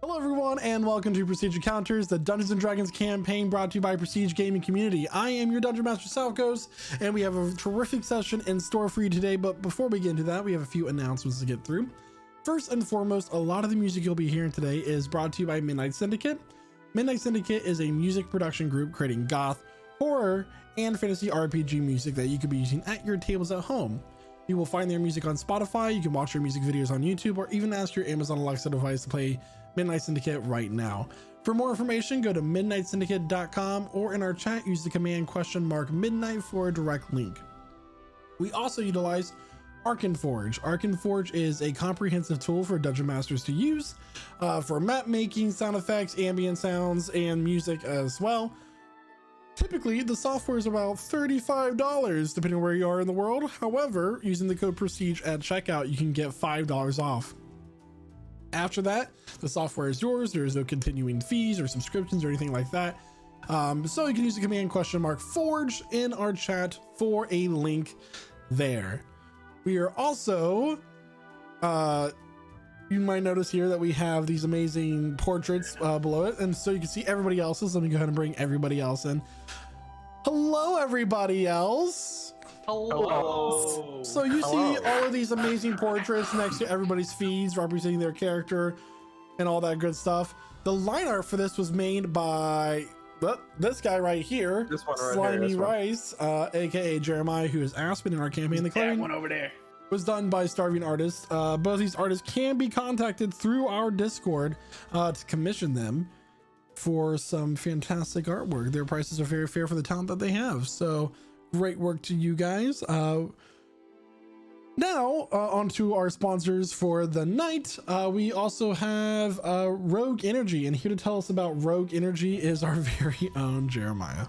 Hello everyone and welcome to Prestige Encounters, the Dungeons & Dragons campaign brought to you by Prestige Gaming Community. I am your Dungeon Master Salcos, and we have a terrific session in store for you today, but before we get into that, we have a few announcements to get through. First and foremost, a lot of the music you'll be hearing today is brought to you by Midnight Syndicate. Midnight Syndicate is a music production group creating goth, horror, and fantasy RPG music that you could be using at your tables at home. You will find their music on Spotify, you can watch their music videos on YouTube, or even ask your Amazon Alexa device to play Midnight Syndicate right now. For more information, go to midnightsyndicate.com or in our chat, use the command !midnight for a direct link. We also utilize Arkenforge. Arkenforge is a comprehensive tool for dungeon masters to use for map making, sound effects, ambient sounds, and music as well. Typically, the software is about $35 depending on where you are in the world. However, using the code Prestige at checkout, you can get $5 off. After that, the software is yours. There is no continuing fees or subscriptions or anything like that. So you can use the command !forge in our chat for a link there. We are also, you might notice here that we have these amazing portraits below it. And so you can see everybody else's. Let me go ahead and bring everybody else in. Hello, everybody else. Hello. So you see all of these amazing portraits next to everybody's feeds representing their character and all that good stuff. The line art for this was made by this guy right here, This one right Slimy here, this one. Rice, aka Jeremiah, who is Aspen in our campaign. The That coloring one over there. was done by Starving Artists. Both these artists can be contacted through our Discord to commission them for some fantastic artwork. Their prices are very fair for the talent that they have. So great work to you guys. Now on to our sponsors for the night. We also have Rogue Energy, and here to tell us about Rogue Energy is our very own Jeremiah.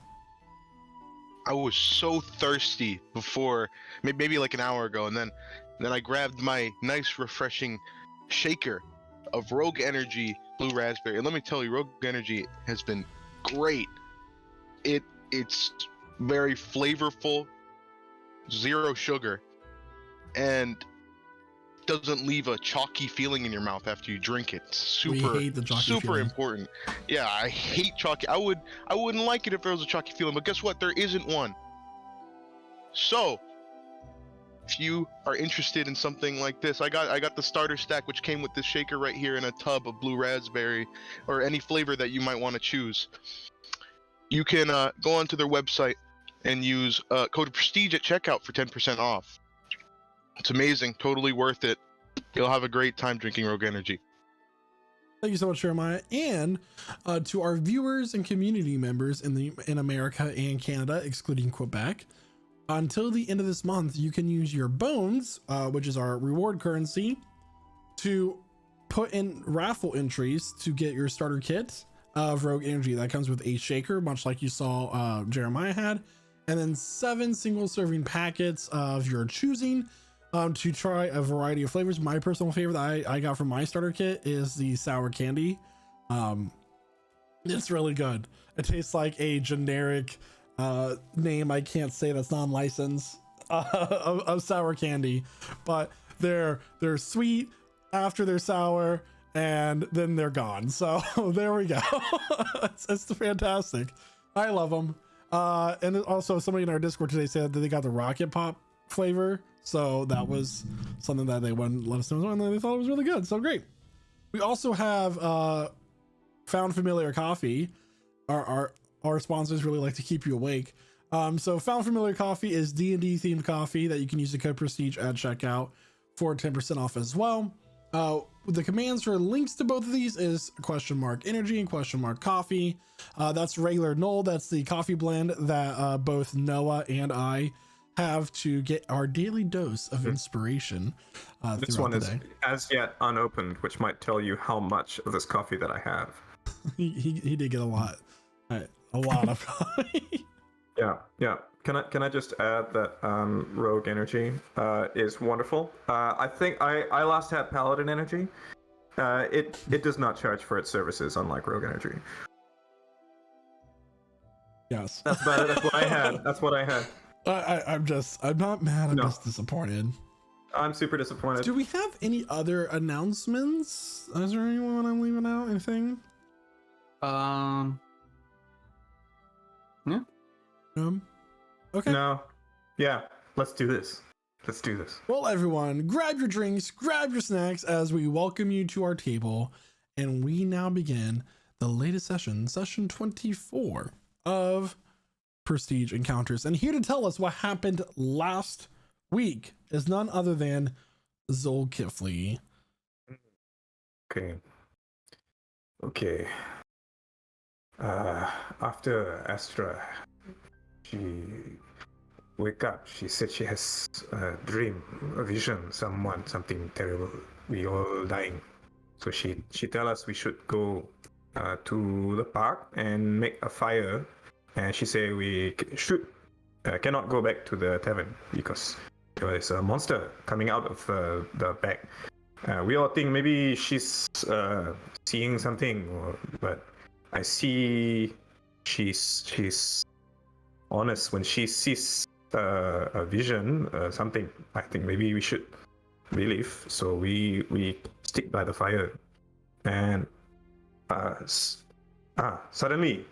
I was so thirsty before, maybe like an hour ago, and then I grabbed my nice, refreshing shaker of Rogue Energy Blue Raspberry. And let me tell you, Rogue Energy has been great. It's very flavorful, zero sugar, and doesn't leave a chalky feeling in your mouth after you drink it. We hate the chalky super feeling. important. Yeah, I hate chalky. I wouldn't like it if there was a chalky feeling, but guess what? There isn't one. So, if you are interested in something like this, I got the starter stack, which came with this shaker right here in a tub of blue raspberry, or any flavor that you might want to choose. You can go onto their website and use code Prestige at checkout for 10% off. It's amazing, totally worth it. You'll have a great time drinking Rogue Energy. Thank you so much, Jeremiah. And to our viewers and community members in America and Canada, excluding Quebec, until the end of this month, you can use your bones, which is our reward currency, to put in raffle entries to get your starter kit of Rogue Energy. That comes with a shaker, much like you saw Jeremiah had, and then 7 single serving packets of your choosing to try a variety of flavors. My personal favorite that I got from my starter kit is the sour candy. It's really good. It tastes like a generic name I can't say that's non-licensed of sour candy, but they're sweet after they're sour and then they're gone. So there we go. it's fantastic. I love them. And also somebody in our Discord today said that they got the Rocket Pop flavor, so that was something that they wouldn't let us know, and they thought it was really good. So great. We also have Found Familiar Coffee. Our sponsors really like to keep you awake. So Found Familiar Coffee is D&D themed coffee that you can use the code Prestige at checkout for 10% off as well. The commands for links to both of these is !energy and !coffee. That's regular Null. That's the coffee blend that both Noah and I have to get our daily dose of inspiration. This one is as yet unopened, which might tell you how much of this coffee that I have. he did get a lot of coffee. Yeah. Can I just add that Rogue Energy is wonderful. I think I last had Paladin Energy. It does not charge for its services, unlike Rogue Energy. Yes. That's about it. That's what I had. I'm not mad. I'm just disappointed. I'm super disappointed. Do we have any other announcements? Is there anyone I'm leaving out? Anything? Yeah. Okay. No. Yeah. Let's do this. Let's do this. Well, everyone, grab your drinks, grab your snacks as we welcome you to our table. And we now begin the latest session, session 24 of Prestige Encounters. And here to tell us what happened last week is none other than Zolkifli. Okay. Okay. After Astra, she wake up. She said she has a dream, a vision, something terrible. We all dying. So she tell us we should go to the park and make a fire. And she say we cannot go back to the tavern because there is a monster coming out of the bag. We all think maybe she's seeing something, but I see she's honest when she sees a vision, something. I think maybe we should believe. So we stick by the fire, and suddenly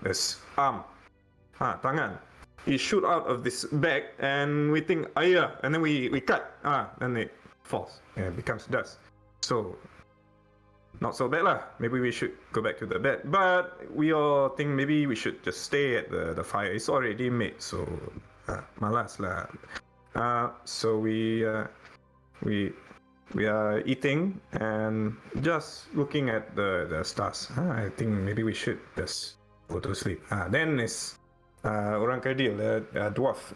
there's tangan. It shoot out of this bag, and we think, yeah, and then we cut, then it falls and it becomes dust. So not so bad lah. Maybe we should go back to the bed, but we all think maybe we should just stay at the fire. It's already made, so malas lah. So we are eating and just looking at the stars. I think maybe we should just go to sleep. Then it's orang kerdil, the dwarf.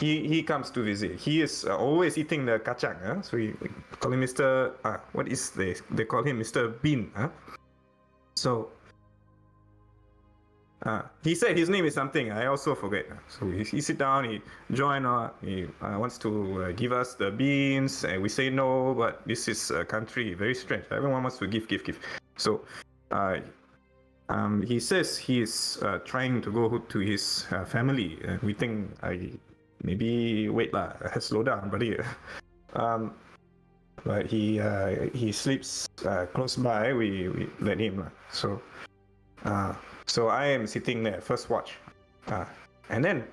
He comes to visit. He is always eating the kacang. So we call him Mr. What is they call him Mr. Bean. So he said his name is something. I also forget. So he sit down. He join. He wants to give us the beans, and we say no. But this is a country very strange. Everyone wants to give. So he says he is trying to go to his family, and we think maybe wait lah, slow down, buddy. But he sleeps close by. We let him. So I am sitting there, first watch, and then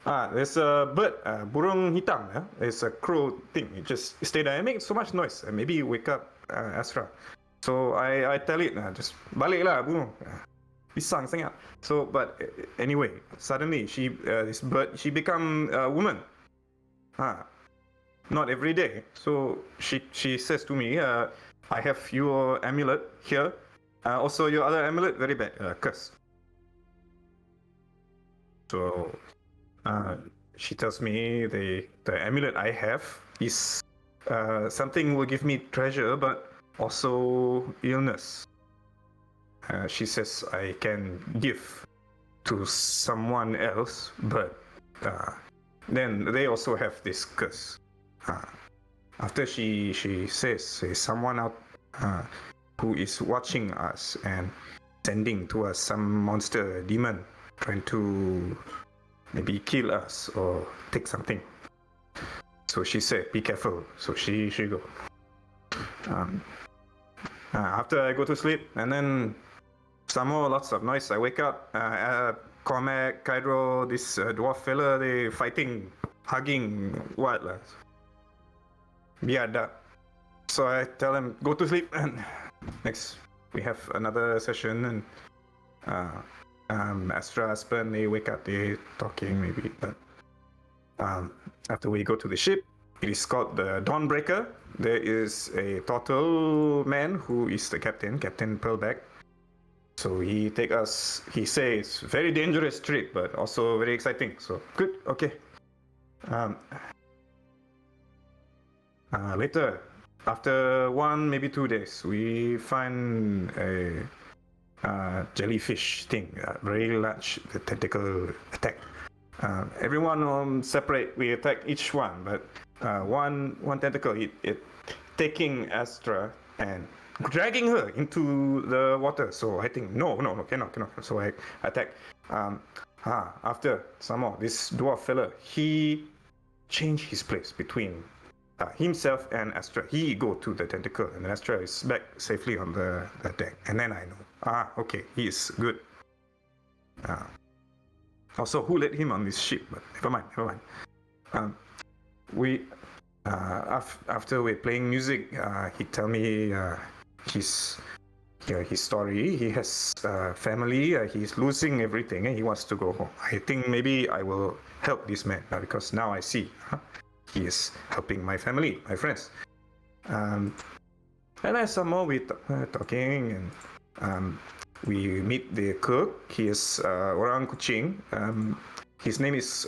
there's a bird, burung hitam. It's a crow thing. It just stay there and make so much noise. Maybe wake up Astra. So I tell it, just balik lah burung. Pisang sangat. So, but anyway, suddenly this bird, she become a woman. Not every day. So she says to me, I have your amulet here. Also your other amulet, very bad, curse. So she tells me the amulet I have is something will give me treasure, but also illness. She says I can give to someone else, but then they also have this curse. After she says someone out who is watching us and sending to us some monster demon trying to maybe kill us or take something. So she said, be careful. So she go. After I go to sleep, and then some more lots of noise. I wake up. Cormac, Cairo, this dwarf fella, they fighting, hugging, what lah. Biada. So I tell them go to sleep, and next we have another session, and Astra husband, they wake up, they talking maybe, but after we go to the ship, it is called the Dawnbreaker. There is a turtle man who is the captain, Captain Pearlback. So he take us, he says, very dangerous trip, but also very exciting. So good, okay. Later, after 1, maybe 2 days, we find a jellyfish thing, very large tentacle attack. Everyone separate, we attack each one, but one tentacle, it taking Astra and dragging her into the water. So I think no, cannot. So I attack. After some more, this dwarf fella, he changed his place between himself and Astra, he go to the tentacle, and Astra is back safely on the deck. And then I know, okay, he is good. Also, who let him on this ship? But never mind. After we're playing music, he tell me his story. He has family. He's losing everything, and he wants to go home. I think maybe I will help this man because now I see he is helping my family, my friends. And then some more we talking, and we meet the cook. He is orang Kuching. His name is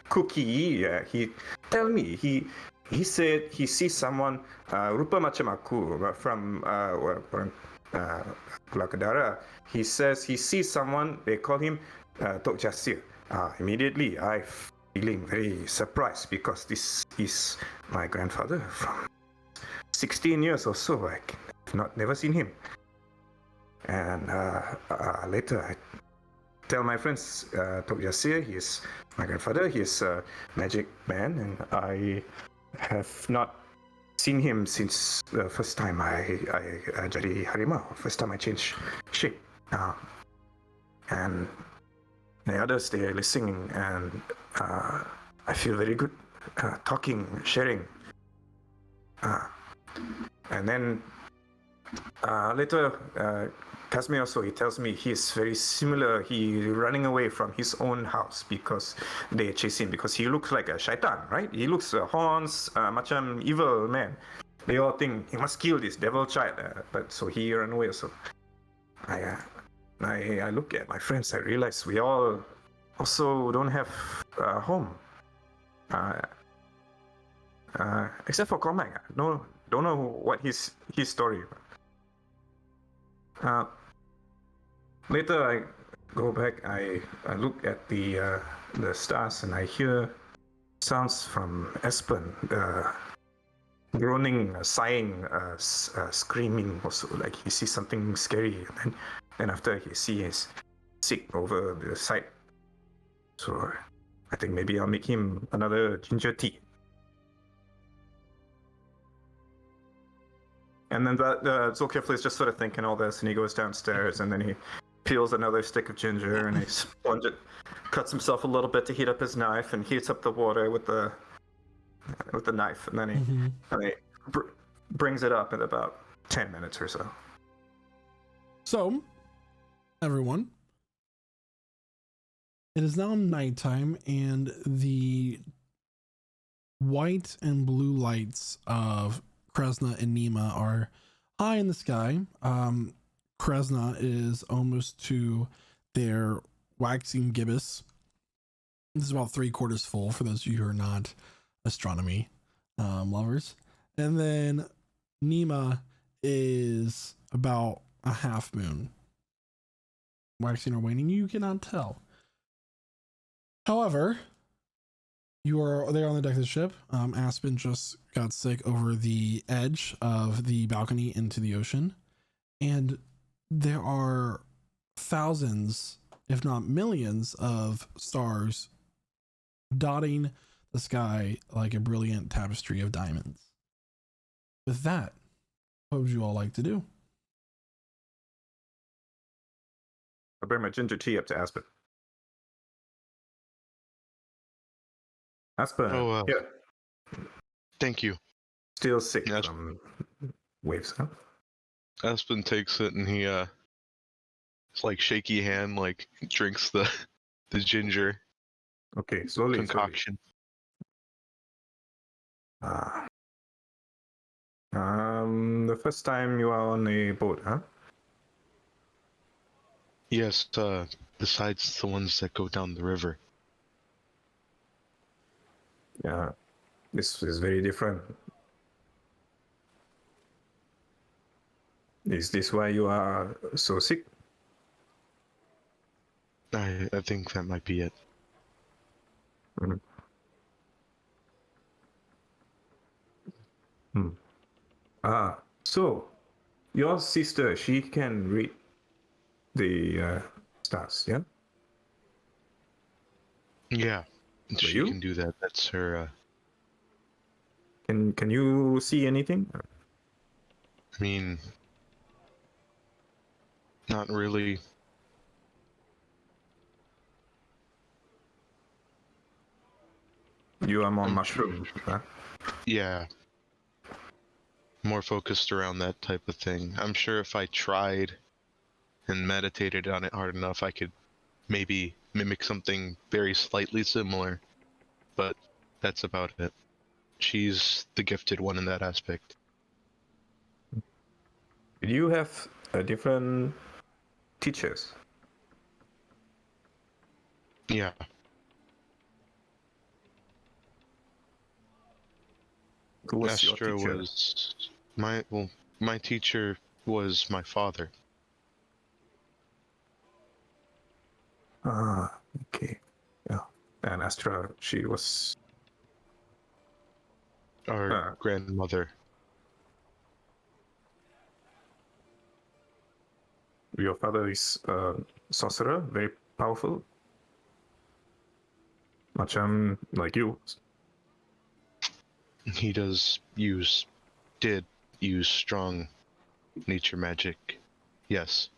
Cookie. He tell me he said he sees someone rupa macam aku from orang Pulau Kedara. He says he sees someone. They call him Tok Jasir. Immediately I feeling very surprised because this is my grandfather from 16 years or so. I've never seen him. And later I tell my friends Tok Jasir, he is my grandfather. He is a magic man, and I have not seen him since the first time I jadi harimau. First time I changed shape. And the others, they are listening, and I feel very good talking, sharing. And then later, Kazmi also, he tells me he's very similar. He running away from his own house because they chase him because he looks like a shaitan, right? He looks horns, macam evil man. They all think he must kill this devil child, but so he ran away also. I look at my friends. I realize we all also don't have a home, except for Cormac. No, don't know what his story. Later I go back. I look at the stars and I hear sounds from Espen, groaning, sighing, screaming. Also, like he sees something scary, and then after he sees sick over the side. So I think maybe I'll make him another ginger tea. And then Zulkifli is just sort of thinking all this, and he goes downstairs, and then he peels another stick of ginger, and he cuts himself a little bit to heat up his knife, and heats up the water with the knife, and then he brings it up in about 10 minutes or so. So, everyone, it is now nighttime, and the white and blue lights of Kresna and Nima are high in the sky. Kresna is almost to their waxing gibbous. This is about 3/4 full for those of you who are not astronomy lovers. And then Nima is about a half moon. Waxing or waning, you cannot tell. However, you are there on the deck of the ship. Aspen just got sick over the edge of the balcony into the ocean. And there are thousands, if not millions, of stars dotting the sky like a brilliant tapestry of diamonds. With that, what would you all like to do? I bring my ginger tea up to Aspen. Aspen, yeah. Thank you. Still sick from waves, huh? Aspen takes it and he it's like shaky hand, like drinks the ginger Okay, slowly. concoction. The first time you are on a boat, huh? Yes, besides the ones that go down the river. Yeah, this is very different. Is this why you are so sick? I think that might be it. So your sister, she can read the stars, yeah? Yeah, she you? can do that. That's her. Can you see anything? I mean, not really. You are more mushroom, huh? Yeah, more focused around that type of thing. I'm sure if I tried and meditated on it hard enough, I could maybe mimic something very slightly similar, but that's about it. She's the gifted one in that aspect. You have different teachers. Yeah, Who was your Astra teacher? was my teacher was my father. Ah, okay. Yeah. And Astra, she was Our grandmother. your father is a sorcerer, very powerful. Much like you. He did use strong nature magic. Yes.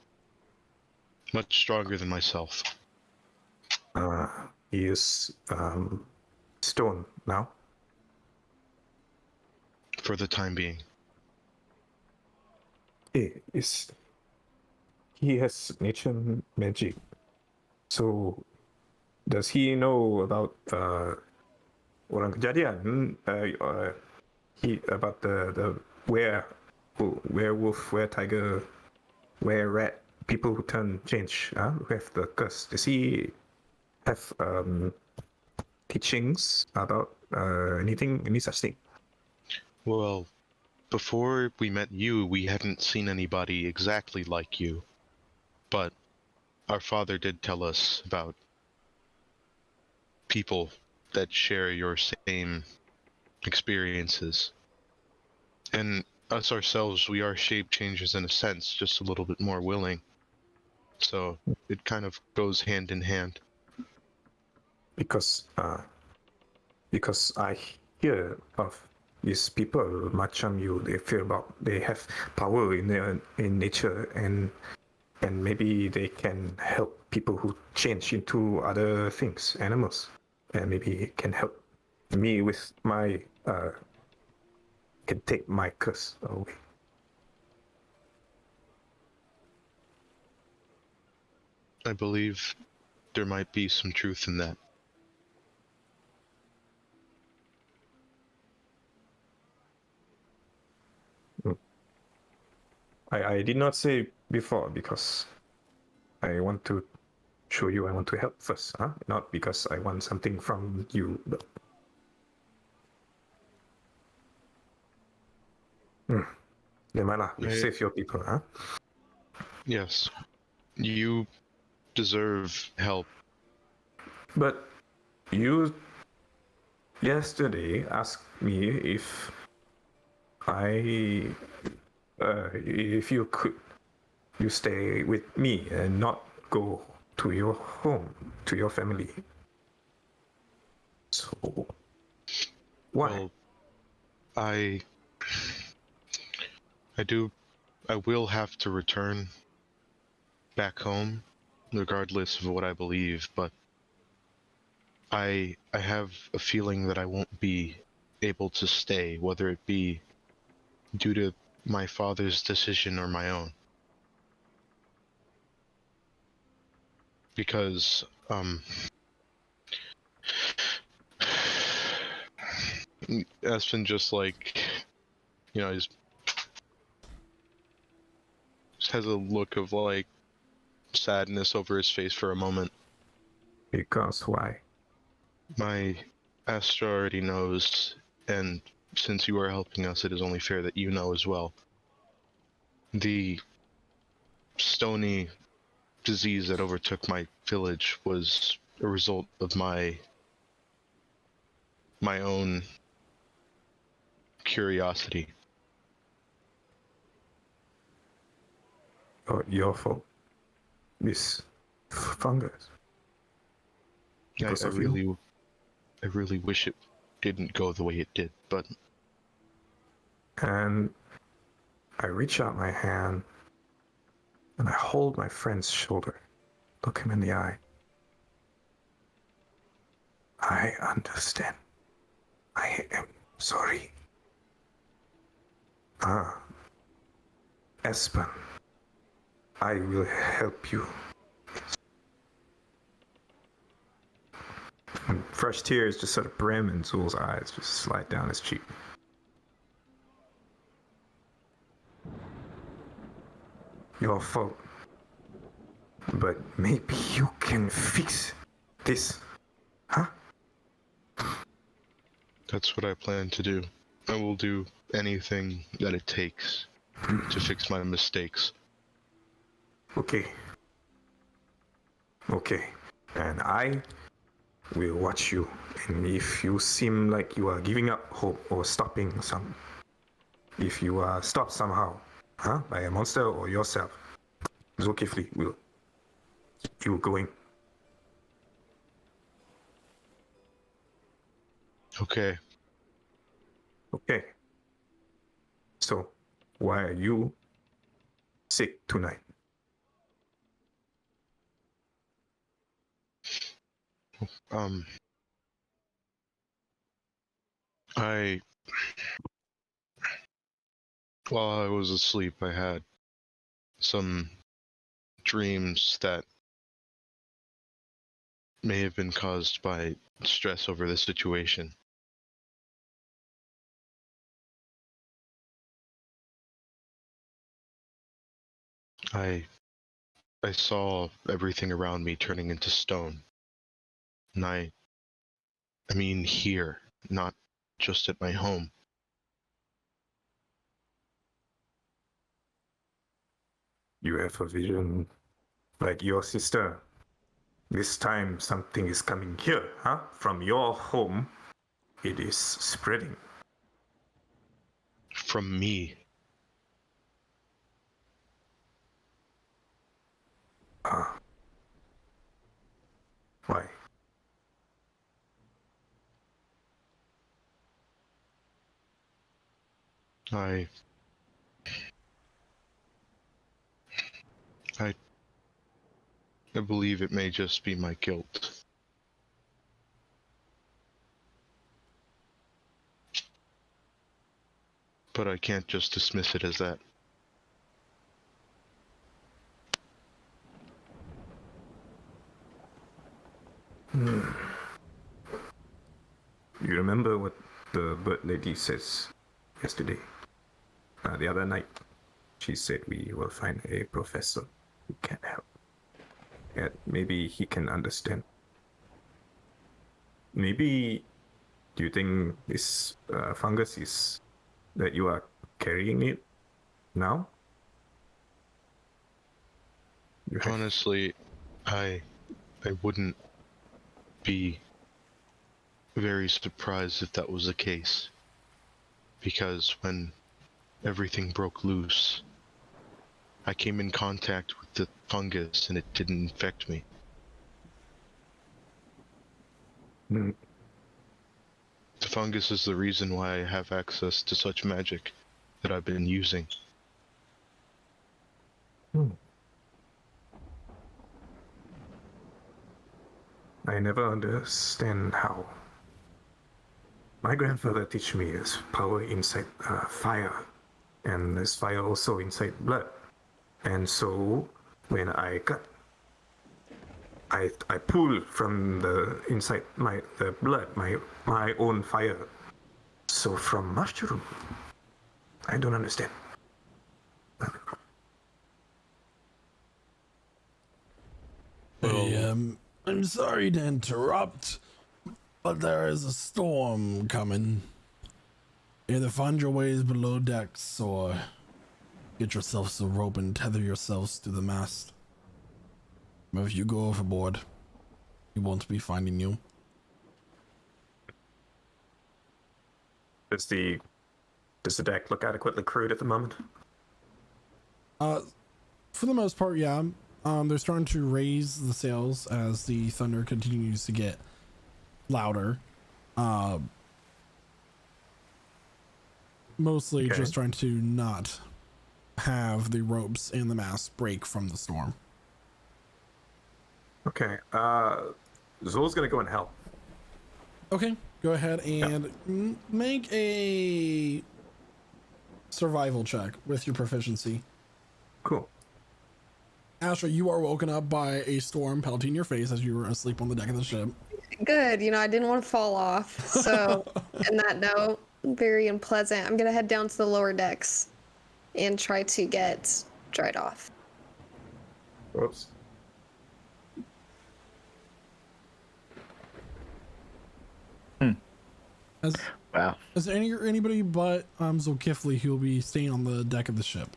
Much stronger than myself. He is stone now. For the time being. He has nature magic. So does he know about orang kejadian? He about the werewolf, were tiger, were rat, people who change, who have the curse. Does he have teachings about any such thing? Well, before we met you, we hadn't seen anybody exactly like you. But our father did tell us about people that share your same experiences. And us ourselves, we are shape changers in a sense, just a little bit more willing. So it kind of goes hand in hand. Because I hear of these people, macam you, they have power in nature, and maybe they can help people who change into other things, animals, and maybe can help me with my can take my curse away. I believe there might be some truth in that. I did not say before because I want to show you I want to help first, not because I want something from you. But... Never mind, you save your people, huh? Yes. You deserve help. But you yesterday asked me if if you could stay with me and not go to your home, to your family. So why? Well, I will have to return back home, regardless of what I believe, but I have a feeling that I won't be able to stay, whether it be due to my father's decision or my own. Because, Espen just like, just has a look of like sadness over his face for a moment. Because why? My Astra already knows, and since you are helping us, it is only fair that you know as well. The stony disease that overtook my village was a result of my own curiosity. Your fault. This fungus. I really wish it didn't go the way it did, but And I reach out my hand and I hold my friend's shoulder, look him in the eye. I understand. I am sorry. Espen, I will help you. And fresh tears just sort of brim in Zul's eyes, just slide down his cheek. Your fault. But maybe you can fix this, huh? That's what I plan to do. I will do anything that it takes to fix my mistakes. Okay. Okay. And I will watch you. And if you seem like you are giving up hope or stopping if you are stopped somehow, by a monster or yourself, Zulkifli will keep you going. Okay. Okay. So, why are you sick tonight? I while I was asleep, I had some dreams that may have been caused by stress over the situation. I saw everything around me turning into stone. And I mean here, not just at my home. You have a vision like your sister. This time something is coming here, huh? From your home, it is spreading. From me. Why? I believe it may just be my guilt. But I can't just dismiss it as that. You remember what the bird lady says yesterday? The other night, she said we will find a professor who can help. And maybe he can understand. Maybe, do you think this fungus is that you are carrying it now? Honestly, I wouldn't be very surprised if that was the case. Because when everything broke loose, I came in contact with the fungus and it didn't infect me. Mm. The fungus is the reason why I have access to such magic that I've been using. I never understand how. My grandfather teach me there's power inside fire, and there's fire also inside blood. And so when I cut, I pull from the inside the blood my own fire. So from mushroom, I don't understand. Hey, I'm sorry to interrupt, but there is a storm coming. Either find your ways below decks or get yourselves a rope and tether yourselves to the mast. If you go overboard, we won't be finding you. Does the deck look adequately crewed at the moment? For the most part, yeah. They're starting to raise the sails as the thunder continues to get louder. Mostly Okay. just trying to not have the ropes and the mast break from the storm. Okay. Zul's gonna go and help. Okay, go ahead and make a survival check with your proficiency. Cool. Astra, you are woken up by a storm pelting your face as you were asleep on the deck of the ship. Good. I didn't want to fall off. So, on that note, very unpleasant. I'm going to head down to the lower decks and try to get dried off. Whoops. Wow. Is there anybody but Zulkifli who will be staying on the deck of the ship?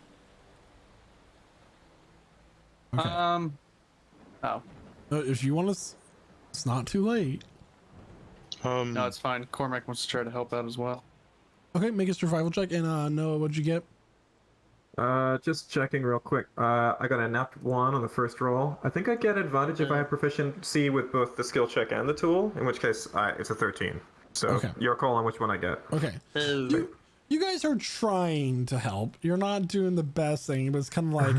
Okay. Oh, If you want to, it's not too late. no, it's fine. Cormac wants to try to help out as well. Okay, make a survival check. And Noah, what'd you get? Just checking real quick. I got a nat 1 on the first roll. I think I get advantage if I have proficiency with both the skill check and the tool, in which case it's a 13. So Okay. your call on which one I get. Okay. You guys are trying to help. You're not doing the best thing, but it's kind of like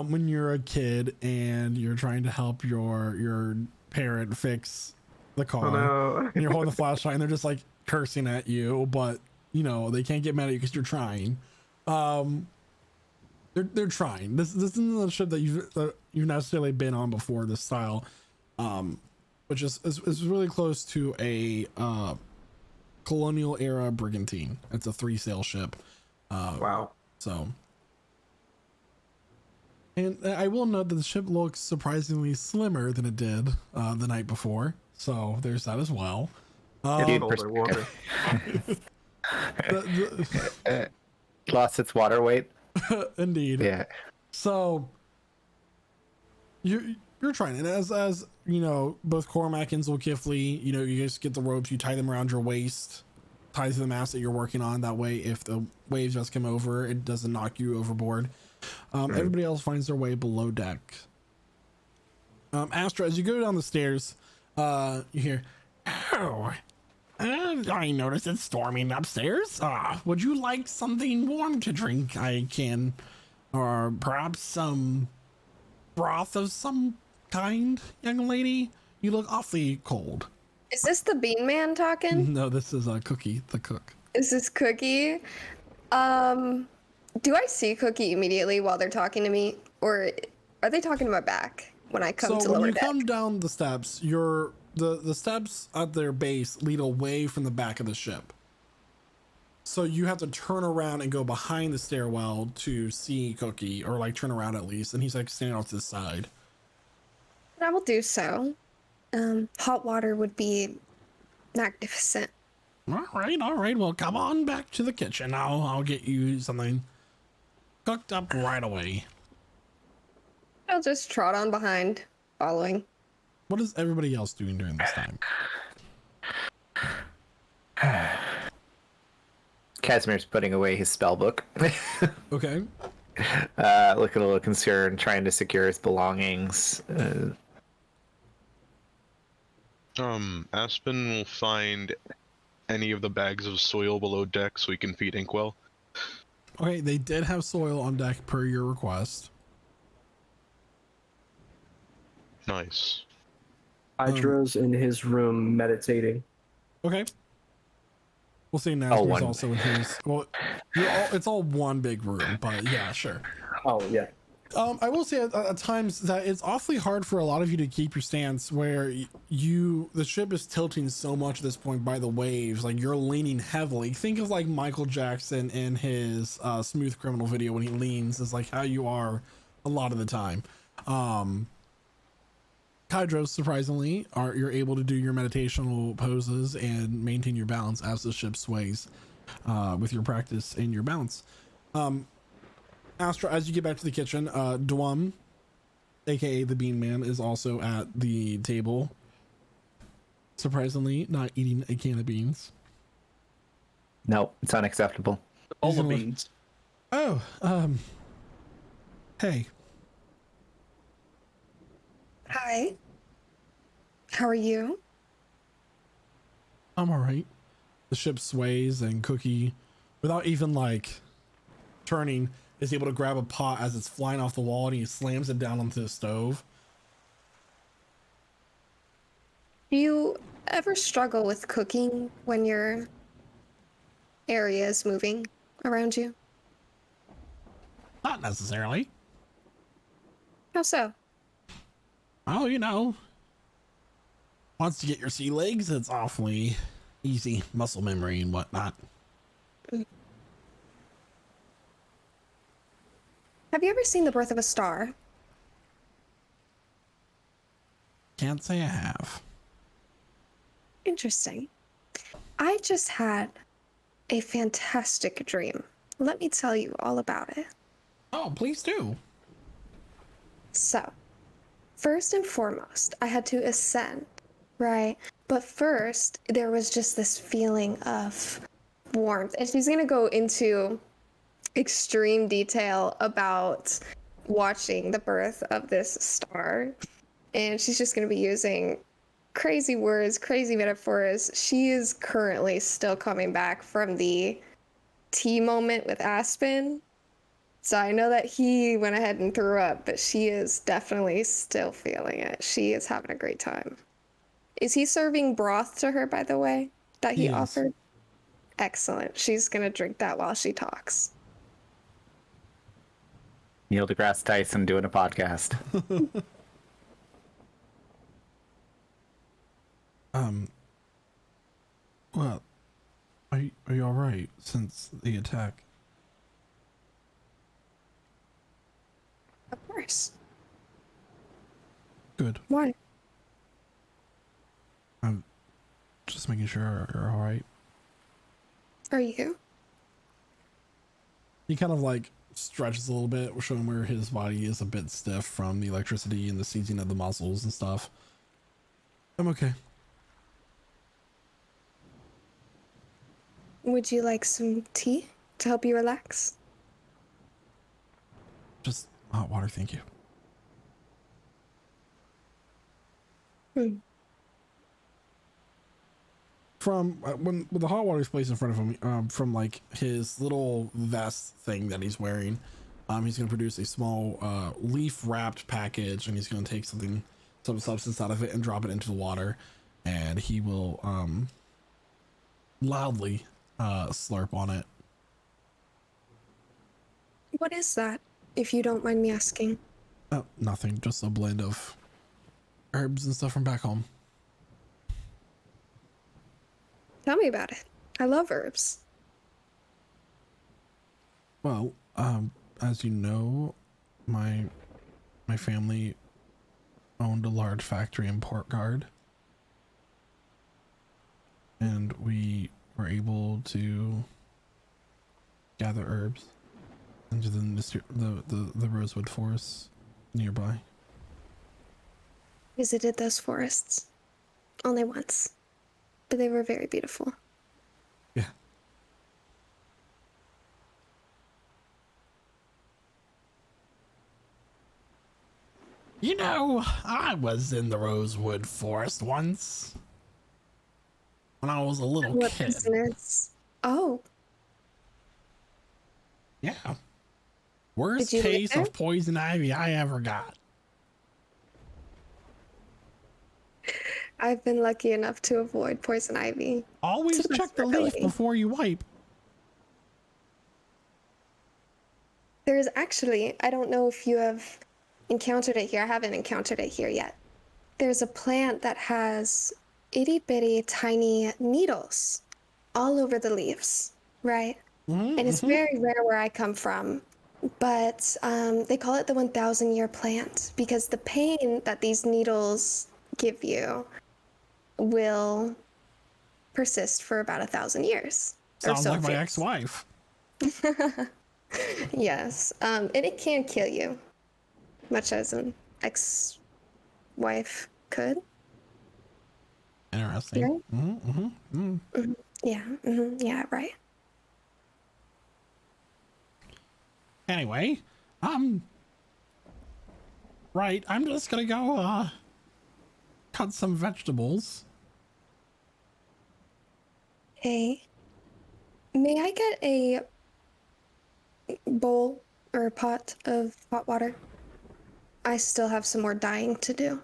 when you're a kid and you're trying to help your parent fix the car. Oh no. And you're holding the flashlight and they're just like cursing at you, but they can't get mad at you because you're trying. They're trying. This isn't a ship that you've necessarily been on before, this style, which is really close to a colonial era brigantine. It's a 3-sail ship. Wow. So, and I will note that the ship looks surprisingly slimmer than it did the night before. So there's that as well. It's colder water. Lost its water weight. Indeed. Yeah. So you're trying, and as both Cormac and Zulkifli, you guys get the ropes, you tie them around your waist, tie to the mast that you're working on. That way, if the waves just come over, it doesn't knock you overboard. Everybody else finds their way below deck. Astra, as you go down the stairs, you hear, "Oh, I noticed it's storming upstairs. Would you like something warm to drink? I can, or perhaps some broth of some kind, young lady. You look awfully cold." Is this the Bean Man talking? No, this is Cookie, the cook. Is this Cookie? Do I see Cookie immediately while they're talking to me? Or are they talking to my back when I come to So when lower you deck? come down the steps, the steps at their base lead away from the back of the ship. So you have to turn around and go behind the stairwell to see Cookie, or like turn around at least, and he's like standing off to the side. And I will do so. Hot water would be magnificent. All right. Well, come on back to the kitchen. I'll get you something cooked up right away. I'll just trot on behind, following. What is everybody else doing during this time? Casimir's putting away his spell book. Okay. Looking a little concerned, trying to secure his belongings. Aspen will find any of the bags of soil below deck so we can feed Inkwell. Okay, they did have soil on deck per your request. Nice. Hydra's in his room meditating. Okay. We'll see Nasri's one. also in his. Well, it's all one big room, but yeah, sure. Oh, yeah. I will say at times that it's awfully hard for a lot of you to keep your stance where the ship is tilting so much at this point by the waves, like you're leaning heavily. Think of like Michael Jackson in his Smooth Criminal video when he leans, is like how you are a lot of the time. Hydros, surprisingly, you're able to do your meditational poses and maintain your balance as the ship sways with your practice and your balance. Astra, as you get back to the kitchen, Dwum, aka the Bean Man, is also at the table. Surprisingly, not eating a can of beans. No, it's unacceptable. All He's the gonna look- beans. Oh, hey. Hi. How are you? I'm all right. The ship sways and Cookie without even like turning, is able to grab a pot as it's flying off the wall, and he slams it down onto the stove. Do you ever struggle with cooking when your area is moving around you? Not necessarily. How so? Oh, you know, once you get your sea legs, it's awfully easy, muscle memory and whatnot. Have you ever seen The Birth of a Star? Can't say I have. Interesting. I just had a fantastic dream. Let me tell you all about it. Oh, please do. So, first and foremost, I had to ascend, right? But first, there was just this feeling of warmth. And she's going to go into extreme detail about watching the birth of this star. And she's just going to be using crazy words, crazy metaphors. She is currently still coming back from the tea moment with Aspen. So I know that he went ahead and threw up, but she is definitely still feeling it. She is having a great time. Is he serving broth to her, by the way, that he He is. offered? Excellent. She's going to drink that while she talks. Neil deGrasse Tyson doing a podcast. Well, are you all right since the attack? Of course. Good. Why? I'm just making sure you're all right. Are you? He kind of like stretches a little bit, showing where his body is a bit stiff from the electricity and the seizing of the muscles and stuff. I'm okay. Would you like some tea to help you relax? Just hot water, thank you. From when the hot water is placed in front of him, from like his little vest thing that he's wearing, he's going to produce a small leaf wrapped package, and he's going to take some substance out of it and drop it into the water, and he will loudly slurp on it. What is that, if you don't mind me asking? Oh, nothing, just a blend of herbs and stuff from back home. Tell me about it. I love herbs. Well, as you know, my family owned a large factory in Port Guard, and we were able to gather herbs into the rosewood forests nearby. Visited those forests. Only once. But they were very beautiful. Yeah. You know, I was in the rosewood forest once when I was a little What kid. business? Oh, Yeah. Worst Did you live case there? of poison ivy I ever got. I've been lucky enough to avoid poison ivy. Always To the check best the of my leaf ability. before you wipe. There's actually, I don't know if you have encountered it here. I haven't encountered it here yet. There's a plant that has itty bitty tiny needles all over the leaves, right? And it's very rare where I come from. But they call it the 1,000-year plant because the pain that these needles give you will persist for about 1,000 years. or Sounds so like it my feels. ex-wife. Yes, and it can kill you, much as an ex-wife could. Interesting. Right? Yeah, right. Anyway, right, I'm just gonna go cut some vegetables. Hey, May I get a bowl or a pot of hot water? I still have some more dyeing to do.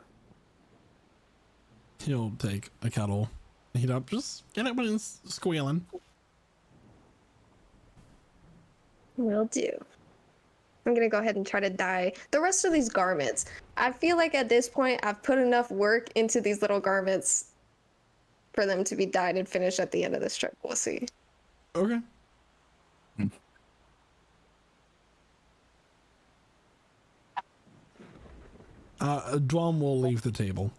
He'll take a kettle, heat up, just get it when it's squealing. Will do. I'm gonna go ahead and try to dye the rest of these garments. I feel like at this point I've put enough work into these little garments for them to be dyed and finished at the end of this trip. We'll see. Okay. Dwom will leave the table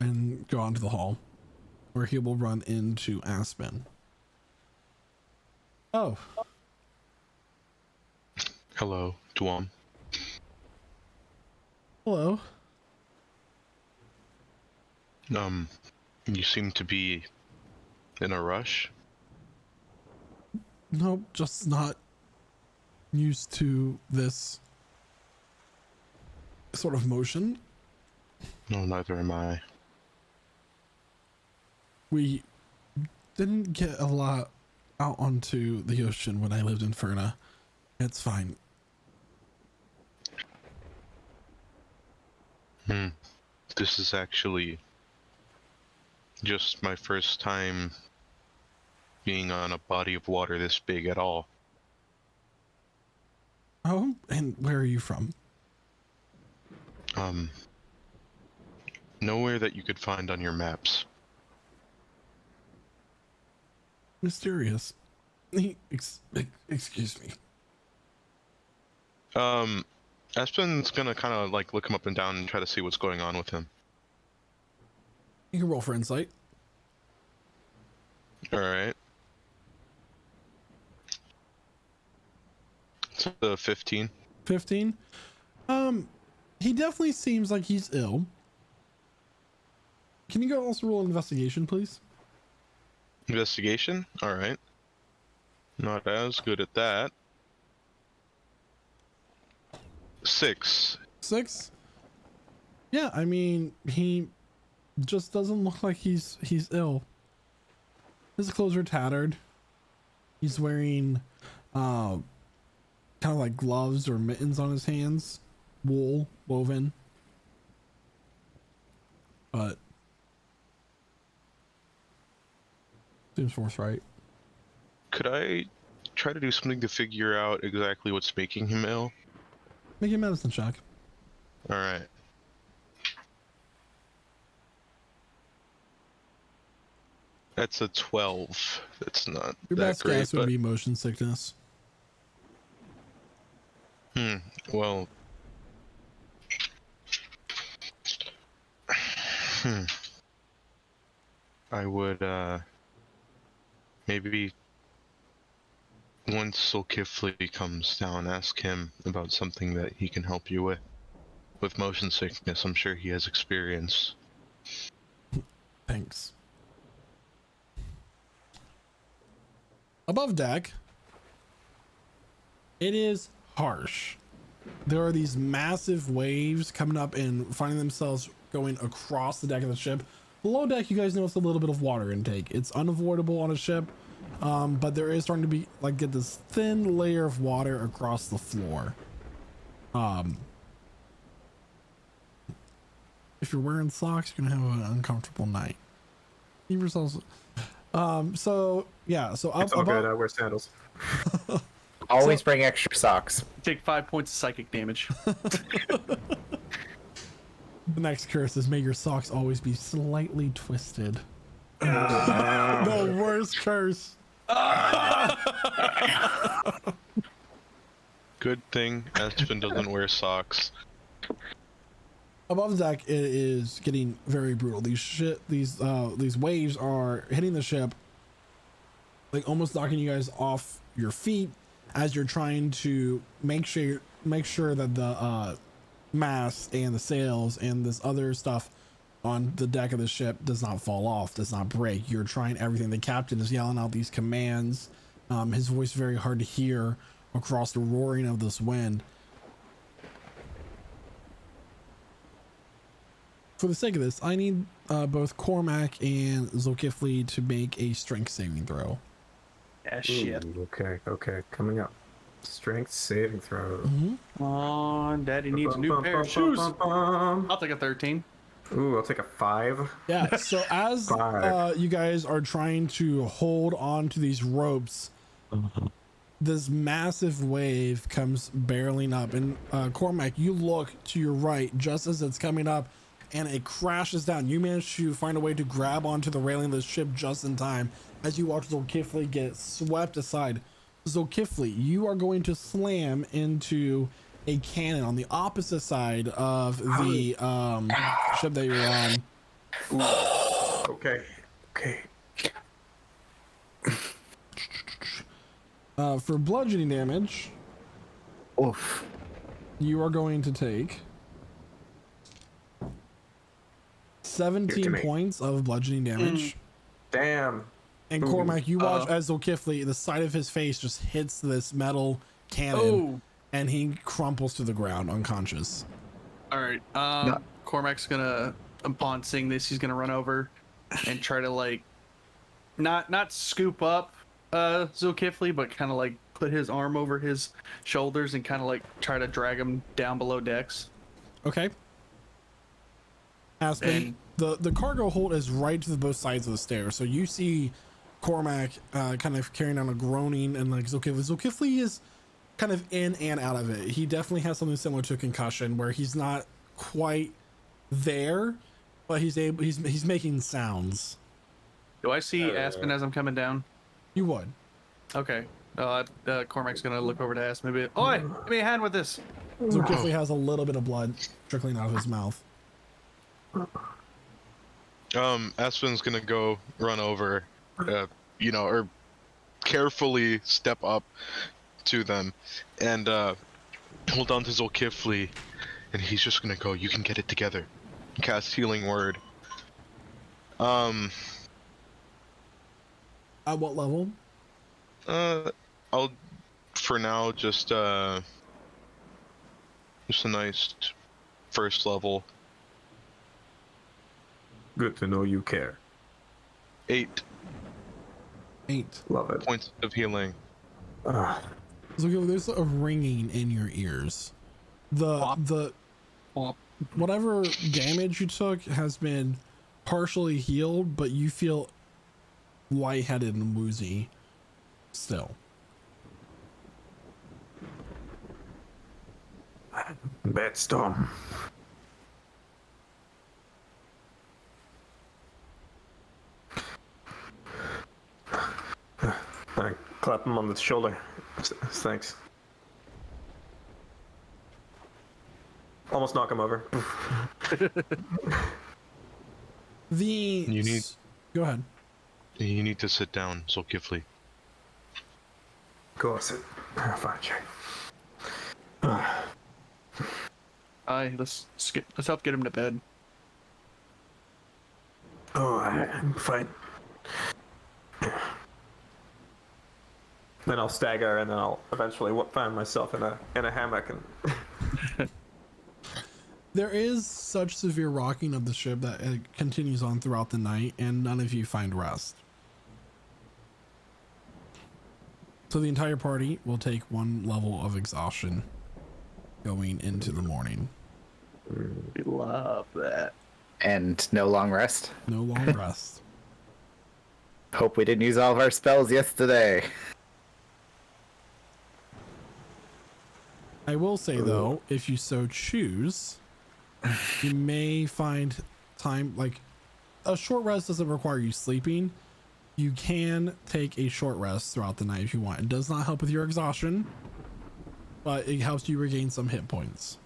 and go onto the hall, where he will run into Aspen. Oh. Hello, Dwom. Hello. You seem to be in a rush. Nope, just not used to this sort of motion. No, neither am I. We didn't get a lot out onto the ocean when I lived in Ferna. It's fine. This is actually just my first time being on a body of water this big at all. Oh, and where are you from? Nowhere that you could find on your maps. Mysterious. Excuse me. Aspen's gonna kind of like look him up and down and try to see what's going on with him. You can roll for insight. All right. It's a 15. 15. He definitely seems like he's ill. Can you go also roll investigation, please? Investigation? All right. Not as good at that. 6. 6. Yeah, I mean, he just doesn't look like he's ill. His clothes are tattered. He's wearing kind of like gloves or mittens on his hands, wool woven. But seems forthright. Could I try to do something to figure out exactly what's making him ill? Make a medicine check. All right. That's a 12. That's not Your that best great, guess would but be motion sickness. well, I would maybe once Solkifli comes down, ask him about something that he can help you with motion sickness. I'm sure he has experience. Thanks. Above deck, it is harsh. There are these massive waves coming up and finding themselves going across the deck of the ship. Below deck, you guys notice a little bit of water intake. It's unavoidable on a ship, but there is starting to be get this thin layer of water across the floor. If you're wearing socks, you're gonna have an uncomfortable night. Give yourselves. So yeah, so up It's all above, good. I wear sandals. Always bring extra socks. Take 5 points of psychic damage. the next curse is may your socks always be slightly twisted. The worst curse. Good thing Aspen doesn't wear socks. Above deck, it is getting very brutal. These waves are hitting the ship, like almost knocking you guys off your feet as you're trying to make sure that the mast and the sails and this other stuff on the deck of the ship does not fall off, does not break. You're trying everything. The captain is yelling out these commands. His voice very hard to hear across the roaring of this wind. For the sake of this, I need both Cormac and Zulkifli to make a strength saving throw. Yeah, shit. Ooh, okay, coming up. Strength saving throw. Mhm. Come on, Daddy needs a new pair of shoes. I'll take a 13. Ooh, I'll take a 5. Yeah, so as 5. you guys are trying to hold on to these ropes, this massive wave comes barreling up, and Cormac, you look to your right just as it's coming up, and it crashes down. You manage to find a way to grab onto the railing of the ship just in time as you watch Zulkifli get swept aside. Zulkifli, you are going to slam into a cannon on the opposite side of the ship that you're on. Okay. For bludgeoning damage, Oof. you are going to take 17 points of bludgeoning damage. Damn. And Cormac, you watch as Zulkifli, the side of his face just hits this metal cannon, Oh. and he crumples to the ground unconscious. All right. Cormac's gonna, upon seeing this, he's gonna run over and try to like, not scoop up Zulkifli, but kind of like put his arm over his shoulders and kind of like try to drag him down below decks. Okay. Aspen, the cargo hold is right to the both sides of the stairs, so you see Cormac kind of carrying on a groaning, and like Zulkifli is kind of in and out of it. He definitely has something similar to a concussion where he's not quite there, but he's making sounds. Do I see Aspen as I'm coming down? You would. Okay. Cormac's gonna look over to Aspen and be, "Oi, give me a hand with this." Zulkifli has a little bit of blood trickling out of his mouth. Aspen's gonna go run over, or carefully step up to them and hold on to Zulkifli, and he's just gonna go, "You can get it together." Cast Healing Word. At what level? I'll for now just a nice first level. Good to know you care. 8 Love it. points of healing. So there's a ringing in your ears. The whatever damage you took has been partially healed, but you feel lightheaded and woozy still. Bad storm. I clap him on the shoulder. Thanks. Almost knock him over. Go ahead. You need to sit down, Zulkifli. Go sit. Fine, sure. Let's help get him to bed. Oh, I'm fine. Then I'll stagger, and then I'll eventually find myself in a hammock. And There is such severe rocking of the ship that it continues on throughout the night, and none of you find rest. So the entire party will take 1 level of exhaustion going into the morning. We love that. And no long rest. No long rest. Hope we didn't use all of our spells yesterday. I will say though, if you so choose, you may find time, like a short rest doesn't require you sleeping. You can take a short rest throughout the night if you want. It does not help with your exhaustion, but it helps you regain some hit points.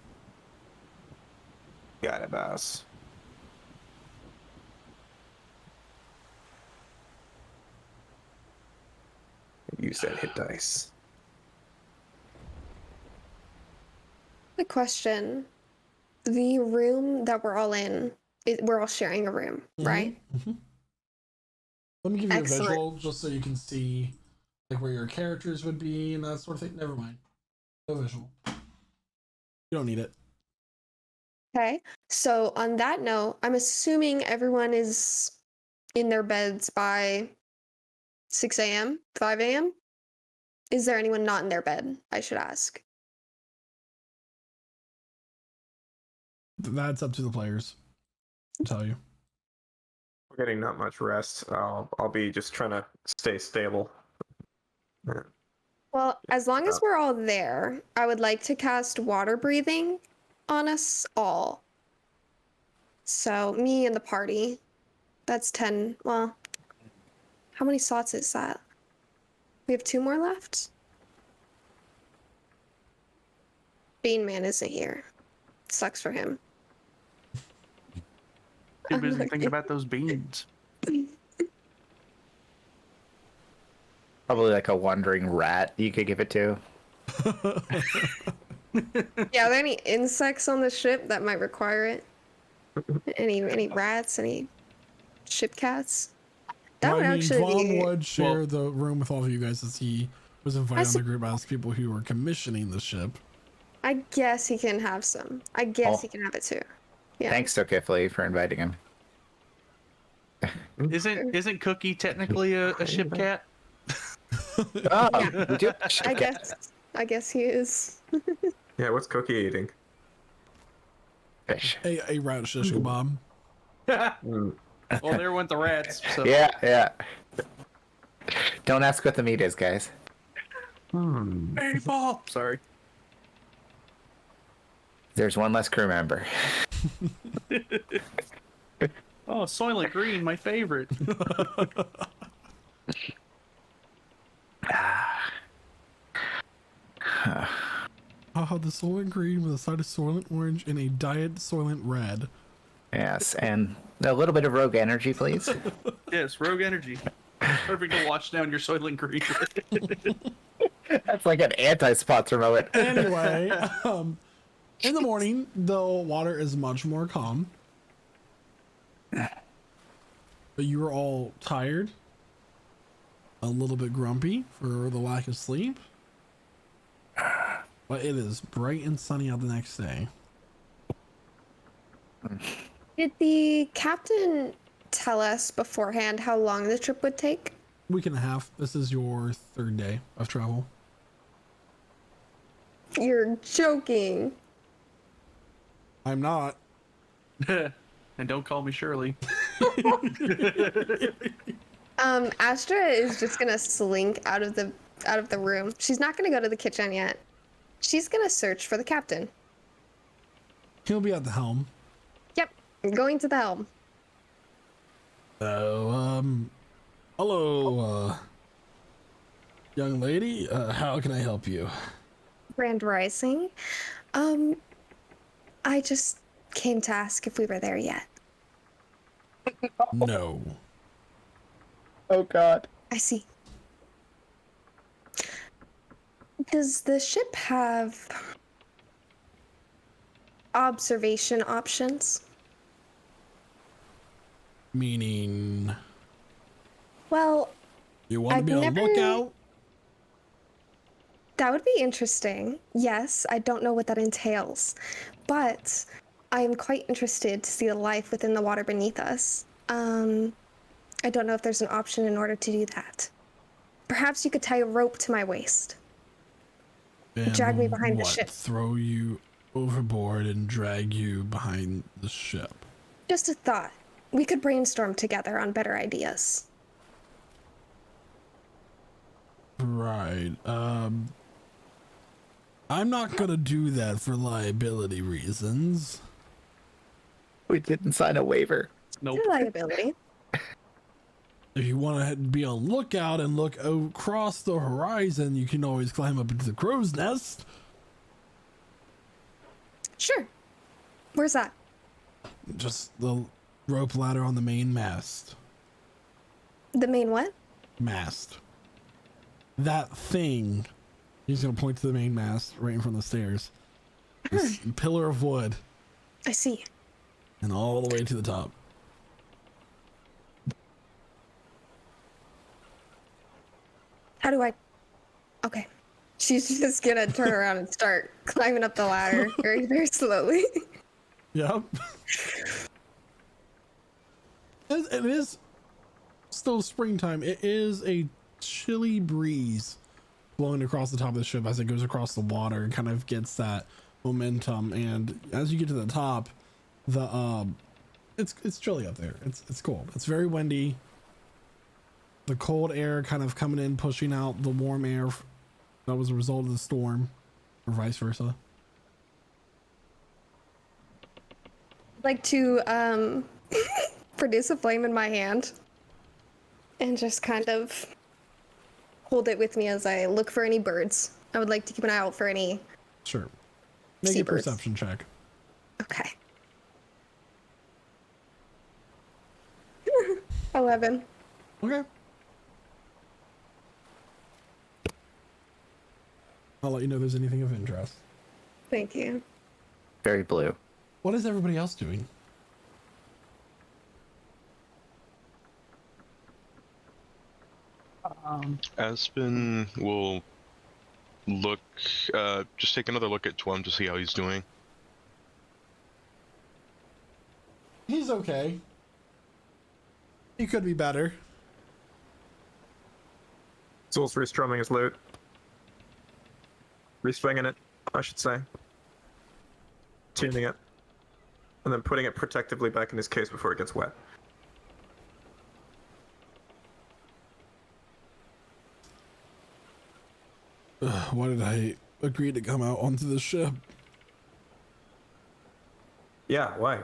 got it, boss. Use that hit dice. The question: the room that we're all in, we're all sharing a room, right? Mm-hmm. Let me give you Excellent. a visual just so you can see like where your characters would be and that sort of thing. Never mind. No visual. You don't need it. Okay. So on that note, I'm assuming everyone is in their beds by 6 a.m., 5 a.m. Is there anyone not in their bed? I should ask. That's up to the players. I'll tell you. We're getting not much rest. I'll be just trying to stay stable. Well, as long as we're all there, I would like to cast water breathing on us all. So me and the party. That's 10. Well, how many slots is that? We have 2 more left? Bean Man isn't here. Sucks for him. Too busy thinking about those beans. Probably like a wandering rat you could give it to. Yeah, are there any insects on the ship that might require it? Any rats? Any ship cats? That would actually Vaughn be. would share the room with all of you guys as he was invited on the group as people who were commissioning the ship. I guess he can have some. I guess he can have it too. Yeah. Thanks, Tokifli, for inviting him. Isn't Cookie technically a ship cat? Oh, Yeah. we do. I guess he is. Yeah, what's Cookie eating? Fish. A rat shish kebab. Well, there went the rats. So. Yeah. Don't ask what the meat is, guys. Hey, Paul. Sorry. There's one less crew member. Oh, Soylent Green, my favorite. The Soylent Green with a side of Soylent Orange and a Diet Soylent Red. Yes, and a little bit of rogue energy, please. Yes, Rogue Energy. Perfect to wash down your Soylent Green. That's like an anti-sponsor moment. Anyway, in the morning, the water is much more calm. But you are all tired, a little bit grumpy for the lack of sleep. But it is bright and sunny out the next day. Did the captain tell us beforehand how long the trip would take? Week and a half. This is your 3rd day of travel. You're joking. I'm not. And don't call me Shirley. Astra is just gonna slink out of the room. She's not gonna go to the kitchen yet. She's gonna search for the captain. He'll be at the helm. Yep, going to the helm. So, hello, young lady. How can I help you? Grand Rising. I just came to ask if we were there yet. No. Oh, God. I see. Does the ship have observation options? Meaning, Well, you want to I've be on never- lookout? that would be interesting. Yes, I don't know what that entails, but I am quite interested to see the life within the water beneath us. I don't know if there's an option in order to do that. Perhaps you could tie a rope to my waist. Drag me behind the ship. Throw you overboard and drag you behind the ship. Just a thought. We could brainstorm together on better ideas. Right. I'm not gonna do that for liability reasons. We didn't sign a waiver. Nope. Liability. If you want to be on lookout and look across the horizon, you can always climb up into the crow's nest. Sure. Where's that? Just the rope ladder on the main mast. The main what? Mast. That thing. He's gonna point to the main mast right in front of the stairs. This pillar of wood. I see. And all the way to the top. How do I... Okay. She's just gonna turn around and start climbing up the ladder very, very slowly. Yep. It is still springtime. It is a chilly breeze blowing across the top of the ship as it goes across the water and kind of gets that momentum. And as you get to the top, it's chilly up there. It's cold. It's very windy. The cold air kind of coming in, pushing out the warm air that was a result of the storm, or vice versa. I'd like to produce a flame in my hand and just kind of hold it with me as I look for any birds. I would like to keep an eye out for any. Sure. Make a seabirds. perception check. Okay. 11. Okay. I'll let you know if there's anything of interest. Thank you. Very blue. What is everybody else doing? Aspen will look, just take another look at Twum to see how he's doing. He's okay. He could be better. Zul's restrumming his lute. Restringing it, I should say. Tuning it. And then putting it protectively back in his case before it gets wet. Why did I agree to come out onto the ship? Yeah, why?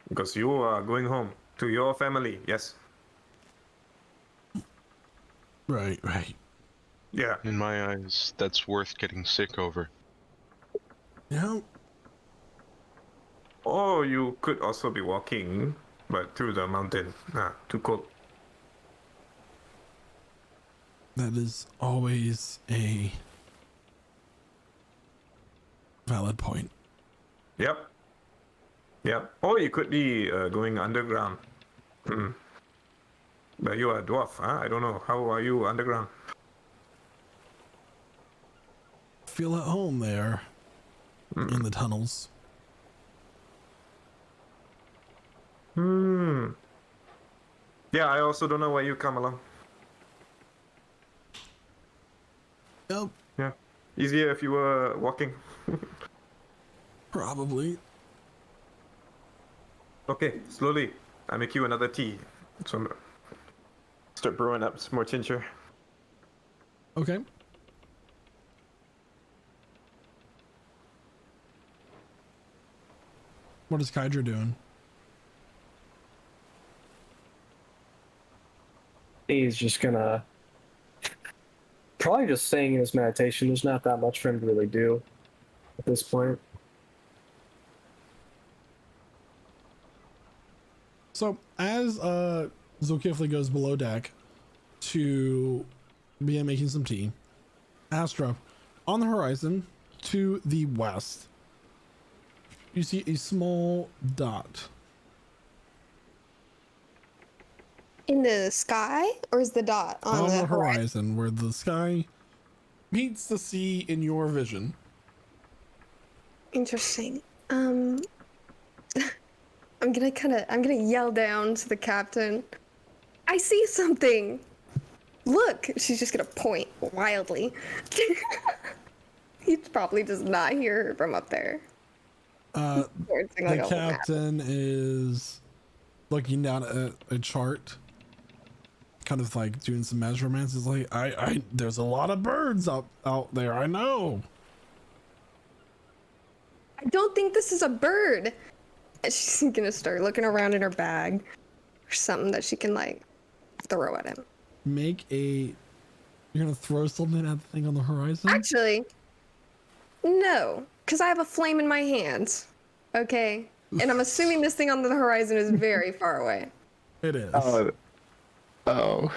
Because you are going home to your family, yes. Right. Yeah. In my eyes, that's worth getting sick over. Yeah. Or you could also be walking, but through the mountain. Too cold. That is always a valid point. Yep. Or you could be going underground. But you are a dwarf, huh? I don't know. How are you underground? Feel at home there in the tunnels. Yeah, I also don't know why you come along. Yep. Yeah. Easier if you were walking. Probably. Okay, slowly. I make you another tea. So I'm gonna start brewing up some more tincture. Okay. What is Kydra doing? He's just gonna probably just staying in his meditation. There's not that much for him to really do at this point. So as Zulkifli goes below deck to begin making some tea, Astra, on the horizon to the west, you see a small dot. In the sky, or is the dot on the horizon where the sky meets the sea in your vision? Interesting. I'm gonna yell down to the captain. I see something. Look, she's just gonna point wildly. He probably does not hear her from up there. The captain is looking down at a chart, kind of like doing some measurements. Is like, I there's a lot of birds out there. I know. I don't think this is a bird. She's gonna start looking around in her bag or something that she can like throw at him. You're gonna throw something at the thing on the horizon? Actually, no, because I have a flame in my hand. Okay, and I'm assuming this thing on the horizon is very far away. It is. Oh.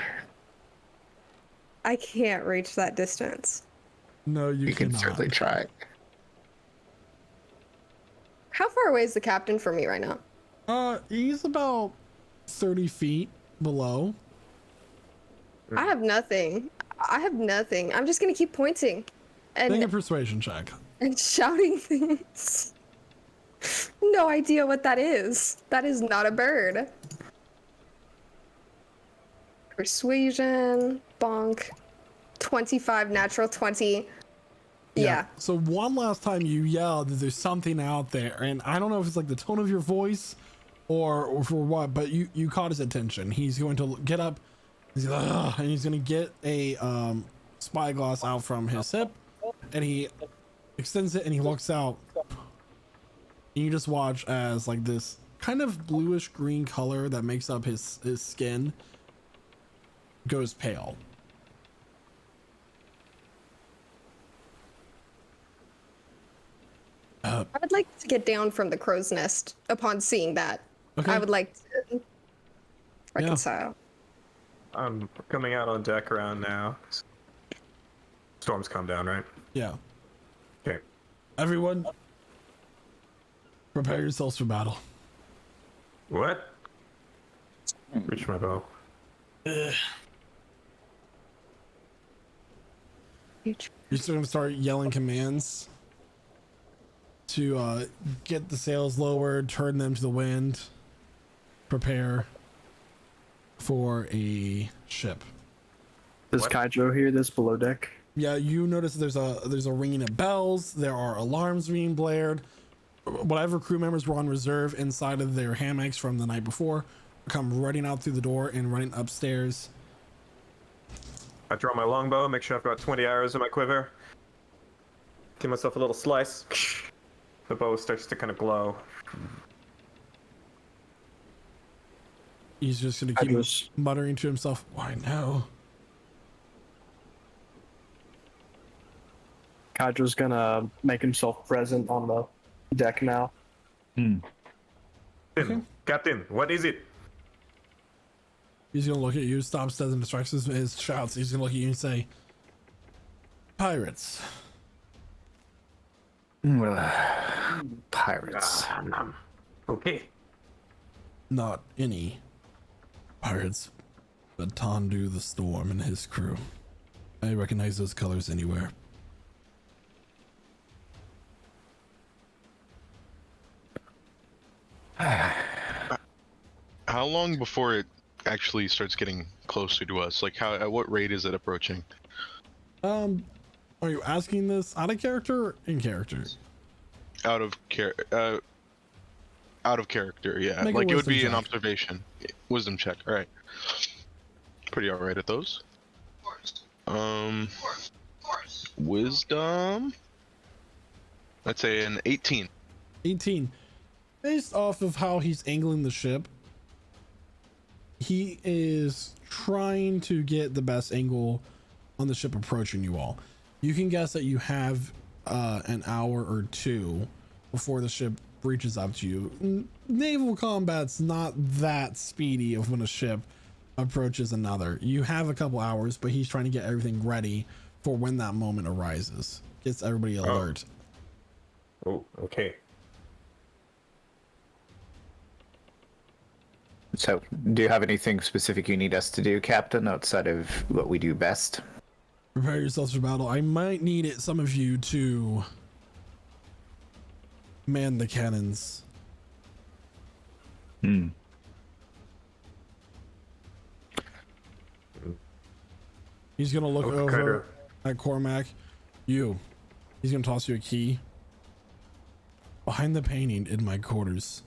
I can't reach that distance. No, you can cannot. certainly try. How far away is the captain from me right now? He's about 30 feet below. I have nothing. I'm just gonna keep pointing Make a and persuasion check. shouting things. no idea what that is. That is not a bird. Persuasion, bonk, 25 natural 20. Yeah. So one last time you yelled that there's something out there, and I don't know if it's like the tone of your voice or for what, but you caught his attention. He's going to get up, he's like, "Ugh," and he's going to get a spyglass out from his hip, and he extends it and he looks out. And you just watch as like this kind of bluish green color that makes up his skin goes pale. I'd like to get down from the crow's nest upon seeing that. Okay. I would like to reconcile. I'm coming out on deck around now. Storm's calmed down, right? Yeah. Okay. Everyone, prepare yourselves for battle. What? Reach my bow. You're just gonna start yelling commands to get the sails lowered, turn them to the wind, prepare for a ship. Does What? Kaijo hear this below deck? Yeah, you notice there's a ringing of bells. There are alarms being blared. Whatever crew members were on reserve inside of their hammocks from the night before come running out through the door and running upstairs. I draw my longbow, make sure I've got 20 arrows in my quiver. Give myself a little slice. The bow starts to kind of glow. He's just gonna keep muttering to himself, "Why no?" Kaijo's gonna make himself present on the deck now. Captain, what is it? He's gonna look at you, stops, doesn't distract his shouts. He's gonna look at you and say, "Pirates." Pirates. Okay. Not any pirates, but Tondu the Storm and his crew. I recognize those colors anywhere. How long before it actually starts getting closer to us? Like, at what rate is it approaching? Are you asking this out of character or in character? Out of character, yeah. Make a Like, it would wisdom be an check. observation. Wisdom check, alright. Pretty alright at those. Wisdom... I'd say an 18. 18. Based off of how he's angling the ship, he is trying to get the best angle on the ship approaching you all. You can guess that you have an hour or two before the ship reaches up to you. Naval combat's not that speedy of when a ship approaches another. You have a couple hours, but he's trying to get everything ready for when that moment arises. Gets everybody alert. Oh, okay. So, do you have anything specific you need us to do, Captain, outside of what we do best? Prepare yourselves for battle. I might need some of you to man the cannons. He's gonna look Okay, over at Cormac. He's gonna toss you a key. Behind the painting in my quarters.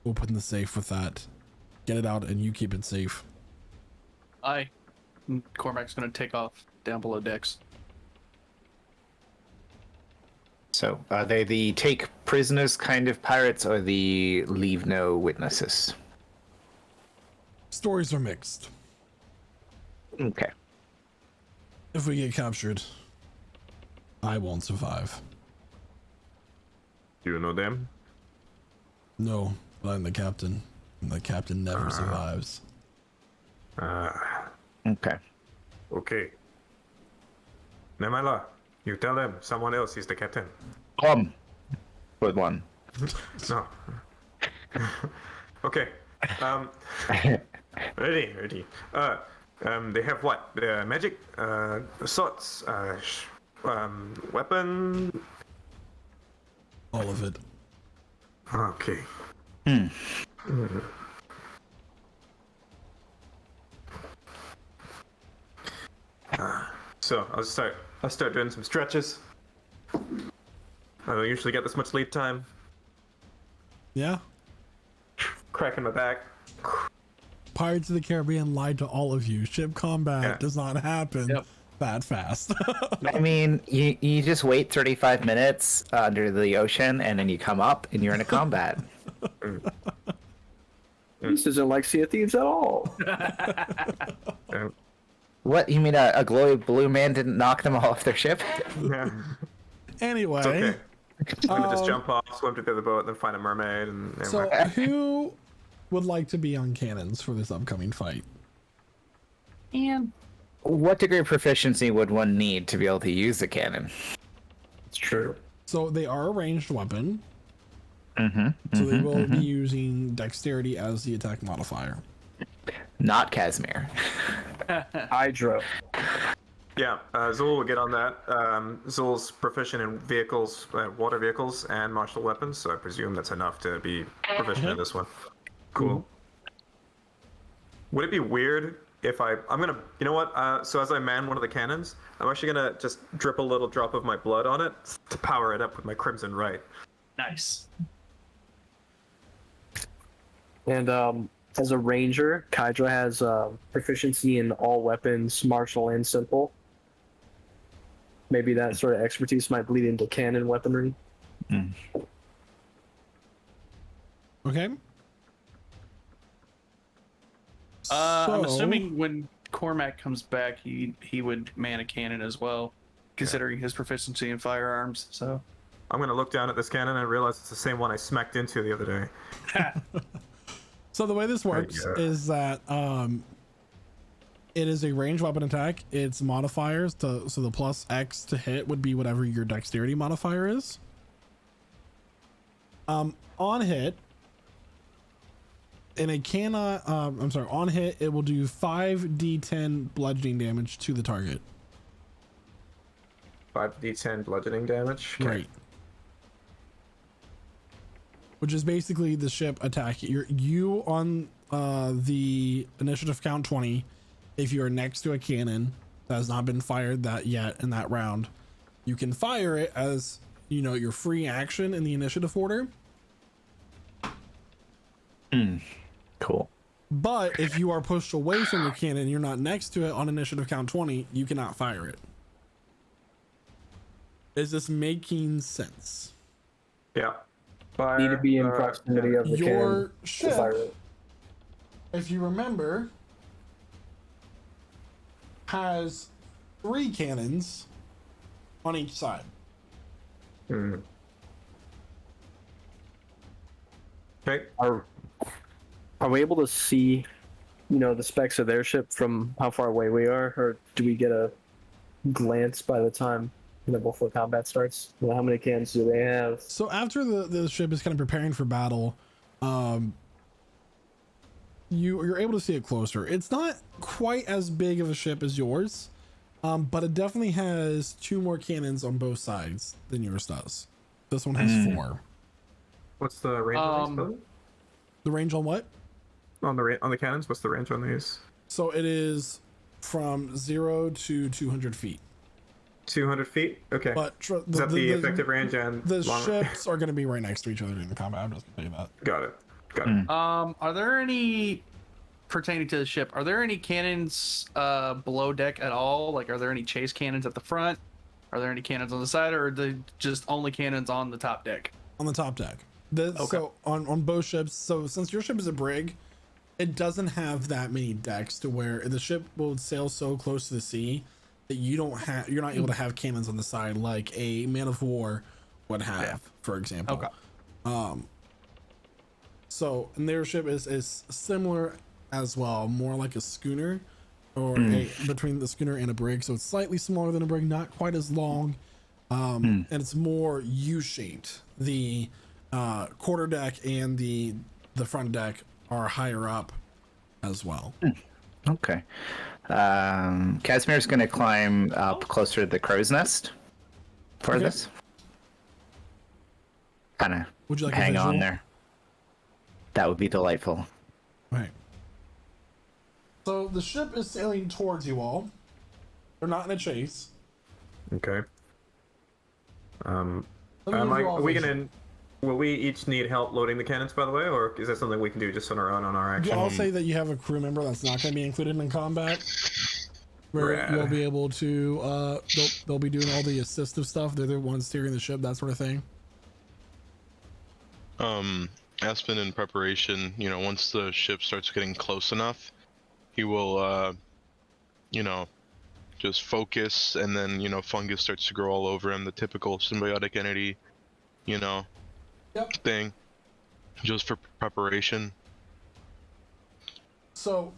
Open the safe with that. Get it out and you keep it safe. Aye. Cormac's gonna take off down below decks. So, are they the take prisoners kind of pirates or the leave no witnesses? Stories are mixed. Okay. If we get captured, I won't survive. Do you know them? No, but I'm the captain. And the captain never survives. Okay. Okay. Nemala, you tell them someone else is the captain. Good one. No. Okay. Ready. They have what? Magic, swords, weapon. All of it. Okay. So I'll start doing some stretches. I don't usually get this much lead time. Yeah. Cracking my back. Pirates of the Caribbean lied to all of you. Ship combat does not happen that fast. I mean, you just wait 35 minutes under the ocean, and then you come up, and you're in a combat. This isn't like Sea of Thieves at all. What, you mean a glowy blue man didn't knock them all off their ship? Yeah. Anyway. It's okay. I'm gonna just jump off, swim to the other boat, and then find a mermaid. And So who would like to be on cannons for this upcoming fight? And What degree of proficiency would one need to be able to use the cannon? It's true. So they are a ranged weapon. So they will be using dexterity as the attack modifier. Not Casimir. Hydro. Yeah, Zul will get on that. Zul's proficient in vehicles, water vehicles, and martial weapons, so I presume that's enough to be proficient in this one. Cool. Would it be weird if I'm gonna, you know what? So as I man one of the cannons, I'm actually gonna just drip a little drop of my blood on it to power it up with my Crimson Right. nice. And as a ranger, Kydra has proficiency in all weapons, martial and simple. Maybe that sort of expertise might bleed into cannon weaponry. Okay. I'm So- assuming when Cormac comes back, he would man a cannon as well, considering his proficiency in firearms. So I'm gonna look down at this cannon and realize it's the same one I smacked into the other day. So the way this works is that it is a ranged weapon attack. Its modifiers so the plus X to hit would be whatever your dexterity modifier is. On hit, and it cannot. On hit, it will do 5d10 bludgeoning damage to the target. 5d10 bludgeoning damage. Okay. Right. Which is basically the ship attack. You on the initiative count 20. If you are next to a cannon that has not been fired yet in that round, you can fire it as your free action in the initiative order. Cool. But if you are pushed away from your cannon and you're not next to it on initiative count 20, you cannot fire it. Is this making sense? Yeah. Need to be in proximity of the Your cannon to ship, fire it. if you remember, has 3 cannons on each side. Okay. Are we able to see, the specs of their ship from how far away we are, or do we get a glance by the time, before combat starts? How many cannons do they have? So after the ship is kind of preparing for battle, you're able to see it closer. It's not quite as big of a ship as yours, but it definitely has 2 more cannons on both sides than yours does. This one has 4. What's the range on these? The range on what? On the cannons, what's the range on these? So it is from 0 to 200 feet. 200 feet? Okay. But Is that the effective range and the long ships are going to be right next to each other during the combat. I'm just going to tell you that. Got it. are there any pertaining to the ship? Are there any cannons below deck at all? Like, are there any chase cannons at the front? Are there any cannons on the side, or are they just only cannons on the top deck? On the top deck. So on both ships. So since your ship is a brig, it doesn't have that many decks to where the ship will sail so close to the sea that you're not able to have cannons on the side like a man of war would have, for example. So and their ship is similar as well, more like a schooner or between the schooner and a brig. So it's slightly smaller than a brig, not quite as long, and it's more U-shaped. The quarter deck and the front deck are higher up as well. Okay. Casimir's going to climb up closer to the crow's nest for this. kind of Would you like a hang on visual? there. That would be delightful. Right. So the ship is sailing towards you all. They're not in a chase. Okay. Let me give you all Are we vision. gonna? Will we each need help loading the cannons, by the way, or is that something we can do just on our own on our action? I'll say that you have a crew member that's not going to be included in combat. Where Rad. you'll be able to, they'll be doing all the assistive stuff. They're the ones steering the ship, that sort of thing. Aspen in preparation, once the ship starts getting close enough, he will, just focus, and then, fungus starts to grow all over him, the typical symbiotic entity, Yep. thing, just for preparation. So,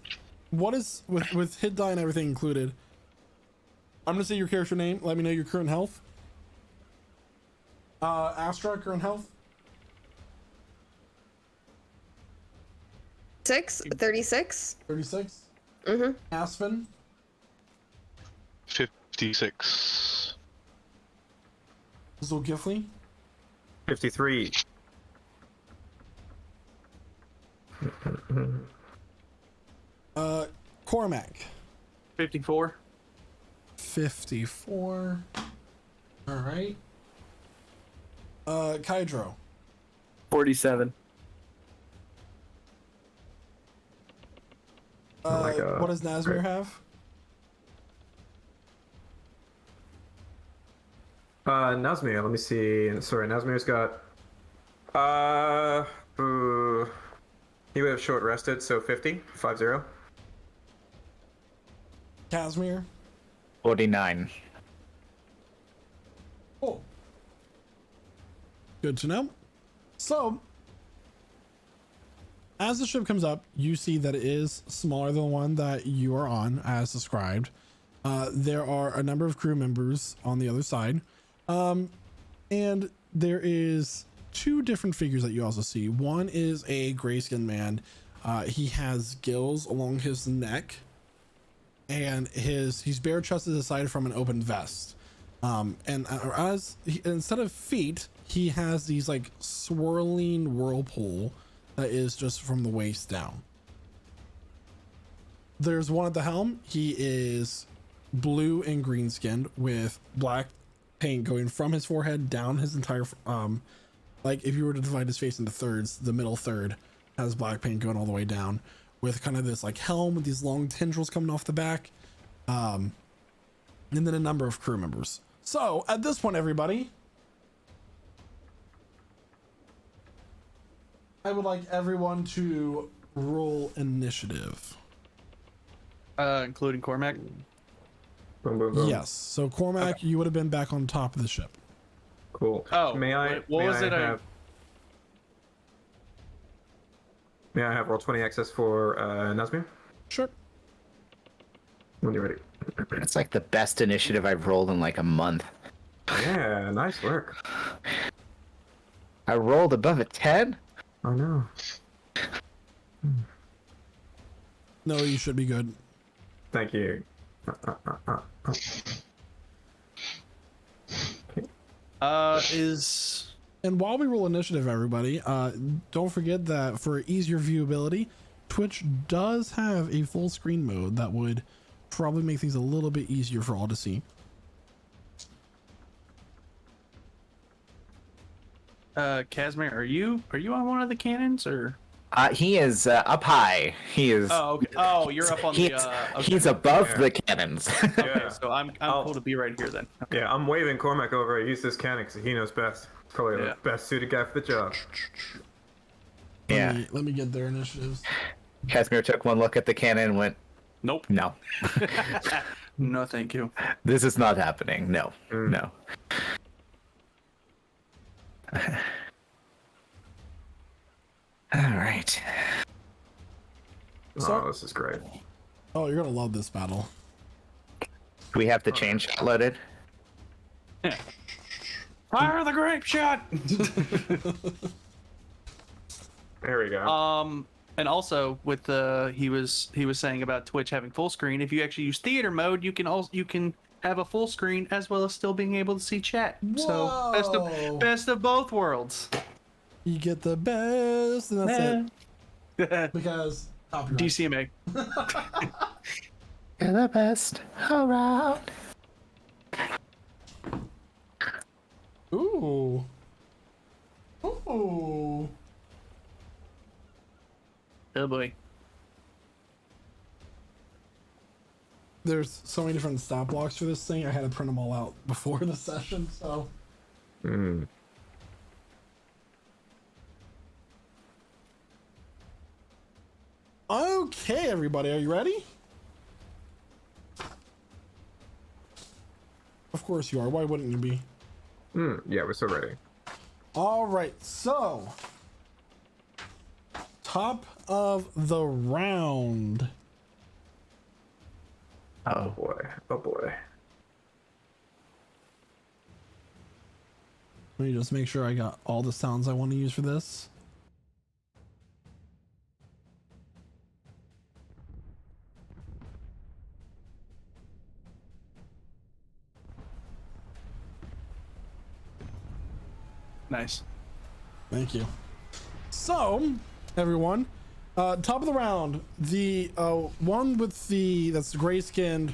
what is, with hit die and everything included, I'm going to say your character name. Let me know your current health. Astra, current health? 36. 36. Mm-hmm. Aspen? 56. Zolgifli? 53. Cormac? 54. 54. All right. Kydro? 47. Oh my God. What does Nazmir Great. have? Nazmir, let me see. Sorry, Nazmir's got. He would have short rested, so 50. 50. Casimir? 49. Cool. Good to know. So, as the ship comes up, you see that it is smaller than the one that you are on, as described. There are a number of crew members on the other side. And there is two different figures that you also see. One is a gray-skinned man. He has gills along his neck, and he's bare-chested aside from an open vest. Instead of feet, he has these like swirling whirlpool that is just from the waist down. There's one at the helm. He is blue and green skinned with black paint going from his forehead down his entire like if you were to divide his face into thirds, the middle third has black paint going all the way down with kind of this like helm with these long tendrils coming off the back, and then a number of crew members. So at this point, everybody, I would like everyone to roll initiative. Including Cormac. Boom, boom, boom. Yes. So Cormac, you would have been back on top of the ship. Cool. Oh, may I? wait, what may was I it? Have, may I have roll 20 access for Nazmir? Sure. When you're ready. It's like the best initiative I've rolled in like a month. Yeah, nice work. I rolled above a 10? Oh no. No, you should be good. Thank you. And while we roll initiative, everybody, don't forget that for easier viewability, Twitch does have a full screen mode that would probably make things a little bit easier for all to see. Casimir, are you on one of the cannons or? He is up high. He is. Oh, okay. Oh, you're up on the. Okay. He's above Yeah. the cannons. Okay, Yeah. so I'm cool to be right here then. Yeah, I'm waving Cormac over. I use this cannon because he knows best. Probably Yeah. the best suited guy for the job. Yeah. Let me get their initiatives. Casimir took one look at the cannon and went, Nope. no, No, thank you. this is not happening. No, no. All right. So- Oh, this is great. Oh, you're gonna love this battle. Do we have the chain shot loaded? Fire the grape shot. There we go. And also with the he was saying about Twitch having full screen. If you actually use theater mode, you can have a full screen as well as still being able to see chat. So Whoa. best of both worlds. You get the best, and that's it. Because copyright. DCMA. You're the best around. Ooh. Ooh. Oh boy. There's so many different stat blocks for this thing. I had to print them all out before the session, so. Hmm. Okay, everybody, are you ready? Of course you are. Why wouldn't you be? Yeah, we're so ready. All right, so top of the round. Oh boy. Oh boy. Let me just make sure I got all the sounds I want to use for this. Nice. Thank you. So, everyone, top of the round, the one with that's gray skinned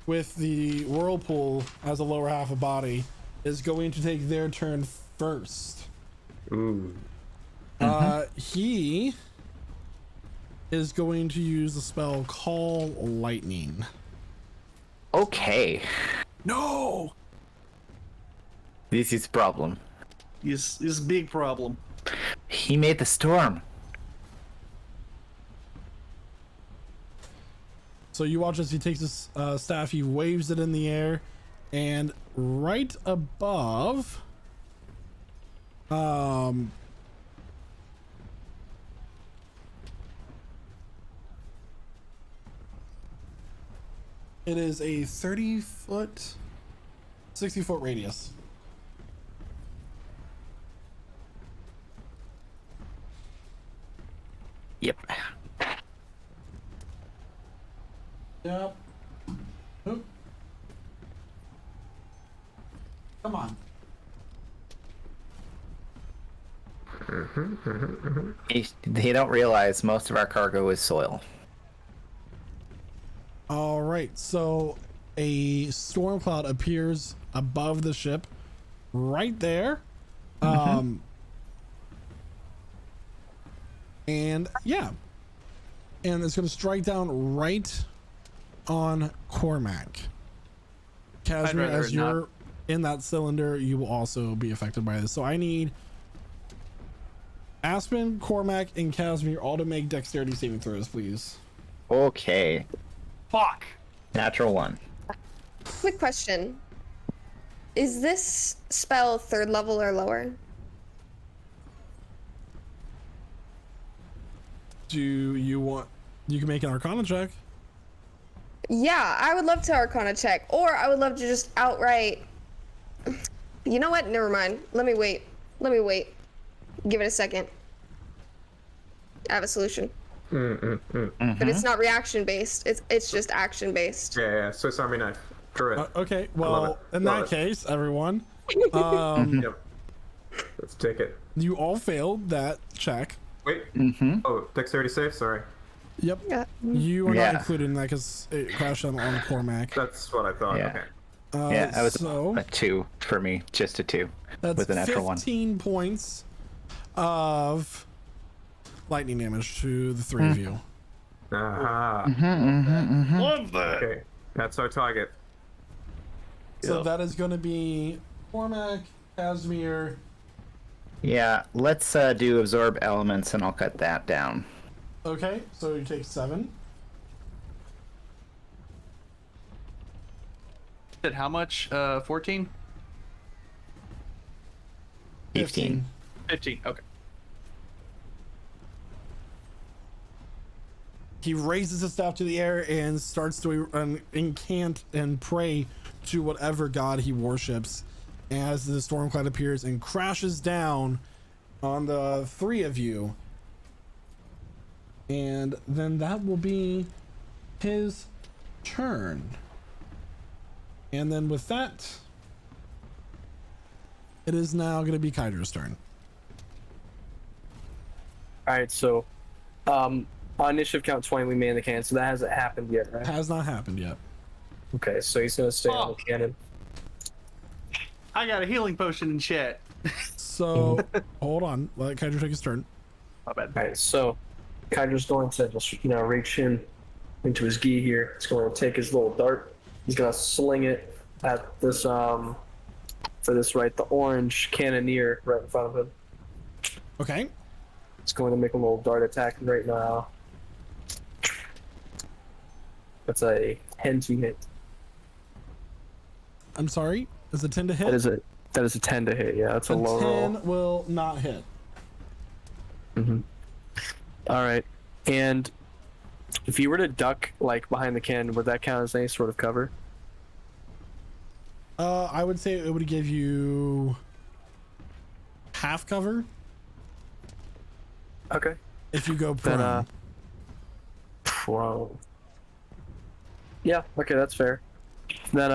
with the whirlpool as a lower half of body is going to take their turn first. Ooh. He is going to use the spell Call Lightning. Okay. No! This is problem. Is a big problem. He made the storm. So you watch as he takes his staff, he waves it in the air, and right above, it is a 30-foot, 60-foot radius. Yep. Yep. Oop. Come on. They don't realize most of our cargo is soil. All right, so a storm cloud appears above the ship right there. And yeah, and it's going to strike down right on Cormac. Casimir, rather as not. you're in that cylinder, you will also be affected by this. So I need Aspen, Cormac, and Casimir all to make dexterity saving throws, please. Okay. Fuck. Natural 1. Quick question. Is this spell 3rd level or lower? Do you want... You can make an Arcana check. Yeah, I would love to Arcana check, or I would love to just outright... You know what? Never mind. Let me wait. Give it a second. I have a solution. But it's not reaction based. It's just action based. Yeah. Swiss Army knife. Correct. Okay, love well, it. in Love that it. case, everyone, Yep. Let's take it. you all failed that check. Wait. Oh, dexterity save. Sorry. Yep. Yeah. You are Yeah. not included in that because it crashed on Cormac. That's what I thought. Yeah. Okay. Yeah, that was so a 2 for me. Just a 2. that's with a natural 15 points of lightning damage to the three of you. Aha. Love that. Okay. That's our target. So that is going to be Cormac, Casimir. Yeah, let's do absorb elements and I'll cut that down. Okay, so you take 7. Did how much? 14? 15. 15. Okay. He raises his staff to the air and starts to incant and pray to whatever god he worships as the storm cloud appears and crashes down on the three of you. And then that will be his turn. And then with that, it is now going to be Kydra's turn. All right, so on initiative count 20, we man the cannon, so that hasn't happened yet, right? Has not happened yet. Okay, so he's gonna stay on Oh. the cannon. I got a healing potion in chat. So hold on, let Kydra take his turn. My bad. All right, so Kydra's going to just reach into his gi here. He's going to take his little dart. He's gonna sling it at this for this the orange cannoneer right in front of him. Okay. It's going to make a little dart attack right now. That's a 10 to hit. I'm sorry. Is it 10 to hit? That is a 10 to hit. Yeah, that's a low 10 roll. will not hit. All right, and if you were to duck behind the cannon, would that count as any sort of cover? I would say it would give you half cover Okay. if you go prone. Then prone. Yeah. Okay, that's fair. Then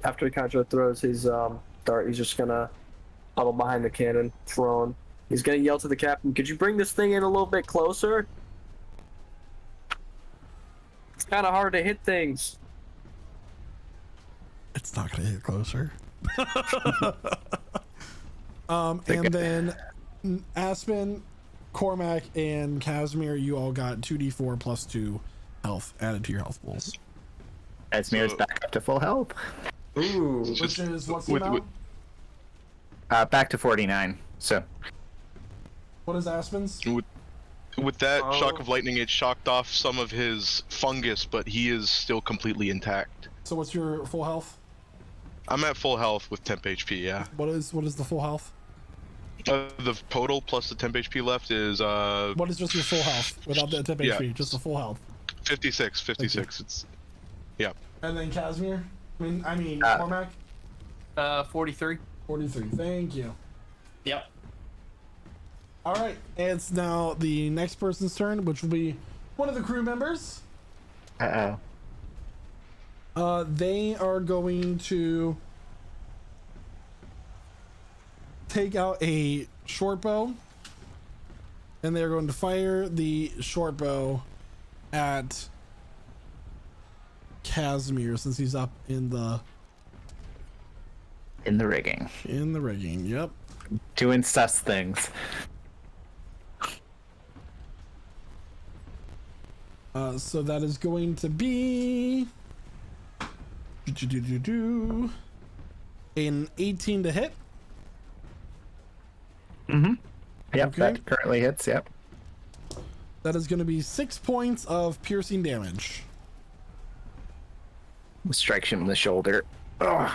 after Contra throws his dart, he's just gonna huddle behind the cannon, prone. He's gonna yell to the captain, "Could you bring this thing in a little bit closer? It's kind of hard to hit things." It's not gonna hit closer. And then Aspen, Cormac, and Casimir, you all got 2d4 plus 2 health added to your health pools. Esmir's back up to full health. Ooh. Which is what's the with- amount? Back to 49. So What is Aspen's? With that Oh. shock of lightning, it shocked off some of his fungus, but he is still completely intact. So what's your full health? I'm at full health with temp HP. Yeah. What is the full health? The total plus the temp HP left is What is just your full health without the temp Yeah. HP? Just the full health. 56. 56. It's And then Casimir? I mean Uh, Cormac? 43. 43. Thank you. Yep. All right, it's now the next person's turn, which will be one of the crew members. They are going to take out a short bow, and they're going to fire the short bow at Casimir since he's up in the rigging, rigging. Yep. doing sus things. So that is going to be an 18 to hit. Yep, Okay. that currently hits. Yep. That is going to be 6 points of piercing damage. Strikes him in the shoulder. Ugh.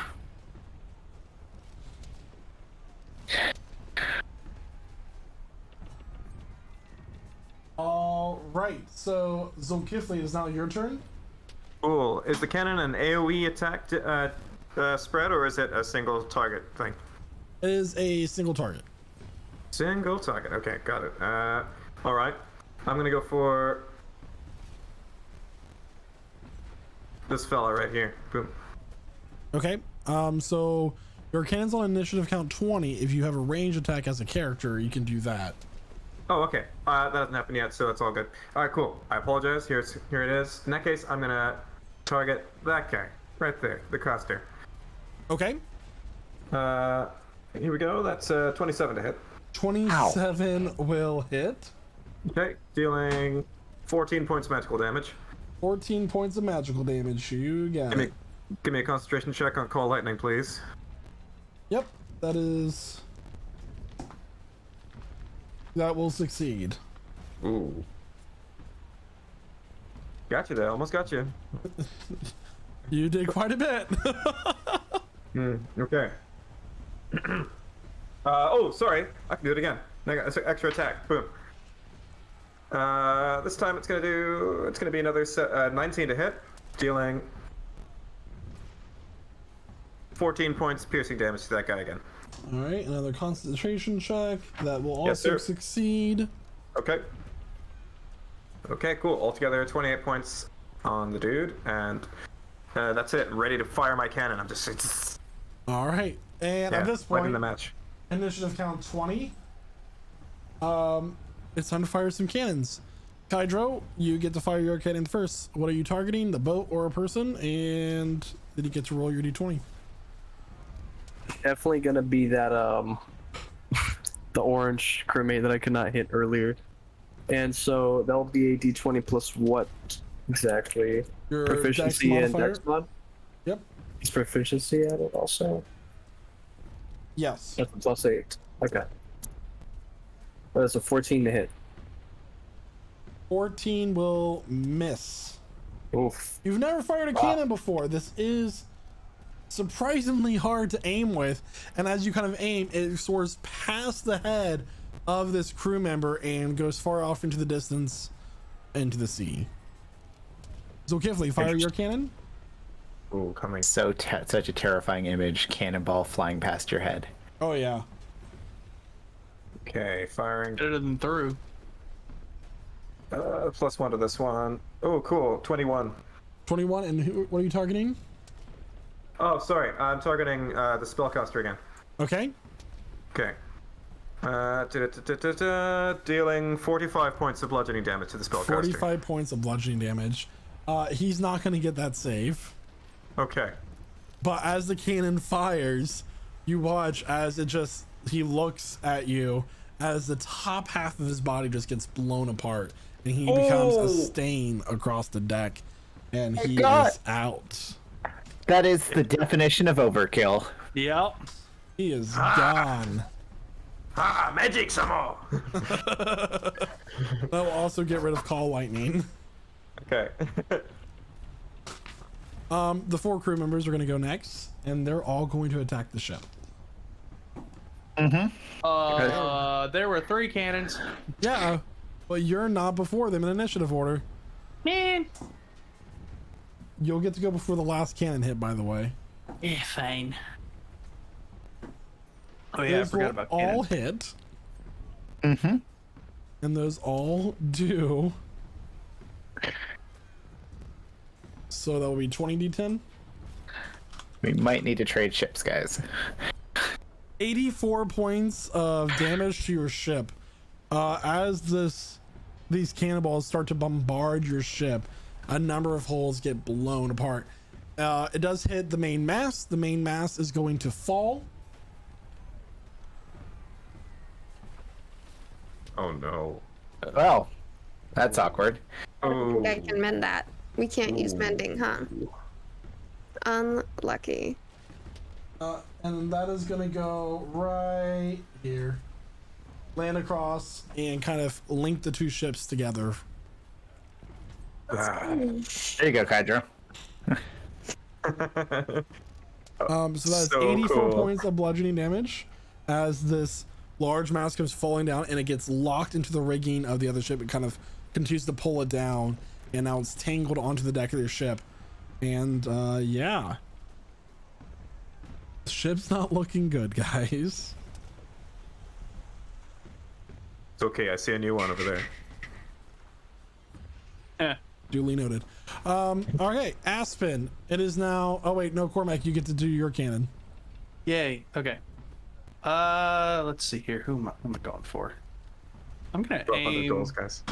All right, so Zulkifli, is now your turn. Cool. Is the cannon an AoE attack spread, or is it a single target thing? It is a single target. Single target. Okay, got it. All right. I'm gonna go for this fella right here. Boom. Okay. So your cannon's on initiative count 20. If you have a range attack as a character, you can do that. Oh, okay. That hasn't happened yet, so it's all good. All right, cool. I apologize. Here it is. In that case, I'm gonna target that guy right there, the coster. Okay. Here we go. That's 27 to hit. 27 will hit. Okay, dealing 14 points of magical damage. 14 points of magical damage. You got it. Give me a concentration check on Call Lightning, please. Yep, that is. That will succeed. Ooh. Got you there. Almost got you. You did quite a bit. Okay. Oh, sorry. I can do it again. Extra attack. Boom. This time it's gonna be another 19 to hit, dealing 14 points piercing damage to that guy again. All right, another concentration check. That will Yes, also sir. succeed. Okay. Okay, cool. Altogether 28 points on the dude, and that's it. Ready to fire my cannon. I'm just All right, and at this right in point, the match. initiative count 20. it's time to fire some cannons. Kydro, you get to fire your cannon first. What are you targeting, the boat or a person? And then you get to roll your d20. Definitely gonna be that the orange crewmate that I could not hit earlier. And so that'll be a d20 plus what exactly? Your Proficiency dex and modifier? dex mod? Yep. Is proficiency added also? Yes. That's a +8. Okay. That's a 14 to hit. 14 will miss. Oof. You've never fired a cannon before. This is surprisingly hard to aim with, and as you kind of aim, it soars past the head of this crew member and goes far off into the distance into the sea. Zulkifli, fire your cannon. Ooh, coming. So such a terrifying image, cannonball flying past your head. Oh yeah. Okay, firing. Better than through. +1 to this one. Oh, cool. 21. 21, and what are you targeting? Oh, sorry. I'm targeting the spellcaster again. Okay. Okay. Dealing 45 points of bludgeoning damage to the spellcaster. 45 points of bludgeoning damage. He's not going to get that save. Okay. But as the cannon fires, you watch as he looks at you as the top half of his body just gets blown apart and he becomes a stain across the deck and he is out. That is the definition of overkill. Yep. He is gone. Magic some more! That will also get rid of Call Lightning. Okay. The 4 crew members are going to go next, and they're all going to attack the ship. There were 3 cannons. Yeah, but you're not before them in initiative order. Man. You'll get to go before the last cannon hit, by the way. Yeah, fine. Oh yeah, I Those forgot will about all cannon. hit. Mm-hmm. And those all do. So that will be 20d10. We might need to trade ships, guys. 84 points of damage to your ship. As these cannonballs start to bombard your ship, a number of holes get blown apart. It does hit the main mast. The main mast is going to fall. Oh no. Well, that's awkward. I don't Oh. think I can mend that. We can't use mending, huh? Unlucky. And that is going to go right here. Land across and kind of link the 2 ships together. There you go, Kydro. So that's So 84 cool. points of bludgeoning damage as this large mass comes falling down and it gets locked into the rigging of the other ship. It kind of continues to pull it down and now it's tangled onto the deck of their ship. And yeah. The ship's not looking good, guys. It's okay, I see a new one over there. Duly noted. Okay, Aspen. It is now. Oh wait, no, Cormac. You get to do your cannon. Yay. Okay. Let's see here. Who am I going for? I'm gonna Drop under aim. goals, guys.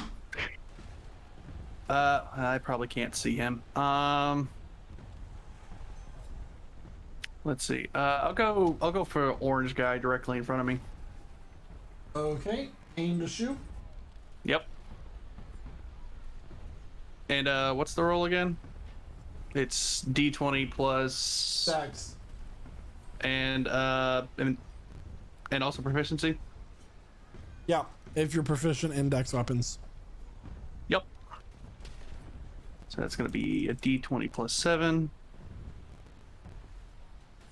I probably can't see him. Let's see. I'll go for orange guy directly in front of me. Okay, aim to shoot. Yep. And what's the roll again? It's D20 plus Stacks. and also proficiency. Yeah, if you're proficient in dex weapons. Yep. So that's gonna be a D20 plus 7.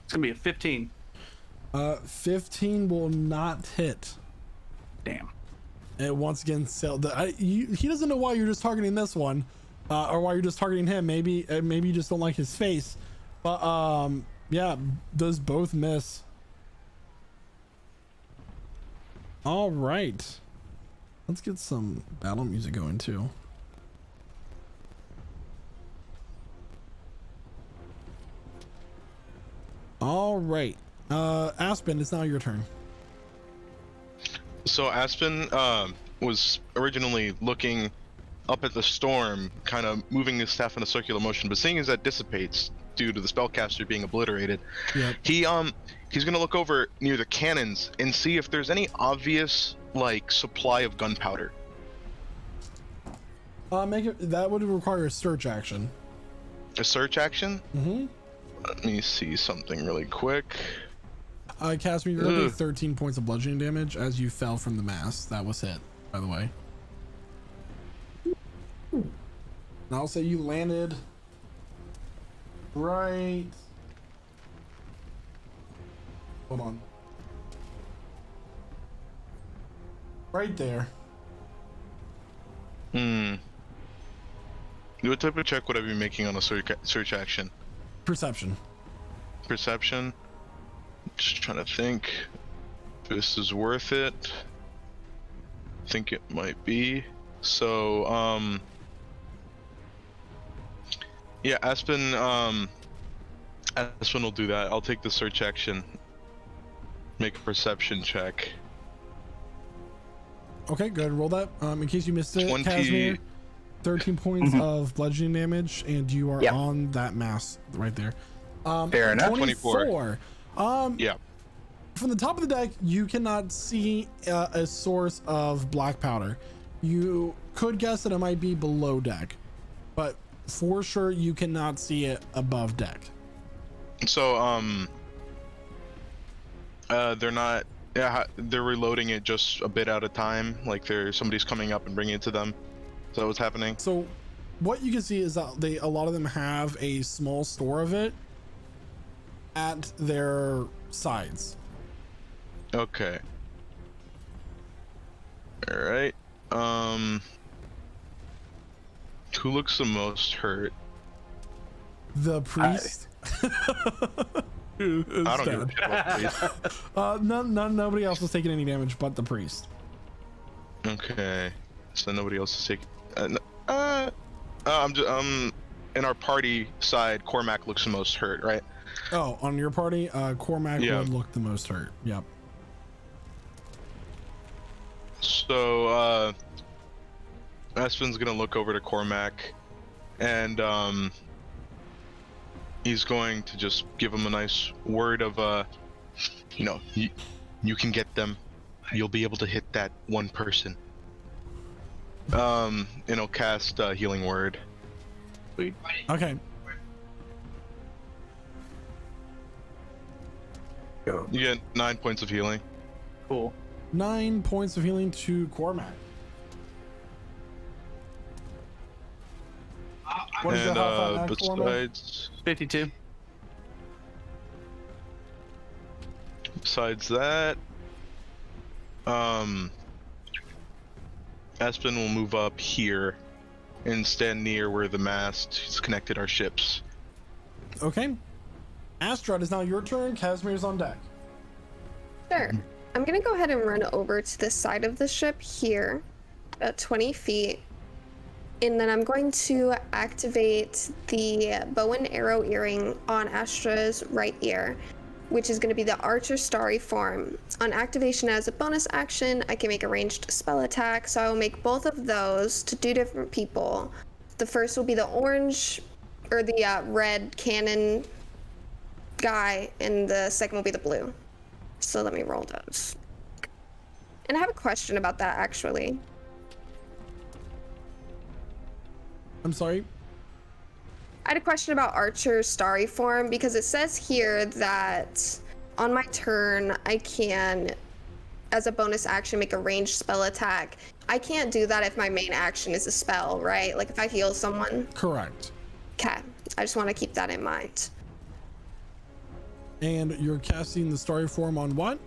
It's gonna be a 15. 15 will not hit. Damn. And once again, he doesn't know why you're just targeting this one, or why you're just targeting him. Maybe you just don't like his face. But yeah, those both miss. All right, let's get some battle music going too. All right, Aspen, it's now your turn. So Aspen, was originally looking up at the storm, kind of moving his staff in a circular motion, but seeing as that dissipates due to the spellcaster being obliterated, Yep. he's gonna look over near the cannons and see if there's any obvious like supply of gunpowder. That would require a search action. A search action? Mm-hmm. Let me see something really quick. Casimir, you're gonna do 13 points of bludgeoning damage as you fell from the mast. That was hit, by the way. And I'll say you landed right. Hold on. Right there. What type of check would I be making on a search action? Perception. Perception? Just trying to think. If this is worth it. I think it might be. So, yeah, Aspen will do that. I'll take the search action. Make a perception check. Okay, go ahead and roll that. In case you missed it, 20. Casimir, 13 points of bludgeoning damage, and you are Yep. on that mass right there. Fair enough. 24. Yeah. From the top of the deck, you cannot see a source of black powder. You could guess that it might be below deck, but for sure you cannot see it above deck. So, they're not. Yeah, they're reloading it just a bit at a time. Like somebody's coming up and bringing it to them. Is that what's happening? So what you can see is that a lot of them have a small store of it at their sides. Okay. All right. Who looks the most hurt? The priest. I don't give a shit about the priest. Nobody else is taking any damage but the priest. Okay. So nobody else is taking. I'm just in our party side. Cormac looks the most hurt, right? Oh, on your party, Cormac Yeah. would look the most hurt. Yep. So Aspen's gonna look over to Cormac, and he's going to just give him a nice word of you can get them. You'll be able to hit that one person. And he'll cast a healing word. Okay. Go. You get 9 points of healing. Cool. 9 points of healing to Cormac. What is And your health at, Cormac? besides 52. besides that, Aspen will move up here and stand near where the mast is connected our ships. Okay. Astra, it is now your turn. Casimir's on deck. Sure. I'm gonna go ahead and run over to the side of the ship here, about 20 feet. And then I'm going to activate the bow and arrow earring on Astra's right ear, which is going to be the Archer Starry form. On activation as a bonus action, I can make a ranged spell attack, so I will make both of those to 2 different people. The first will be the orange, or the red cannon guy, and the second will be the blue. So let me roll those. And I have a question about that, actually. I'm sorry. I had a question about Archer's Starry form, because it says here that on my turn, I can, as a bonus action, make a ranged spell attack. I can't do that if my main action is a spell, right? Like if I heal someone. Correct. Okay, I just want to keep that in mind. And you're casting the starry form on what?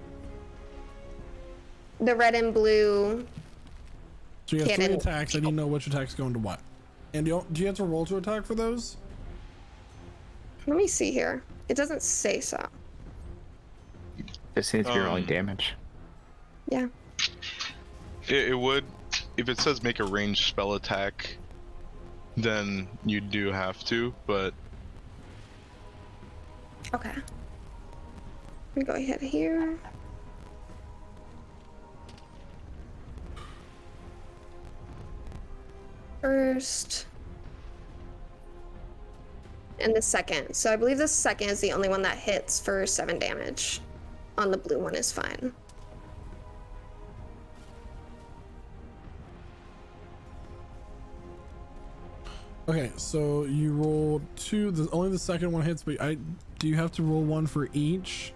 The red and blue. So you have 3 Cannon. attacks. I need to know which attack's going to what. And do you have to roll to attack for those? Let me see here. It doesn't say so. It seems to be rolling damage. Yeah. It would, if it says make a ranged spell attack, then you do have to, but Okay. Let me go ahead here. first and the second. So I believe the second is the only one that hits for 7 damage. On the blue one is fine. Okay, so you roll 2. Only the second one hits, but do you have to roll 1 for each?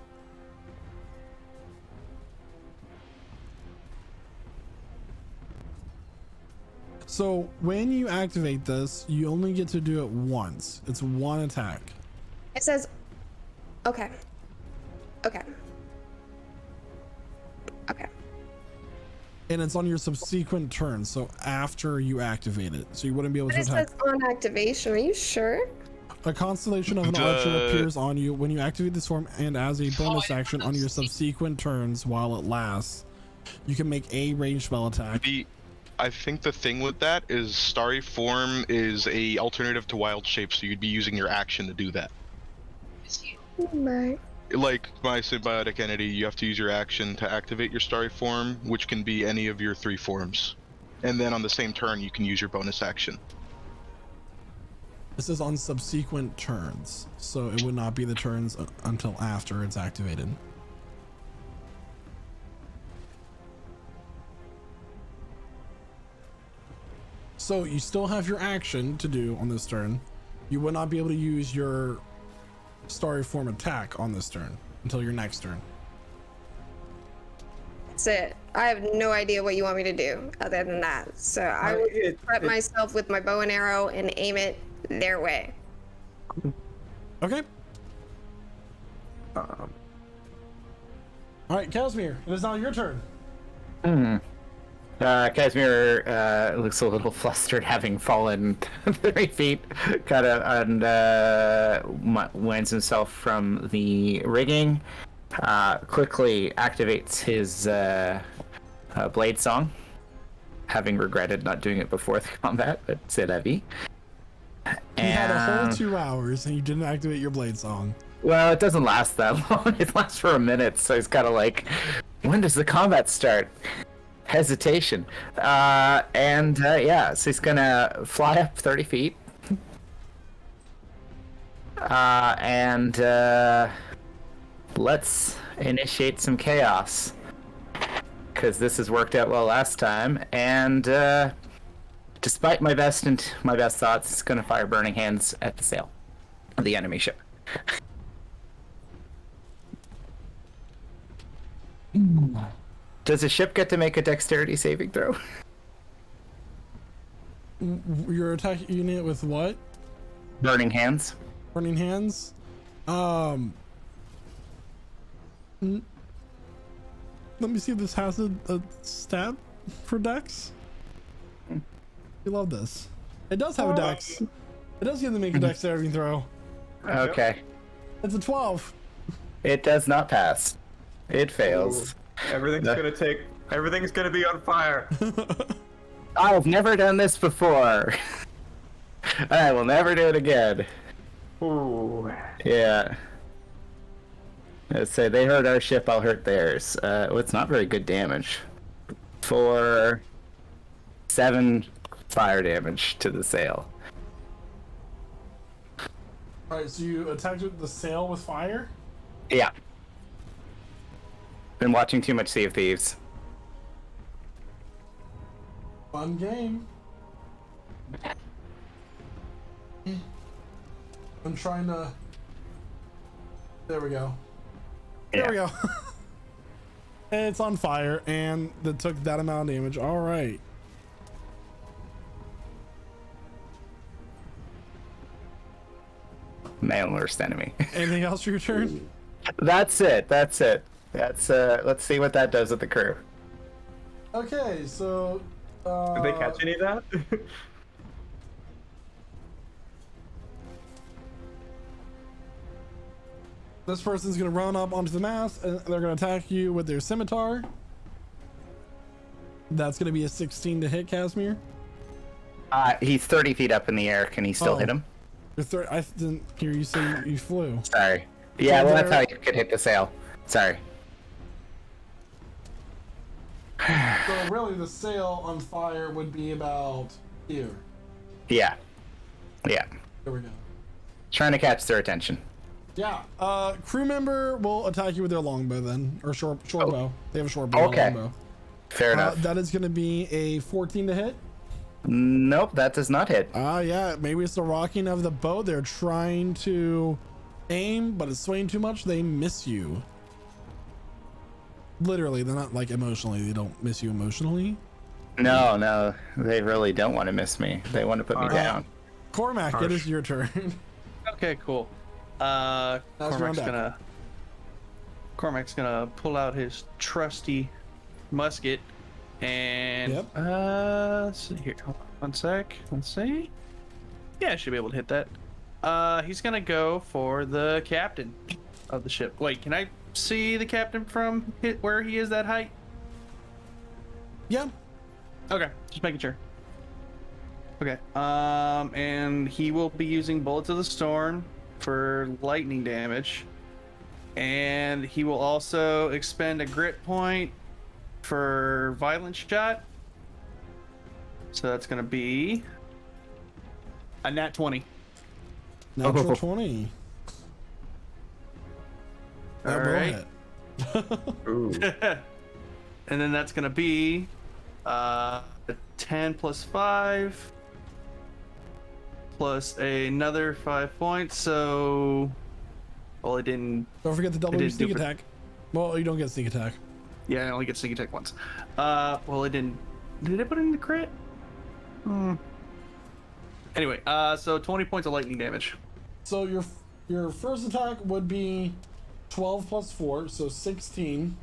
So when you activate this, you only get to do it once. It's 1 attack. It says, okay. Okay. Okay. And it's on your subsequent turn, so after you activate it. So you wouldn't be able But to it attack. says on activation. Are you sure? A constellation of an archer appears on you when you activate this form, and as a bonus action on your subsequent turns while it lasts, you can make a ranged spell attack. I think the thing with that is Starry Form is a alternative to Wild Shape, so you'd be using your action to do that. Right. Like my symbiotic entity, you have to use your action to activate your Starry Form, which can be any of your 3 forms. And then on the same turn, you can use your bonus action. This is on subsequent turns, so it would not be the turns until after it's activated. So you still have your action to do on this turn. You would not be able to use your Starry Form attack on this turn until your next turn. That's it. I have no idea what you want me to do other than that. So I will prep myself with my bow and arrow and aim it their way. Okay. All right, Casimir, it is now your turn. Casimir looks a little flustered, having fallen 3 feet, kind of, and winds himself from the rigging. Quickly activates his blade song, having regretted not doing it before the combat, but c'est la vie. You had a whole 2 hours and you didn't activate your blade song. Well, it doesn't last that long. It lasts for a minute, so he's kind of like, when does the combat start? Hesitation. Yeah, so he's gonna fly up 30 feet. Let's initiate some chaos. Because this has worked out well last time, and despite my best thoughts, it's gonna fire Burning Hands at the sail of the enemy ship. Does the ship get to make a dexterity saving throw? You're attacking it with what? Burning Hands. Burning Hands? Let me see if this has a stat for dex. You love this. It does have a dex. It does get to make a dexterity throw. Okay. It's a 12. It does not pass. It fails. Everything's gonna be on fire. I've never done this before. I will never do it again. Ooh. Yeah. Let's say they hurt our ship, I'll hurt theirs. Well, it's not very good damage. For 7 fire damage to the sail. Alright, so you attacked the sail with fire? Yeah. Been watching too much Sea of Thieves. Fun game. I'm trying to... There we go. There we go. It's on fire, and that took that amount of damage. All right. My own worst enemy. Anything else for your turn? That's it. Let's see what that does with the crew. Okay, so... Did they catch any of that? This person's gonna run up onto the mast, and they're gonna attack you with their scimitar. That's gonna be a 16 to hit, Casimir. He's 30 feet up in the air. Can he still hit him? I didn't hear you say you flew. Sorry. Yeah, well, that's how you could hit the sail. Sorry. So really, the sail on fire would be about here. Yeah. Yeah. There we go. Trying to catch their attention. Yeah. Crew member will attack you with their longbow then, or short bow. They have a short bow. not a Okay. longbow. Fair enough. That is going to be a 14 to hit. Nope, that does not hit. Yeah. Maybe it's the rocking of the bow. They're trying to aim, but it's swaying too much. They miss you. Literally, they're not like emotionally. They don't miss you emotionally. No, they really don't want to miss me. They want to put me down. Cormac, it is your turn. Okay, cool. Cormac's gonna pull out his trusty musket and Yep. let's see here. Hold on one sec. Let's see. Yeah, I should be able to hit that. He's gonna go for the captain of the ship. Wait, can I see the captain from where he is that height? Yeah. Okay, just making sure. Okay. And he will be using Bullets of the Storm for lightning damage. And he will also expend a grit point for violent shot. So that's going to be a nat 20. Natural 20. That will Alright. hit. Ooh. And then that's going to be 10 plus 5 plus another 5 points. So, well, it didn't. Don't forget the double your didn't do sneak it. attack. Well, you don't get sneak attack. Yeah, I only get sneak attack once. Well, it didn't. Did it put in the crit? Anyway, so 20 points of lightning damage. So your first attack would be 12 plus 4, so 16.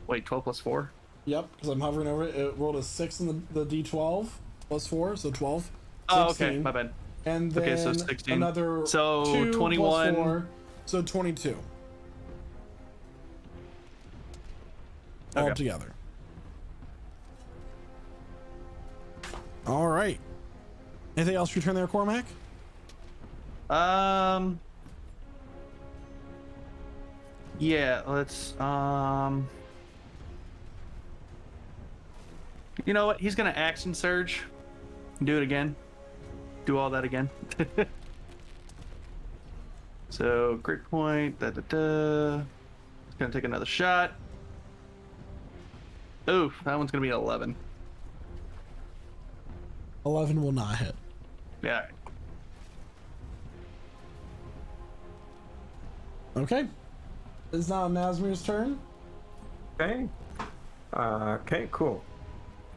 Wait, 12 plus 4? Yep, because I'm hovering over it. It rolled a 6 in the d12 plus 4, so 12. Oh, 16. okay, my bad. And then Okay, so 16. another So 2 21. plus 4, so 22. Okay. All together. All right. Anything else for your turn there, Cormac? Yeah, let's, you know what? He's gonna action surge. Do it again. Do all that again. So, grit point, He's gonna take another shot. Oof, that one's gonna be 11. 11 will not hit. Yeah. Okay. It's now Nazmir's turn. Okay. Okay, cool.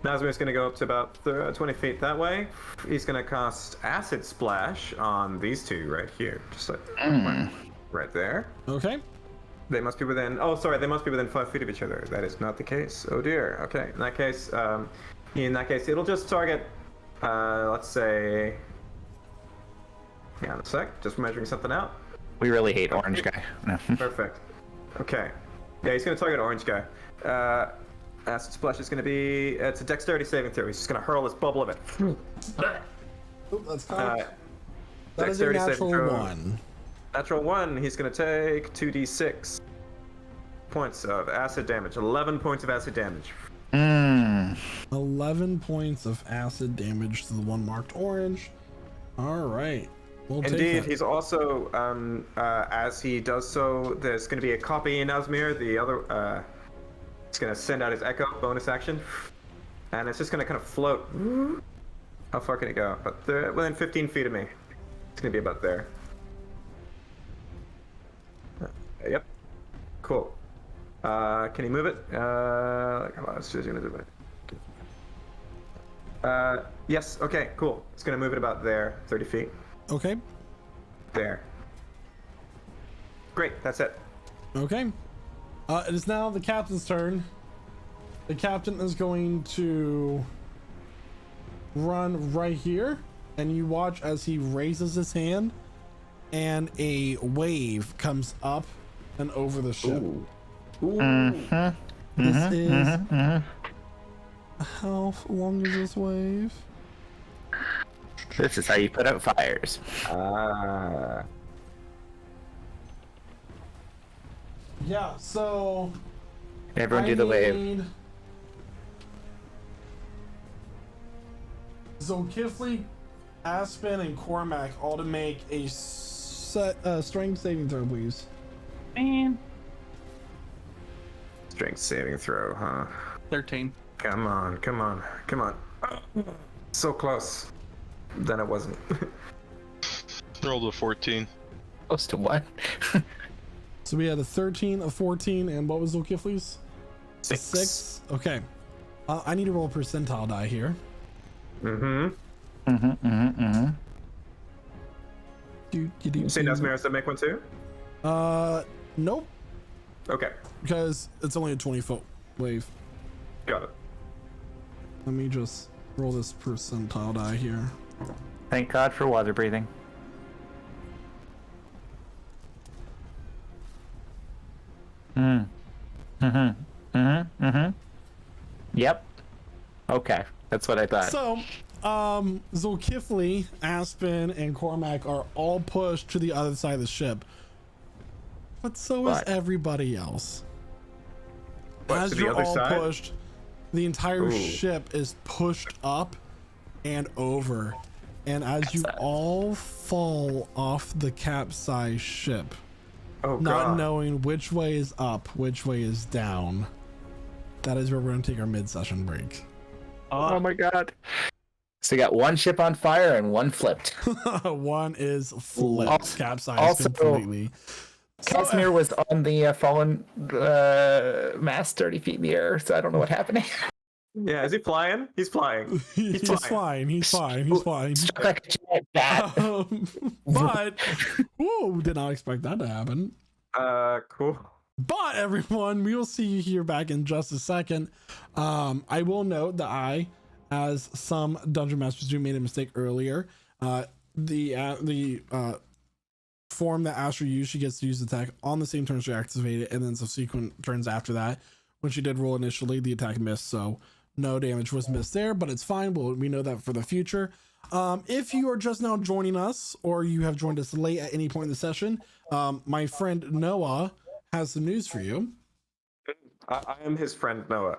Nazmir's going to go up to about 20 feet that way. He's going to cast Acid Splash on these two right here. Just like right there. Okay. They must be within... Oh, sorry. They must be within 5 feet of each other. That is not the case. Oh, dear. Okay. In that case, it'll just target... let's say... Hang on a sec. Just measuring something out. We really hate orange guy. No. Perfect. Okay. Yeah, he's going to target orange guy. Acid Splash is going to be... It's a dexterity saving throw. He's just going to hurl this bubble of it. Oop, that's cocked. That is a dexterity saving natural throw. 1. Natural 1. He's going to take 2d6 points of acid damage. 11 points of acid damage. 11 points of acid damage to the one marked orange. All right. We'll take Indeed, that. he's also, as he does so, there's going to be a copy in Nazmir. The other, he's going to send out his Echo bonus action. And it's just going to kind of float. How far can it go? But they're within 15 feet of me. It's going to be about there. Yep. Cool. Can he move it? Let's just gonna do it. Yes. Okay. Cool. It's gonna move it about there, 30 feet. Okay. There. Great. That's it. Okay. It is now the captain's turn. The captain is going to run right here, and you watch as he raises his hand, and a wave comes up and over the ship. Ooh. This is how long is this wave? This is how you put out fires. Yeah. So Everyone I do the wave. need Zulkifli, Aspen, and Cormac all to make a strength saving throw, please. Man. Strength saving throw, huh? 13. Come on. So close. Then it wasn't. Rolled a 14. Close to what? So we had a 13, a 14, and what was Zulkifli's? 6. Okay. I need to roll a percentile die here. Mm-hmm. Say Nesmir has to make one too? Nope. Okay. Because it's only a 20-foot wave. Got it. Let me just roll this percentile die here. Thank God for water breathing. Yep. Okay, that's what I thought. So, Zulkifli, Aspen, and Cormac are all pushed to the other side of the ship. But so is What? everybody else. What, As to the you're other all side? pushed, the entire Ooh. ship is pushed up and over. And as you all fall off the capsized ship, Oh not god. knowing which way is up, which way is down, that is where we're going to take our mid-session break. Oh my God. So you got one ship on fire and one flipped. One is flipped, Also- capsized also- completely. Casimir was on the fallen mast 30 feet in the air, so I don't know what happened. Yeah, is he flying? He's flying. He's fine. He's fine. Struck like a giant bat. But, whoa, did not expect that to happen. Cool. But everyone, we will see you here back in just a second. I will note that I, as some dungeon masters who made a mistake earlier, the form that Astra used, she gets to use the attack on the same turn she activated, and then subsequent turns after that. When she did roll initially, the attack missed, so no damage was missed there, but it's fine. We know that for the future. If you are just now joining us, or you have joined us late at any point in the session, my friend Noah has some news for you. I am his friend Noah.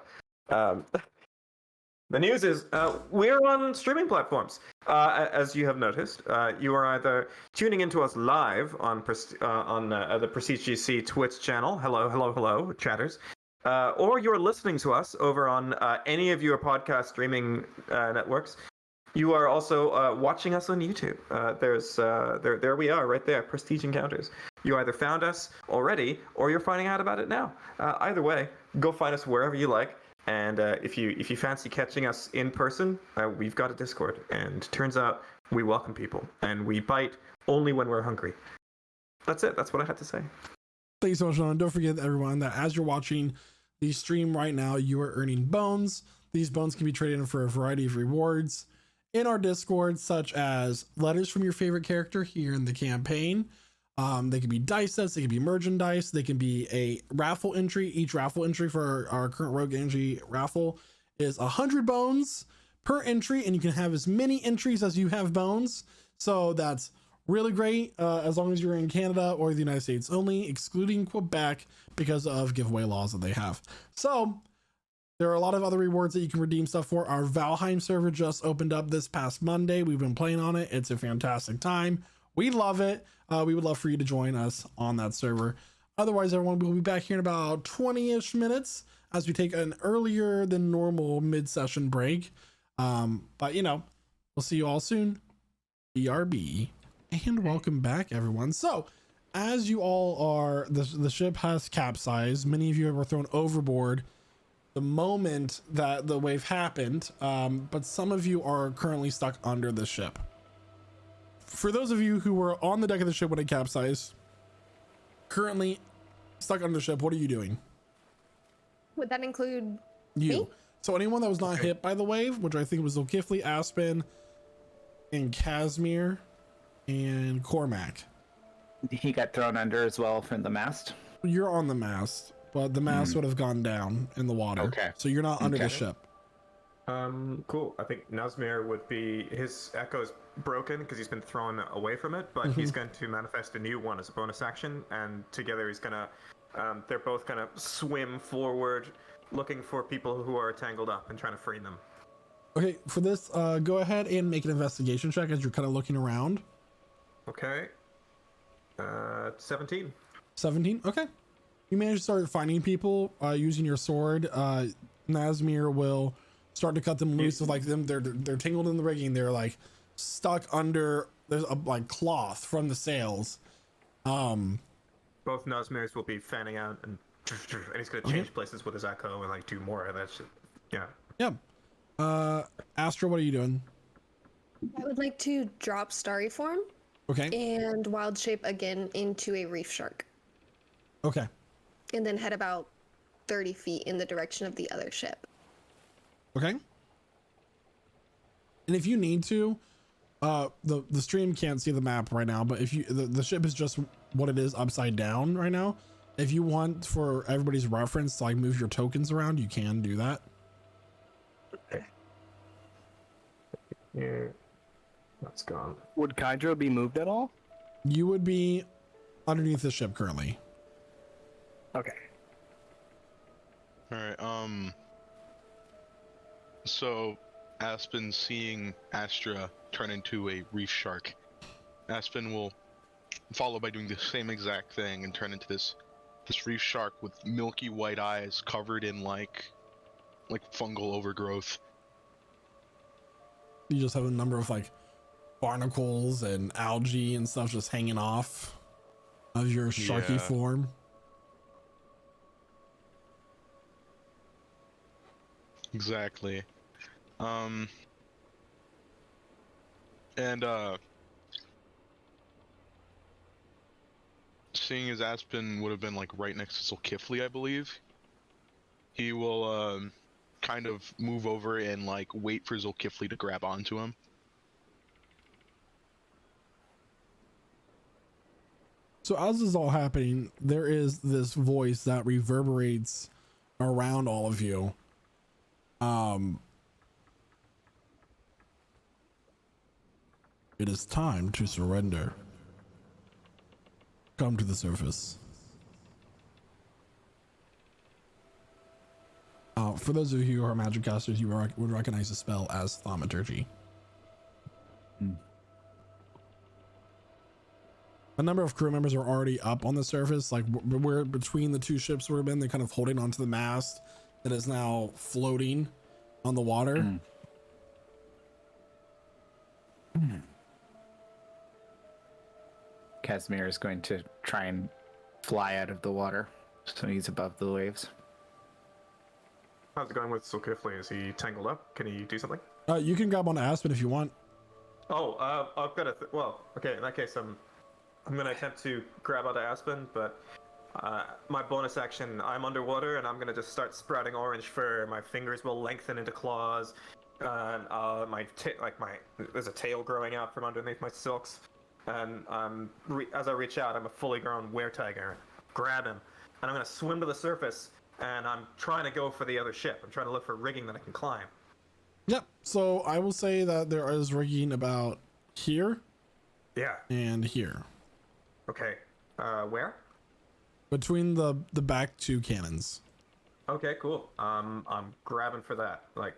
The news is we're on streaming platforms. As you have noticed, you are either tuning into us live on the Prestige GC Twitch channel. Hello, chatters. Or you're listening to us over on any of your podcast streaming networks. You are also watching us on YouTube. There we are, right there, Prestige Encounters. You either found us already, or you're finding out about it now. Either way, go find us wherever you like. And if you fancy catching us in person, we've got a Discord. And turns out we welcome people, and we bite only when we're hungry. That's it. That's what I had to say. Thanks so much, Sean. Don't forget, everyone, that as you're watching the stream right now, you are earning bones. These bones can be traded in for a variety of rewards in our Discord, such as letters from your favorite character here in the campaign. They can be dice sets, they can be merchandise, they can be a raffle entry. Each raffle entry for our current Rogue Energy raffle is 100 bones per entry, and you can have as many entries as you have bones. So that's really great, as long as you're in Canada or the United States only, excluding Quebec because of giveaway laws that they have. So there are a lot of other rewards that you can redeem stuff for. Our Valheim server just opened up this past Monday. We've been playing on it. It's a fantastic time. We love it. We would love for you to join us on that server. Otherwise, everyone, we'll be back here in about 20-ish minutes as we take an earlier than normal mid-session break. But, we'll see you all soon. BRB. And welcome back, everyone. So, as you all are, the ship has capsized. Many of you were thrown overboard the moment that the wave happened, but some of you are currently stuck under the ship. For those of you who were on the deck of the ship when it capsized, currently stuck under the ship, what are you doing? Would that include You. me? So anyone that was not hit by the wave, which I think was Zulkifli, Aspen, and Casimir, and Cormac. He got thrown under as well from the mast. You're on the mast, but the mast would have gone down in the water. Okay. So you're not under the Okay. ship. Cool. I think Nazmir would be, his echo's broken because he's been thrown away from it, but he's going to manifest a new one as a bonus action, and together he's gonna, they're both gonna swim forward, looking for people who are tangled up and trying to free them. Okay, for this, go ahead and make an investigation check as you're kind of looking around. Okay. 17. 17. Okay. You manage to start finding people using your sword. Nazmir will start to cut them loose with like them. They're tangled in the rigging. They're like stuck under. There's a like cloth from the sails. Both Nazmirs will be fanning out, and he's gonna change places with his echo and like do more of that shit. Yeah. Yep. Astra, what are you doing? I would like to drop Starry Form Okay. and Wild Shape again into a Reef Shark, Okay. and then head about 30 feet in the direction of the other ship. Okay. And if you need to, the stream can't see the map right now, but if you the ship is just what it is upside down right now. If you want for everybody's reference to like move your tokens around, you can do that. Yeah. That's gone. Would Kydro be moved at all? You would be underneath the ship currently. Okay. All right. So Aspen seeing Astra turn into a reef shark, Aspen will follow by doing the same exact thing and turn into this reef shark with milky white eyes covered in like fungal overgrowth. You just have a number of like barnacles and algae and stuff just hanging off of your sharky Yeah. form. Exactly. And seeing as Aspen would have been like right next to Zulkifli, I believe, he will kind of move over and like wait for Zulkifli to grab onto him. So as this is all happening, there is this voice that reverberates around all of you. It is time to surrender. Come to the surface. For those of you who are magic casters, you would recognize the spell as thaumaturgy. A number of crew members are already up on the surface, like where between the two ships would have been. They're kind of holding onto the mast that is now floating on the water. Casimir is going to try and fly out of the water, so he's above the waves. How's it going with Zulkifli? Is he tangled up? Can he do something? You can grab onto Aspen if you want. Oh, I've got well, okay, in that case, I'm gonna attempt to grab onto Aspen, but my bonus action, I'm underwater, and I'm gonna just start sprouting orange fur. My fingers will lengthen into claws, and there's a tail growing out from underneath my silks, and as I reach out, I'm a fully grown were-tiger. Grab him, and I'm gonna swim to the surface, and I'm trying to go for the other ship. I'm trying to look for rigging that I can climb. Yep. So I will say that there is rigging about here Yeah. and here, Okay. Where? between the back two cannons. Okay, cool. I'm grabbing for that. Like,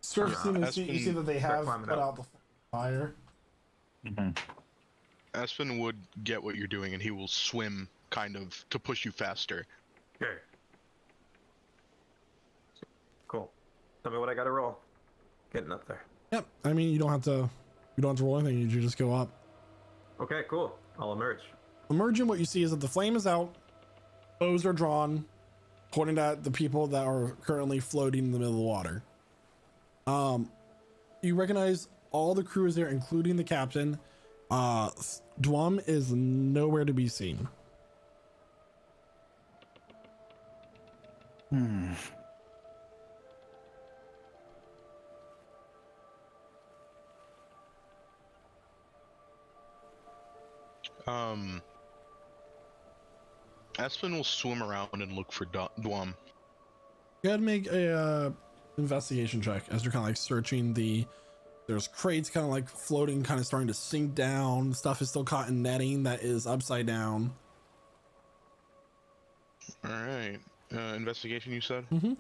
Surfacing, you see that they have climbing put up. out the fire. Aspen would get what you're doing, and he will swim kind of to push you faster. okay. Cool. Tell me what I gotta roll. Getting up there. Yep. I mean, you don't have to roll anything. You just go up. Okay, cool. I'll emerge. Emerging, what you see is that the flame is out, bows are drawn, pointed at the people that are currently floating in the middle of the water. You recognize all the crew is there, including the captain. Dwum is nowhere to be seen. Aspen will swim around and look for Dwum. Go ahead and make a investigation check as you're kind of like searching there's crates kind of like floating, kind of starting to sink down. Stuff is still caught in netting that is upside down. All right. Investigation, you said? Mm-hmm.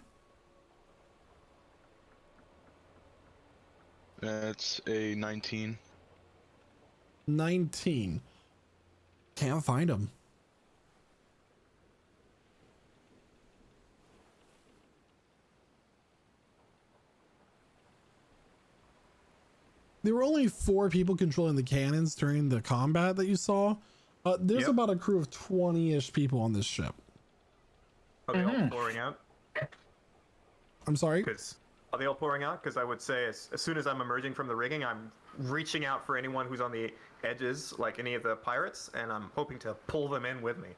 That's a 19. 19. Can't find him. There were only 4 people controlling the cannons during the combat that you saw. There's Yep. about a crew of 20-ish people on this ship. Are they all pouring out? I'm sorry? Are they all pouring out? Because I would say as soon as I'm emerging from the rigging, I'm reaching out for anyone who's on the edges, like any of the pirates, and I'm hoping to pull them in with me.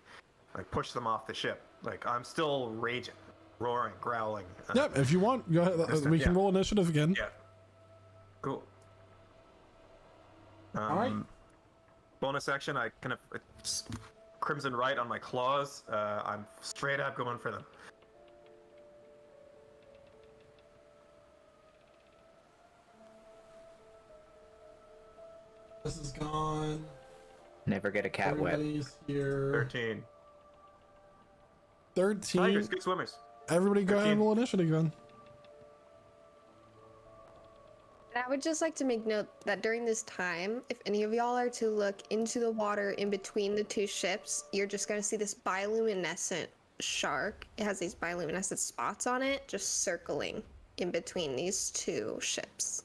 Like, push them off the ship. Like, I'm still raging, roaring, growling. Yep, if you want, go ahead. We can roll initiative again. Yeah. Cool. All right. Bonus action, I kind of crimson right on my claws. I'm straight up going for them. This is gone. Never get a cat wet. Everybody's here. 13. 13. Tigers, good swimmers. Everybody go ahead and 13. roll initiative then. And I would just like to make note that during this time, if any of y'all are to look into the water in between the 2 ships, you're just going to see this bioluminescent shark. It has these bioluminescent spots on it, just circling in between these 2 ships.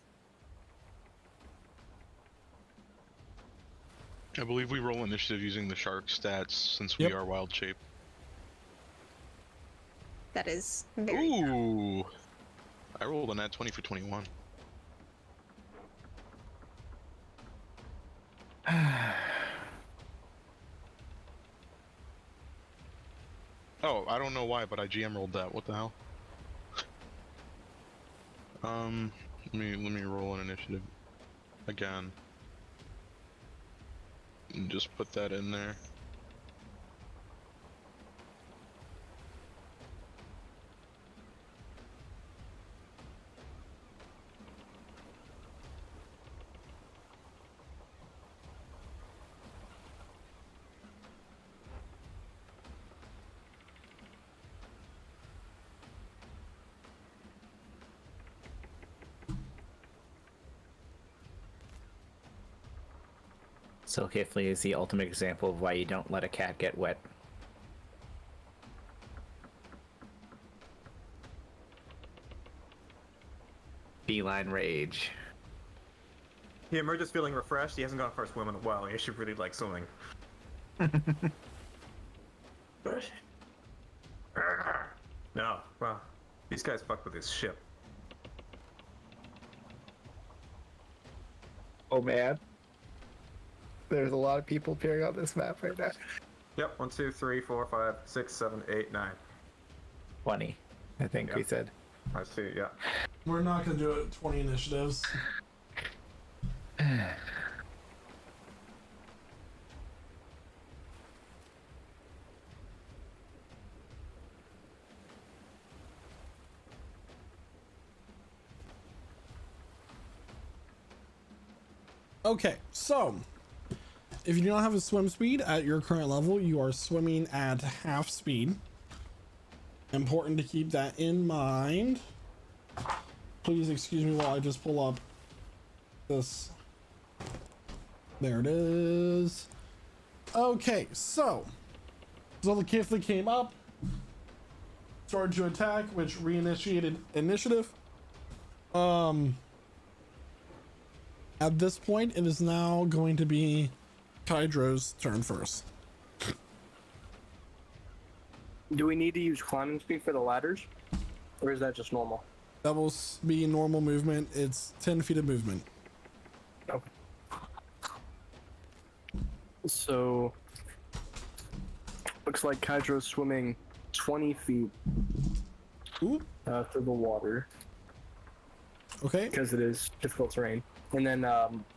I believe we roll initiative using the shark stats since we Yep. are wild shape. That is very Ooh! I rolled a nat 20 for 21. Oh, I don't know why, but I GM rolled that. What the hell? Let me roll an initiative again. And just put that in there. So Hifley is the ultimate example of why you don't let a cat get wet. Beeline rage. He emerges feeling refreshed. He hasn't gone for a swim in a while. He should really like swimming. No, well, these guys fucked with his ship. Oh man. There's a lot of people appearing on this map right now. Yep, 1, 2, 3, 4, 5, 6, 7, 8, 9. 20, I think we said. I see, yeah. We're not going to do it 20 initiatives. Okay, so if you do not have a swim speed at your current level, you are swimming at half speed. Important to keep that in mind. Please excuse me while I just pull up this. There it is. Okay, so the Kifley came up, started to attack, which reinitiated initiative. At this point, it is now going to be Kydro's turn first. Do we need to use climbing speed for the ladders? Or is that just normal? That will be normal movement. It's 10 feet of movement. Okay. So, looks like Kydro's swimming 20 feet Ooh, through the water okay. because it is difficult terrain. And then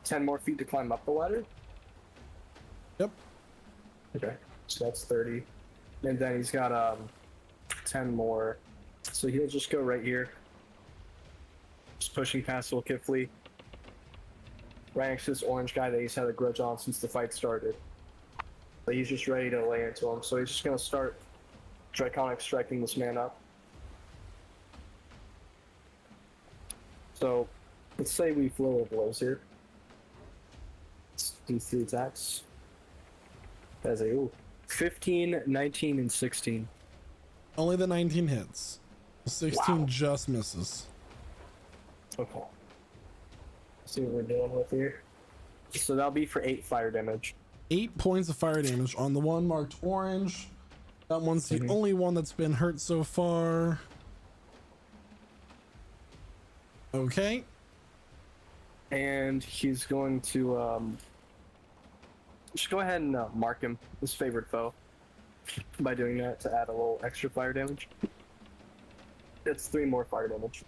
10 more feet to climb up the ladder. Yep. Okay, so that's 30. And then he's got 10 more. So he'll just go right here. Just pushing past little Kifley. Right next to this orange guy that he's had a grudge on since the fight started. But he's just ready to lay into him. So he's just going to start Draconic striking this man up. So Let's say we flow of blows here. Let's do 3 attacks. That's a 15, 19, and 16. Only the 19 hits. 16 Wow. just misses. Okay. Let's see what we're dealing with here. So that'll be for 8 fire damage. 8 points of fire damage on the one marked orange. That one's the only one that's been hurt so far. Okay. And he's going to just go ahead and mark him, his favorite foe, by doing that to add a little extra fire damage. It's 3 more fire damage.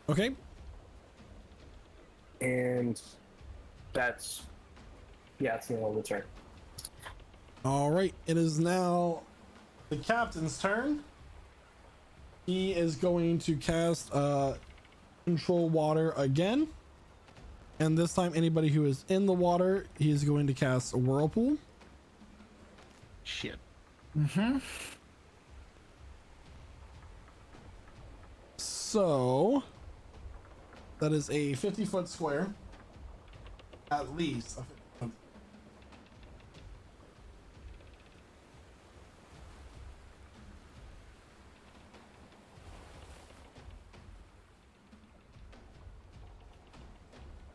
Okay. And that's the end of the turn. All right. It is now the captain's turn. He is going to cast control water again. And this time, anybody who is in the water, he is going to cast a whirlpool. Shit. So that is a 50-foot square. At least.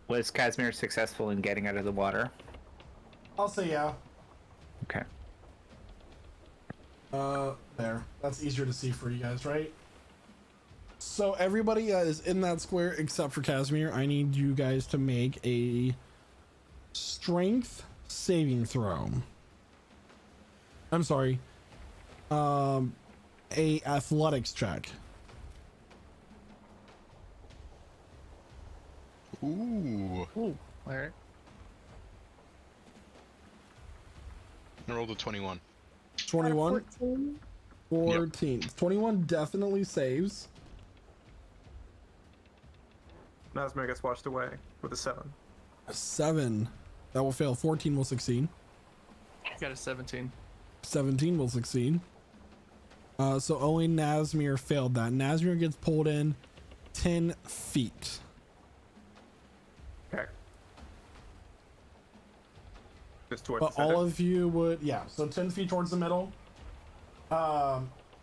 Was Casimir successful in getting out of the water? I'll say yeah. Okay. There. That's easier to see for you guys, right? So everybody is in that square except for Casimir. I need you guys to make a strength saving throw. I'm sorry. A athletics check. Ooh. Ooh. All right. I rolled a 21. 21. 14. 14. 21 definitely saves. Nazmir gets washed away with a 7. 7. That will fail. 14 will succeed. Got a 17. 17 will succeed. So only Nazmir failed that. Nazmir gets pulled in 10 feet. Okay. Just towards But the center. all of you would, yeah, so 10 feet towards the middle.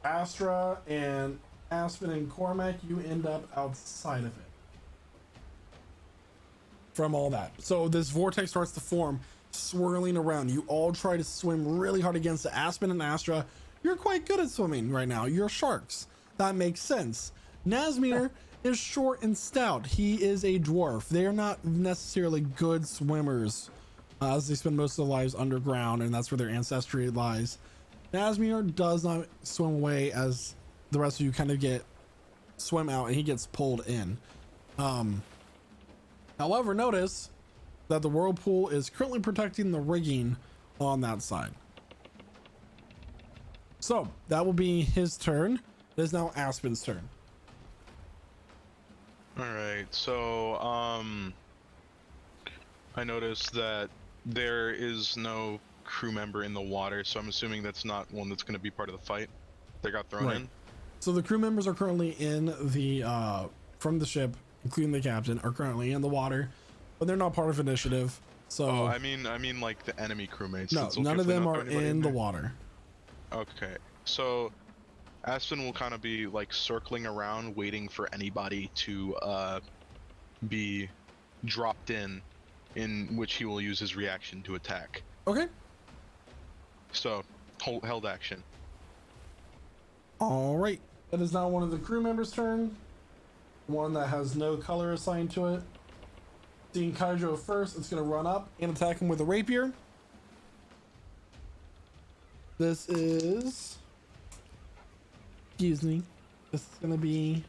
Astra and Aspen and Cormac, you end up outside of it. From all that. So this vortex starts to form, swirling around. You all try to swim really hard against it. Aspen and Astra, you're quite good at swimming right now. You're sharks. That makes sense. Nazmir is short and stout. He is a dwarf. They are not necessarily good swimmers, as they spend most of their lives underground, and that's where their ancestry lies. Nazmir does not swim away as the rest of you kind of swim out, and he gets pulled in. However, notice that the whirlpool is currently protecting the rigging on that side. So that will be his turn. It is now Aspen's turn. Alright, so, I noticed that there is no crew member in the water, so I'm assuming that's not one that's going to be part of the fight. They got thrown in? So the crew members are currently in the, from the ship, including the captain, are currently in the water, but they're not part of initiative. So Oh, I mean like the enemy crewmates. no, Did none of Zulkifli them not are throw anybody in the there? water. Okay, so Aspen will kind of be like circling around, waiting for anybody to be dropped in which he will use his reaction to attack. Okay. So, held action. All right. That is now one of the crew members' turn. One that has no color assigned to it. Seeing Kaijo first, it's going to run up and attack him with a rapier. This is... Excuse me. This is going to be...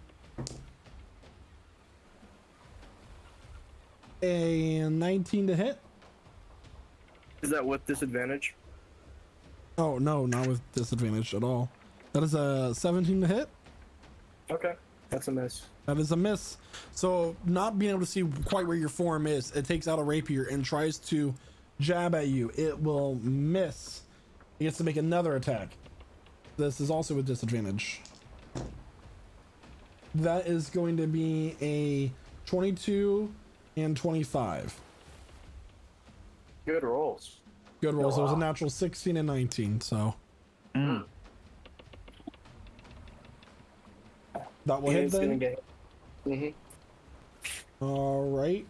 a 19 to hit. Is that with disadvantage? Oh, no, not with disadvantage at all. That is a 17 to hit. Okay, that's a miss. That is a miss. So not being able to see quite where your form is, it takes out a rapier and tries to jab at you. It will miss. He gets to make another attack. This is also with disadvantage. That is going to be a 22, and 25. Good rolls. Good rolls. Oh, It was a wow. natural 16 and 19, so Mm. that will hit It's gonna then. get. Mm-hmm. All right.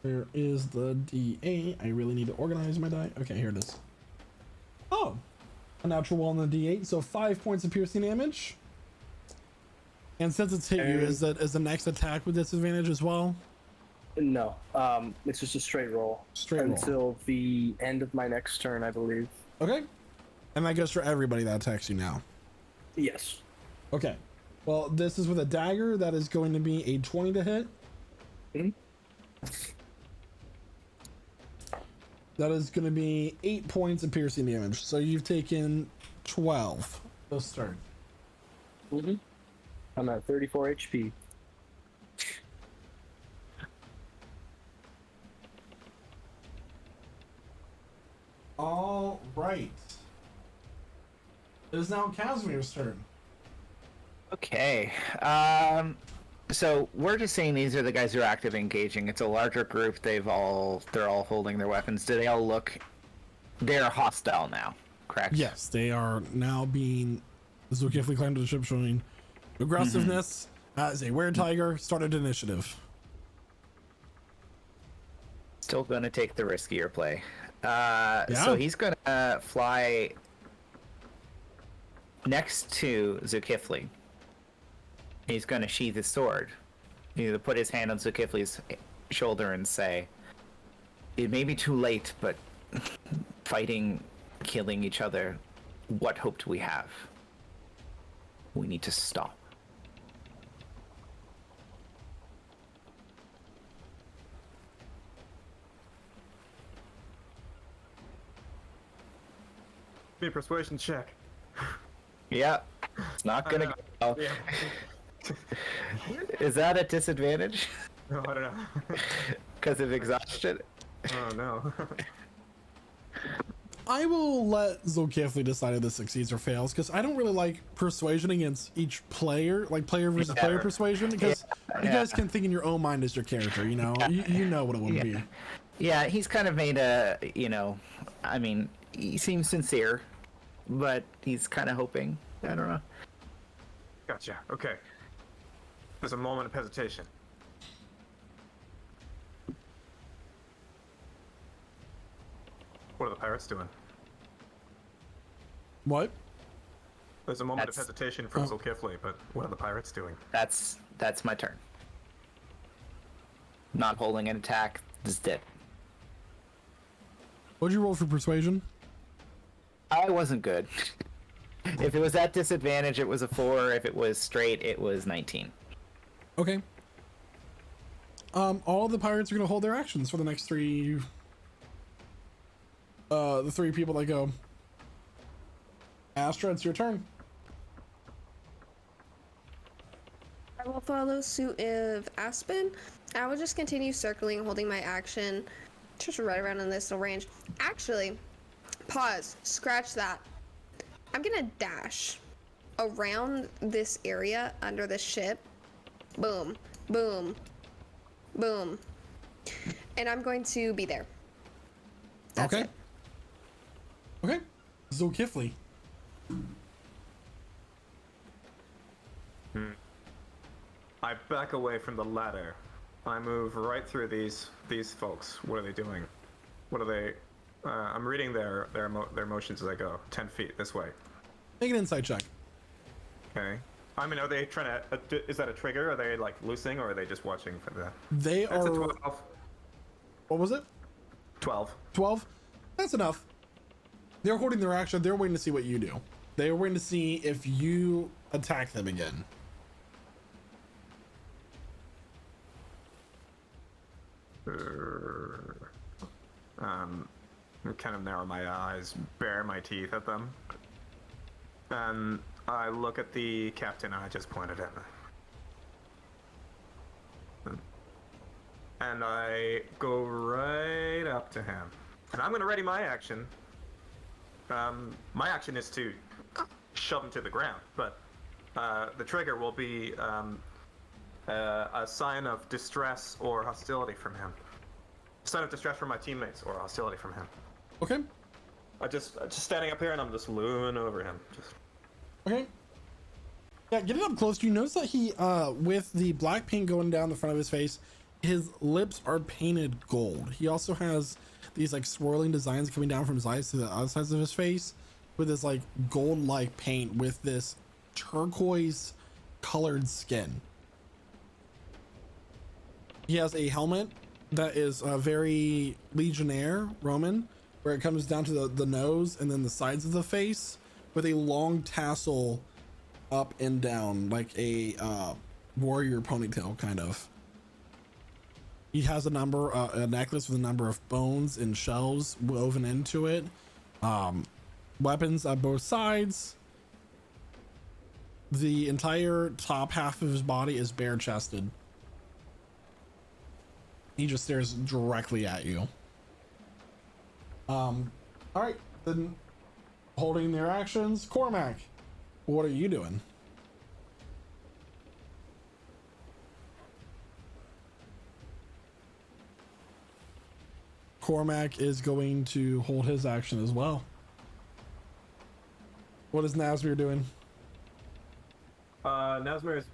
Where is the D8? I really need to organize my die. Okay, here it is. Oh, a natural 1 on the D8, so 5 points of piercing damage. And since it's hit you, is the next attack with disadvantage as well? No, it's just a straight roll. Straight roll. until the end of my next turn, I believe. Okay. And that goes for everybody that attacks you now. Yes. Okay. Well, this is with a dagger. That is going to be a 20 to hit. Mhm. That is going to be 8 points of piercing damage. So you've taken 12 this turn. Mm-hmm. I'm at 34 HP. All right. It is now Casimir's turn. Okay. So we're just saying these are the guys who are active engaging. It's a larger group. They're all holding their weapons. Do they all look? They're hostile now, correct? Yes, they are now being. This will carefully climb to the ship, showing aggressiveness as a were-tiger. Started initiative. Still gonna take the riskier play. Yeah. So he's gonna fly next to Zulkifli. He's gonna sheath his sword. He's gonna put his hand on Zulkifli's shoulder and say, "It may be too late, but fighting, killing each other, what hope do we have? We need to stop." Be a persuasion check. Yeah, it's not gonna go well. Yeah. Is that a disadvantage? No, I don't know. Because of exhaustion? Oh no. I will let Zulkifli decide if this succeeds or fails, because I don't really like persuasion against each player, like player versus player persuasion, because you guys can think in your own mind as your character, you know? You know what it would be. Yeah, he's kind of made a, I mean, he seems sincere, but he's kind of hoping. I don't know. Gotcha. Okay. There's a moment of hesitation. What are the pirates doing? What? There's a moment of That's- hesitation from Zulkifli, but what are the pirates doing? That's my turn. Not holding an attack, just dead. What'd you roll for persuasion? I wasn't good. If it was at disadvantage, it was a 4. If it was straight, it was 19. Okay. All the pirates are gonna hold their actions for the next 3. The 3 people that go. Astra, it's your turn. I will follow suit of Aspen. I will just continue circling, holding my action, just right around in this little range. Actually, pause, scratch that. I'm gonna dash around this area under the ship. Boom, boom, boom. And I'm going to be there. That's Okay. it. Okay. Zulkifli. I back away from the ladder. I move right through these folks. What are they doing? What are they? I'm reading their motions as I go. 10 feet this way. Make an insight check. Okay. I mean, are they trying to? Is that a trigger? Are they like loosing, or are they just watching for that? They That's a are. 12. What was it? 12. 12? That's enough. They're holding their action. They're waiting to see what you do. They're waiting to see if you attack them again. I kind of narrow my eyes, bare my teeth at them. And I look at the captain I just pointed at. And I go right up to him. And I'm going to ready my action. My action is to shove him to the ground, but the trigger will be a sign of distress or hostility from him. A sign of distress from my teammates or hostility from him. Okay. I just standing up here and I'm just looming over him. Just Okay. Yeah, getting up close, you notice that he, with the black paint going down the front of his face, his lips are painted gold. He also has these like swirling designs coming down from his eyes to the outsides of his face with this like gold-like paint with this turquoise colored skin. He has a helmet that is very Legionnaire Roman, where it comes down to the nose and then the sides of the face with a long tassel up and down like a warrior ponytail kind of. He has a necklace with a number of bones and shells woven into it. Weapons at both sides. The entire top half of his body is bare chested. He just stares directly at you. All right, then holding their actions. Cormac, what are you doing? Cormac is going to hold his action as well. What is Nazmir doing? Nazmir is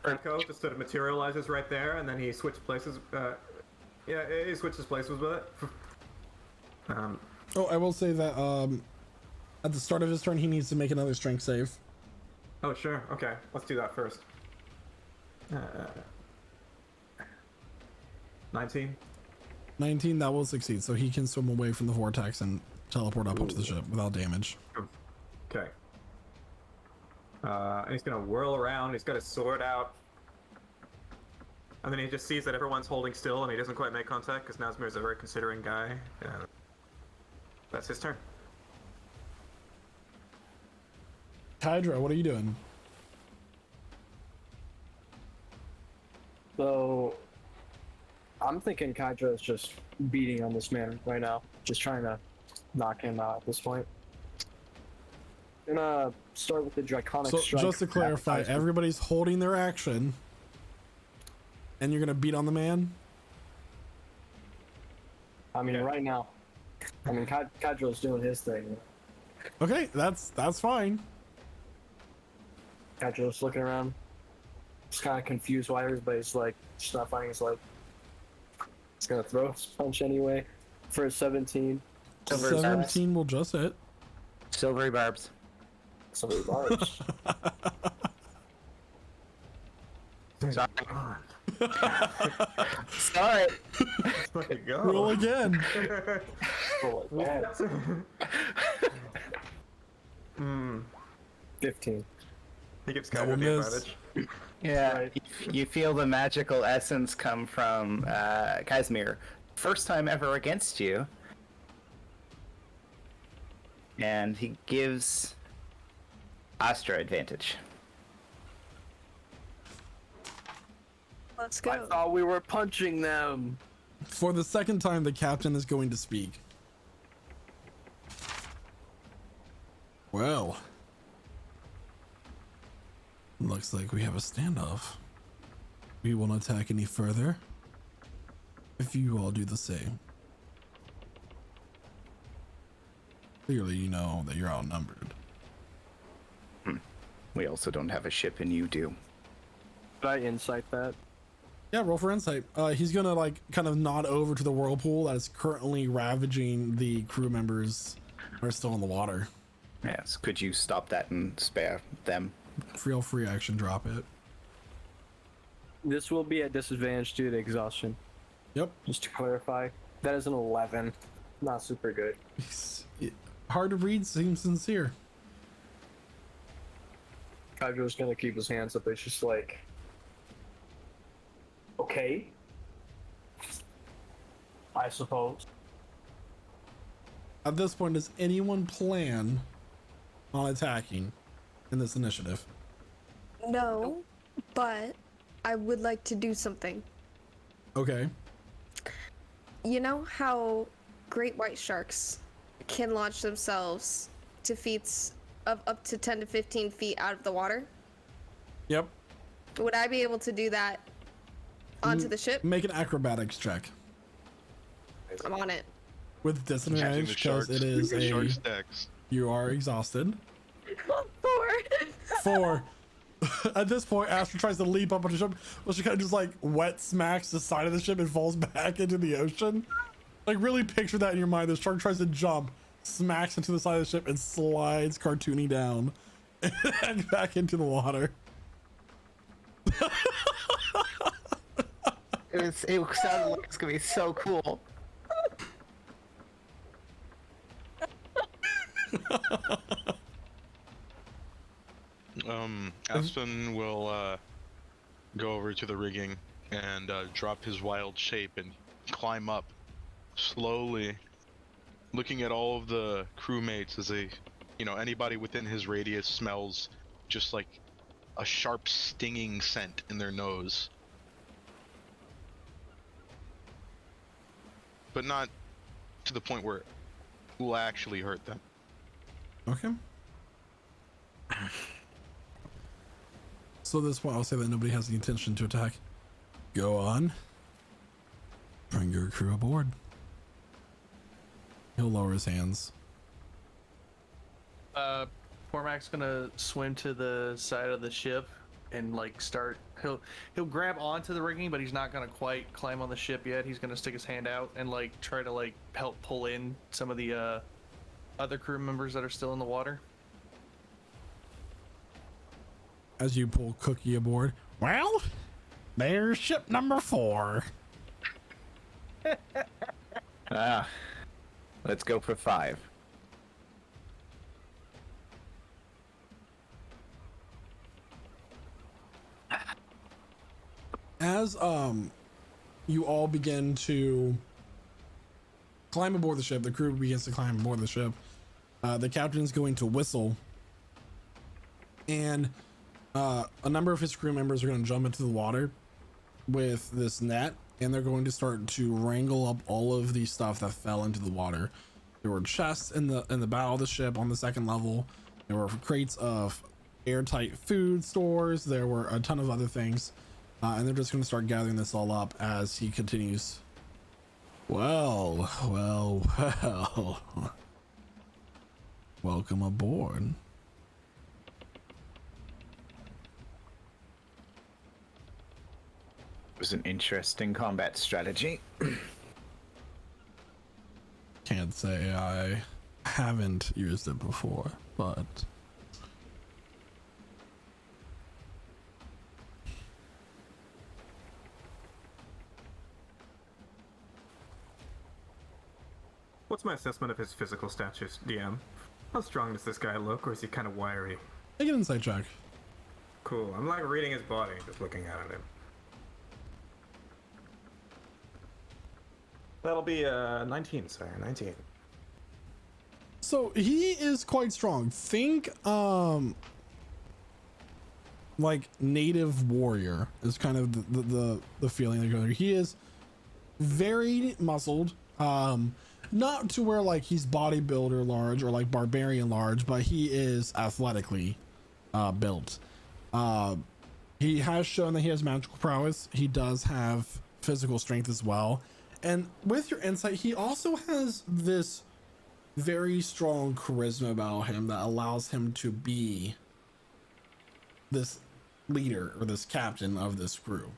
Franco just sort of materializes right there, and then he switches places. Yeah, he switches places with it. Oh, I will say that at the start of his turn, he needs to make another strength save. Oh, sure. Okay, let's do that first. 19. 19, that will succeed, so he can swim away from the vortex and teleport up onto the ship without damage. Okay. And he's gonna whirl around. He's got his sword out. And then he just sees that everyone's holding still and he doesn't quite make contact because Nazmir's a very considering guy. That's his turn. Hydra, what are you doing? So, I'm thinking Kydra is just beating on this man right now, just trying to knock him out at this point. I'm gonna start with the Draconic So Strike. just to clarify, everybody's holding their action, and you're gonna beat on the man? I mean, right now. I mean, Kydra's doing his thing. Okay, that's fine. Kydra's looking around. Just kind of confused why everybody's like, just not finding his like. He's gonna throw his punch anyway for a 17. 17 will just hit. Silvery barbs. Somebody barbs. Sorry. Sorry. Let it go. Roll again. Oh, like that. 15. He gives That will Kyra the miss. advantage. Yeah, Right. you feel the magical essence come from Casimir. First time ever against you. And he gives Astra advantage. Let's I go. thought we were punching them. For the second time, the captain is going to speak. Well, looks like we have a standoff. We won't attack any further if you all do the same. Clearly, you know that you're outnumbered. We also don't have a ship and you do. Did I insight that? Yeah, roll for insight. He's gonna like kind of nod over to the whirlpool that is currently ravaging the crew members who are still in the water. Yes, could you stop that and spare them? Feel free action, drop it. This will be at disadvantage due to exhaustion. Yep. Just to clarify, that is an 11. Not super good. Hard to read, seems sincere. Kydra's gonna keep his hands up. It's just like, okay, I suppose. At this point, does anyone plan on attacking in this initiative? No, but I would like to do something. Okay. You know how great white sharks can launch themselves to feats of up to 10 to 15 feet out of the water? Yep. Would I be able to do that onto the ship? Make an acrobatics check I'm on it. with Catching disadvantage the because sharks. it is the shark a. stacks. You are exhausted. 4. 4. At this point, Astra tries to leap up on the ship, but she kind of just like wet smacks the side of the ship and falls back into the ocean. Like, really picture that in your mind. The shark tries to jump, smacks into the side of the ship, and slides cartoony down and back into the water. It sounded like it's gonna be so cool. Aspen will go over to the rigging and drop his wild shape and climb up slowly, looking at all of the crewmates as they, anybody within his radius smells just like a sharp stinging scent in their nose. But not to the point where it will actually hurt them. Okay. So at this point, I'll say that nobody has the intention to attack. Go on. Bring your crew aboard. He'll lower his hands. Cormac's gonna swim to the side of the ship and like start. He'll grab onto the rigging, but he's not gonna quite climb on the ship yet. He's gonna stick his hand out and like try to like help pull in some of the other crew members that are still in the water. As you pull Cookie aboard. Well, there's ship number 4. Let's go for 5. As you all begin to climb aboard the ship, the crew begins to climb aboard the ship. The captain's going to whistle, and a number of his crew members are going to jump into the water with this net, and they're going to start to wrangle up all of the stuff that fell into the water. There were chests in the bow of the ship on the second level. There were crates of airtight food stores. There were a ton of other things, and they're just going to start gathering this all up as he continues. Well. Welcome aboard. It was an interesting combat strategy. Can't say I haven't used it before, but What's my assessment of his physical status, DM? How strong does this guy look, or is he kind of wiry? make an insight check. Cool. I'm like reading his body, just looking at him. That'll be 19, sorry, 19. So he is quite strong. Think like native warrior is kind of the feeling that goes there. He is very muscled, not to where like he's bodybuilder large or like barbarian large, but he is athletically built. He has shown that he has magical prowess. He does have physical strength as well, and with your insight, he also has this very strong charisma about him that allows him to be this leader or this captain of this crew.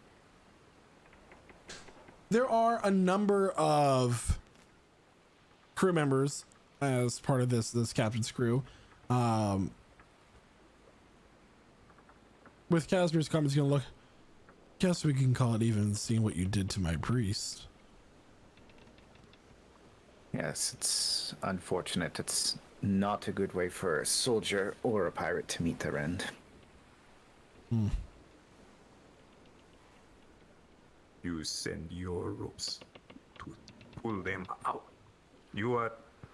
There are a number of crew members as part of this captain's crew. With Casimir's comments, gonna look. Guess we can call it even seeing what you did to my priest. Yes, it's unfortunate. It's not a good way for a soldier or a pirate to meet their end. You send your ropes to pull them out. You are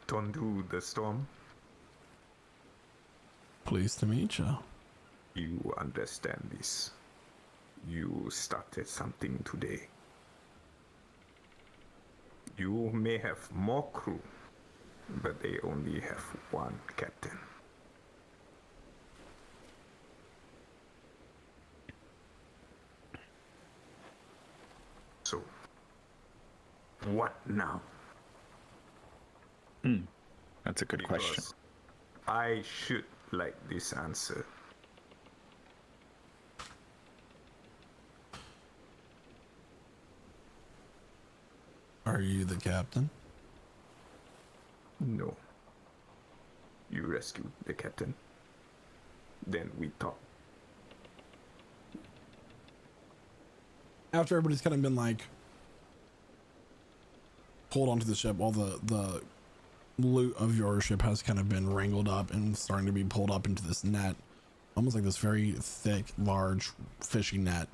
to undo the storm. Pleased to meet you. You understand this. You started something today. You may have more crew, but they only have one captain. What now? That's a good question. Because I should like this answer. Are you the captain? No. You rescued the captain. Then we talk. After everybody's kind of been like pulled onto the ship, all the loot of your ship has kind of been wrangled up and starting to be pulled up into this net, almost like this very thick, large fishing net.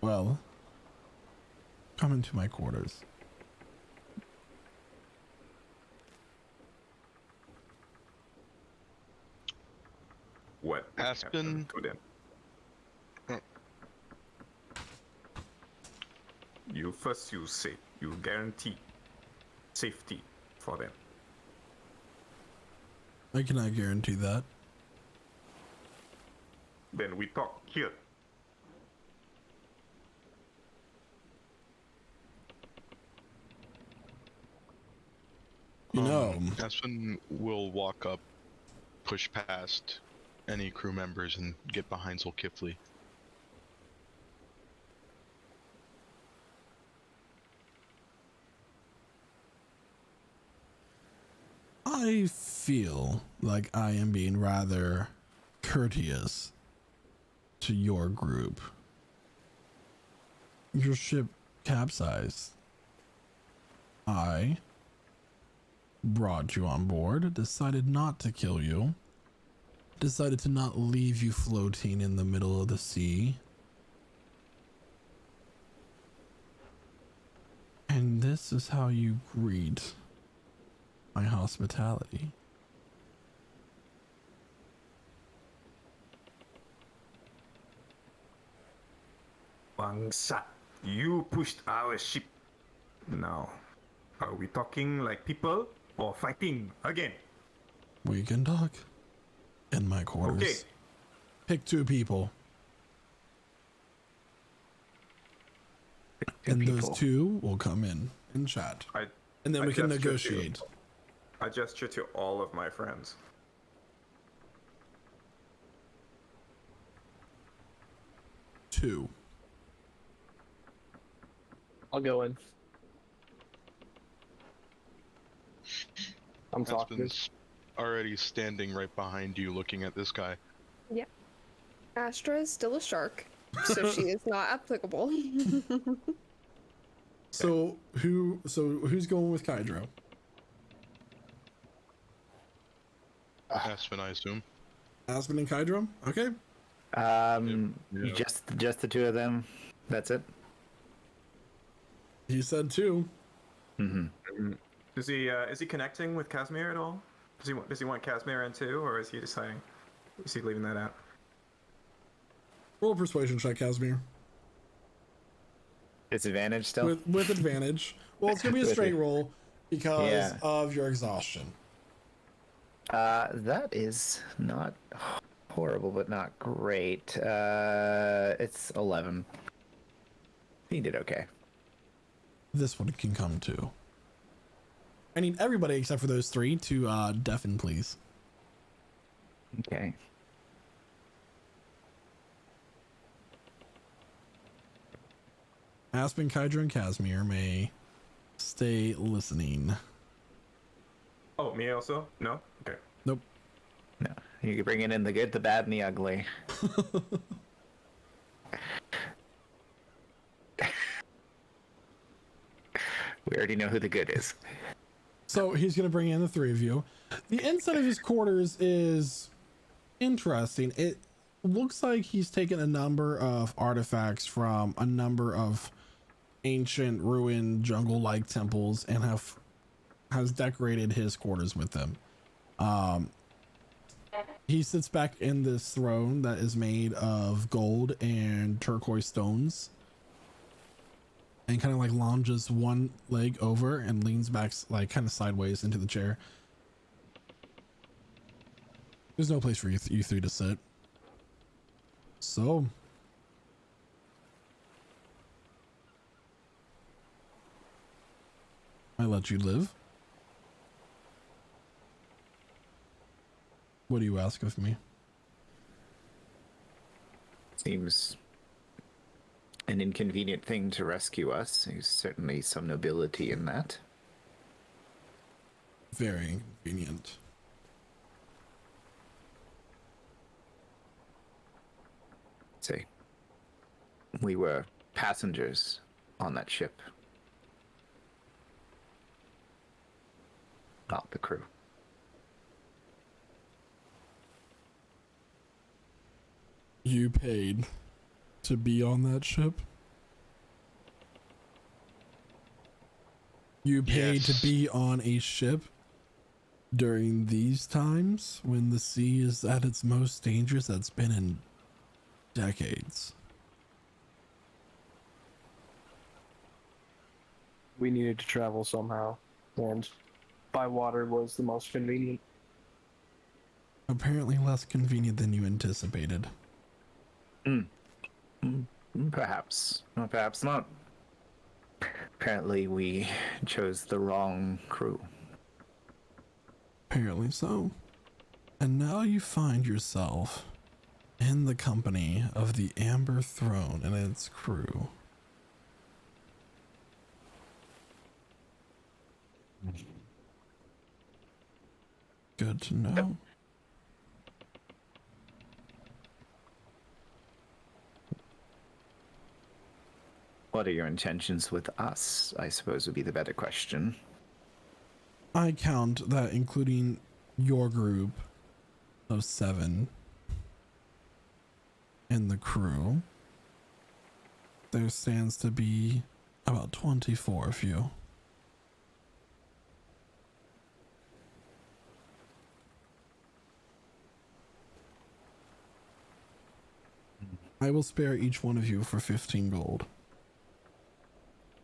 Well, come into my quarters. What? Aspen. To them? You say you guarantee safety for them. I cannot guarantee that. Then we talk here. You know, Aspen will walk up, push past any crew members, and get behind Zulkifli. I feel like I am being rather courteous to your group. Your ship capsized. I brought you on board, decided not to kill you, decided to not leave you floating in the middle of the sea. And this is how you greet my hospitality. Bangsa, you pushed our ship. Now, are we talking like people or fighting again? We can talk in my quarters. Okay. Pick two people. And those two will come in and chat. And then I we can gesture negotiate. I gesture to all of my friends. Two. I'll go in. I'm talking. Aspen's already standing right behind you, looking at this guy. Yep. Astra is still a shark, so she is not applicable. So who's going with Kydro? Aspen, I assume. Aspen and Kydro? Okay. Yeah. Just the two of them. That's it. He said two. Is he connecting with Casimir at all? Does he want Casimir in too, or is he deciding? Is he leaving that out? Roll a persuasion check, Casimir. Disadvantage still. With advantage. Well, it's gonna be a straight roll because Yeah. of your exhaustion. That is not horrible, but not great. It's 11. He did okay. This one can come too. I need everybody except for those three to deafen, please. Okay. Aspen, Kydro, and Casimir may stay listening. Oh, me also? No? Okay. Nope. No, you can bring it in the good, the bad, and the ugly. We already know who the good is. So he's going to bring in the three of you. The inside of his quarters is interesting. It looks like he's taken a number of artifacts from a number of ancient ruined jungle-like temples and has decorated his quarters with them. He sits back in this throne that is made of gold and turquoise stones, and kind of like lounges one leg over and leans back like kind of sideways into the chair. There's no place for you three to sit. So I let you live. What do you ask of me? Seems an inconvenient thing to rescue us. There's certainly some nobility in that. Very inconvenient. Say, we were passengers on that ship. Not the crew. You paid to be on that ship? You paid Yes. to be on a ship during these times when the sea is at its most dangerous that's been in decades. We needed to travel somehow, and by water was the most convenient. Apparently less convenient than you anticipated. Perhaps. Or perhaps not. Apparently we chose the wrong crew. Apparently so. And now you find yourself in the company of the Amber Throne and its crew. Good to know. What are your intentions with us, I suppose would be the better question. I count that including your group of 7 and the crew, there stands to be about 24 of you. I will spare each one of you for 15 gold.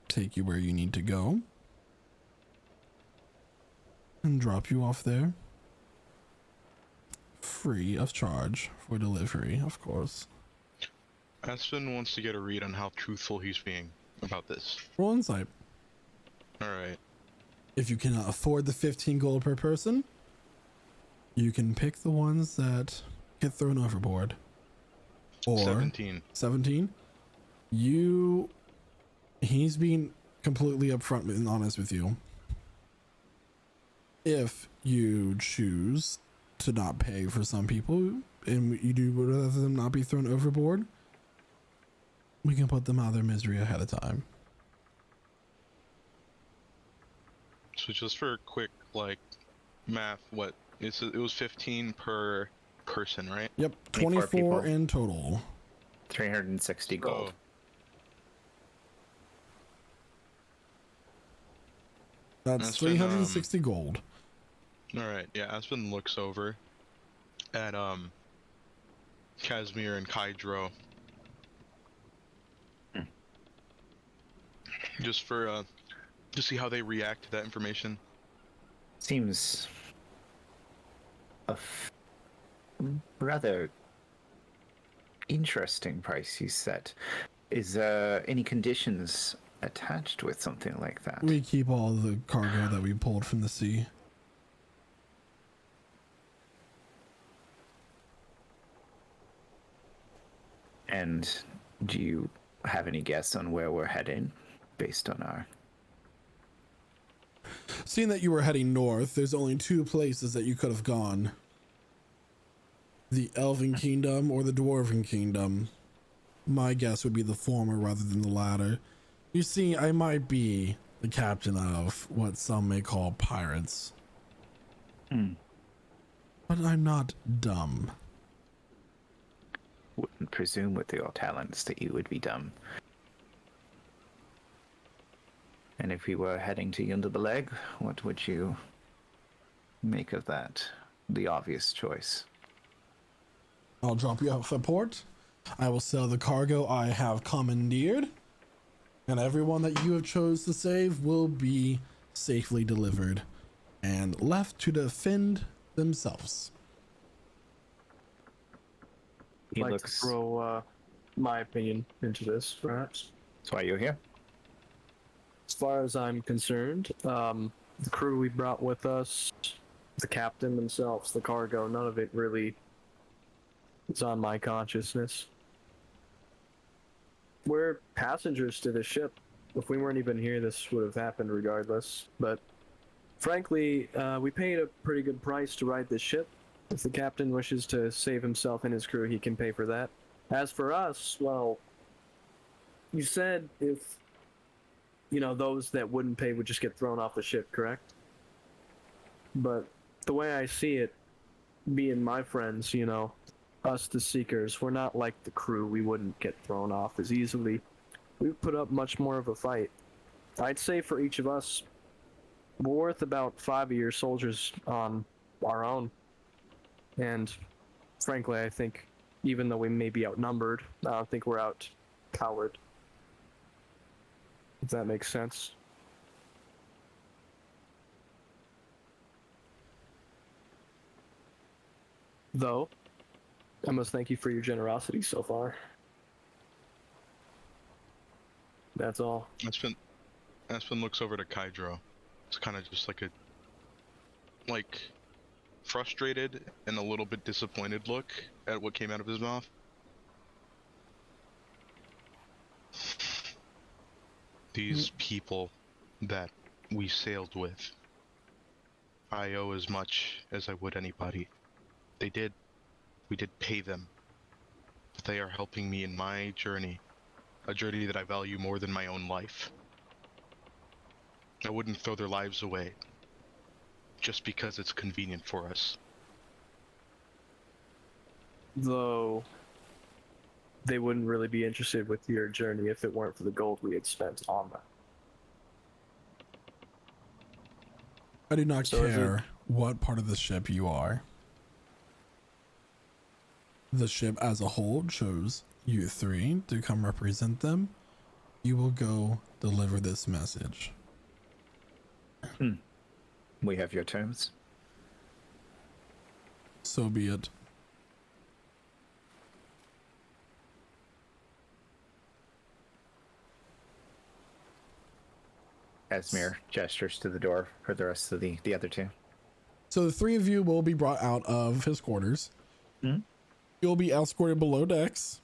Take you where you need to go and drop you off there free of charge for delivery, of course. Aspen wants to get a read on how truthful he's being about this. Roll insight. Alright. If you cannot afford the 15 gold per person, you can pick the ones that get thrown overboard. Or 17. 17. He's being completely upfront and honest with you. If you choose to not pay for some people and you do rather them not be thrown overboard, we can put them out of their misery ahead of time. So just for quick, like, math, it was 15 per person, right? Yep, 24 24 people. in total. 360 gold. That's That's been, 360 gold. Alright, yeah, Aspen looks over at, Casimir and Kydro. Just for, to see how they react to that information. Seems a rather interesting price you set. Is there any conditions attached with something like that? We keep all the cargo that we pulled from the sea. And do you have any guess on where we're heading based on our... Seeing that you were heading north, there's only 2 places that you could have gone. The Elven Kingdom or the Dwarven Kingdom. My guess would be the former rather than the latter. You see, I might be the captain of what some may call pirates. But I'm not dumb. Wouldn't presume with your talents that you would be dumb. And if we were heading to Yundul Beleg, what would you make of that? The obvious choice. I'll drop you off at port. I will sell the cargo I have commandeered. And everyone that you have chose to save will be safely delivered and left to defend themselves. He I'd like looks... to throw my opinion into this, perhaps. That's why you're here. As far as I'm concerned, the crew we brought with us, the captain themselves, the cargo, none of it really is on my consciousness. We're passengers to the ship. If we weren't even here, this would have happened regardless. But frankly, we paid a pretty good price to ride this ship. If the captain wishes to save himself and his crew, he can pay for that. As for us, well, you said if, those that wouldn't pay would just get thrown off the ship, correct? But the way I see it, being my friends, us the Seekers, we're not like the crew. We wouldn't get thrown off as easily. We put up much more of a fight. I'd say for each of us, we're worth about 5 of your soldiers on our own. And frankly, I think even though we may be outnumbered, I don't think we're outpowered. If that makes sense. Though, I must thank you for your generosity so far. That's all. Aspen looks over to Kydro. It's kind of just like frustrated and a little bit disappointed look at what came out of his mouth. These people that we sailed with, I owe as much as I would anybody. We did pay them. But they are helping me in my journey, a journey that I value more than my own life. I wouldn't throw their lives away just because it's convenient for us. Though they wouldn't really be interested with your journey if it weren't for the gold we had spent on them. I do not So is care what part of the ship you are. The ship as a whole chose you three to come represent them. You will go deliver this message. We have your terms. So be it. Esmir gestures to the door for the rest of the other two. So the three of you will be brought out of his quarters. You'll be escorted below decks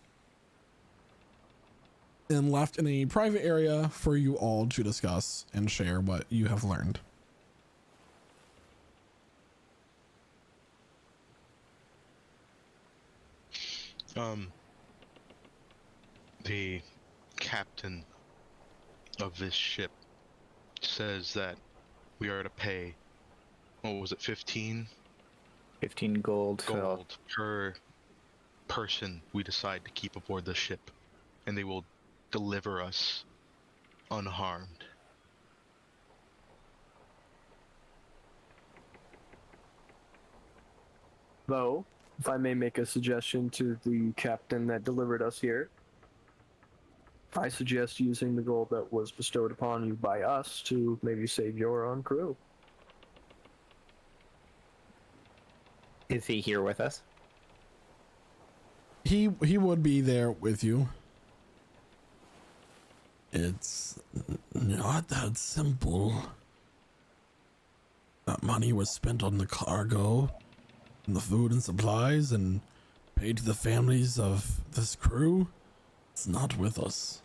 and left in a private area for you all to discuss and share what you have learned. The captain of this ship says that we are to pay, what was it, 15 gold per person we decide to keep aboard the ship, and they will deliver us unharmed. Though, if I may make a suggestion to the captain that delivered us here, I suggest using the gold that was bestowed upon you by us to maybe save your own crew. Is he here with us? He would be there with you. It's not that simple. That money was spent on the cargo and the food and supplies and paid to the families of this crew. It's not with us.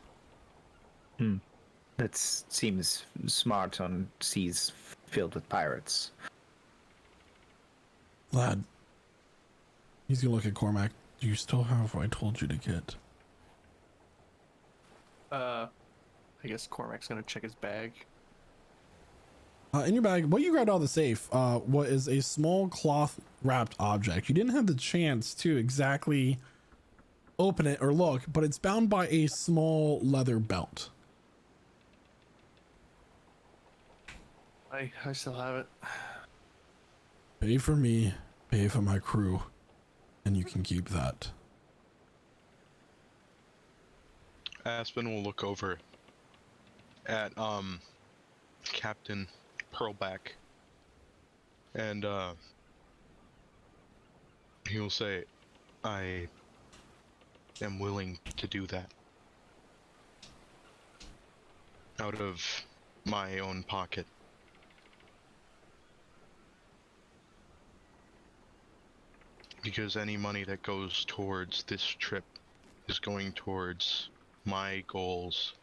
That seems smart on seas filled with pirates. Lad, he's gonna look at Cormac. Do you still have what I told you to get? I guess Cormac's gonna check his bag. In your bag, what you grabbed out of the safe what is a small cloth wrapped object. You didn't have the chance to exactly open it or look, but it's bound by a small leather belt. I still have it. Pay for me, pay for my crew, and you can keep that. Aspen will look over at Captain Pearlback, and he'll say, I am willing to do that. Out of my own pocket. Because any money that goes towards this trip is going towards my goals.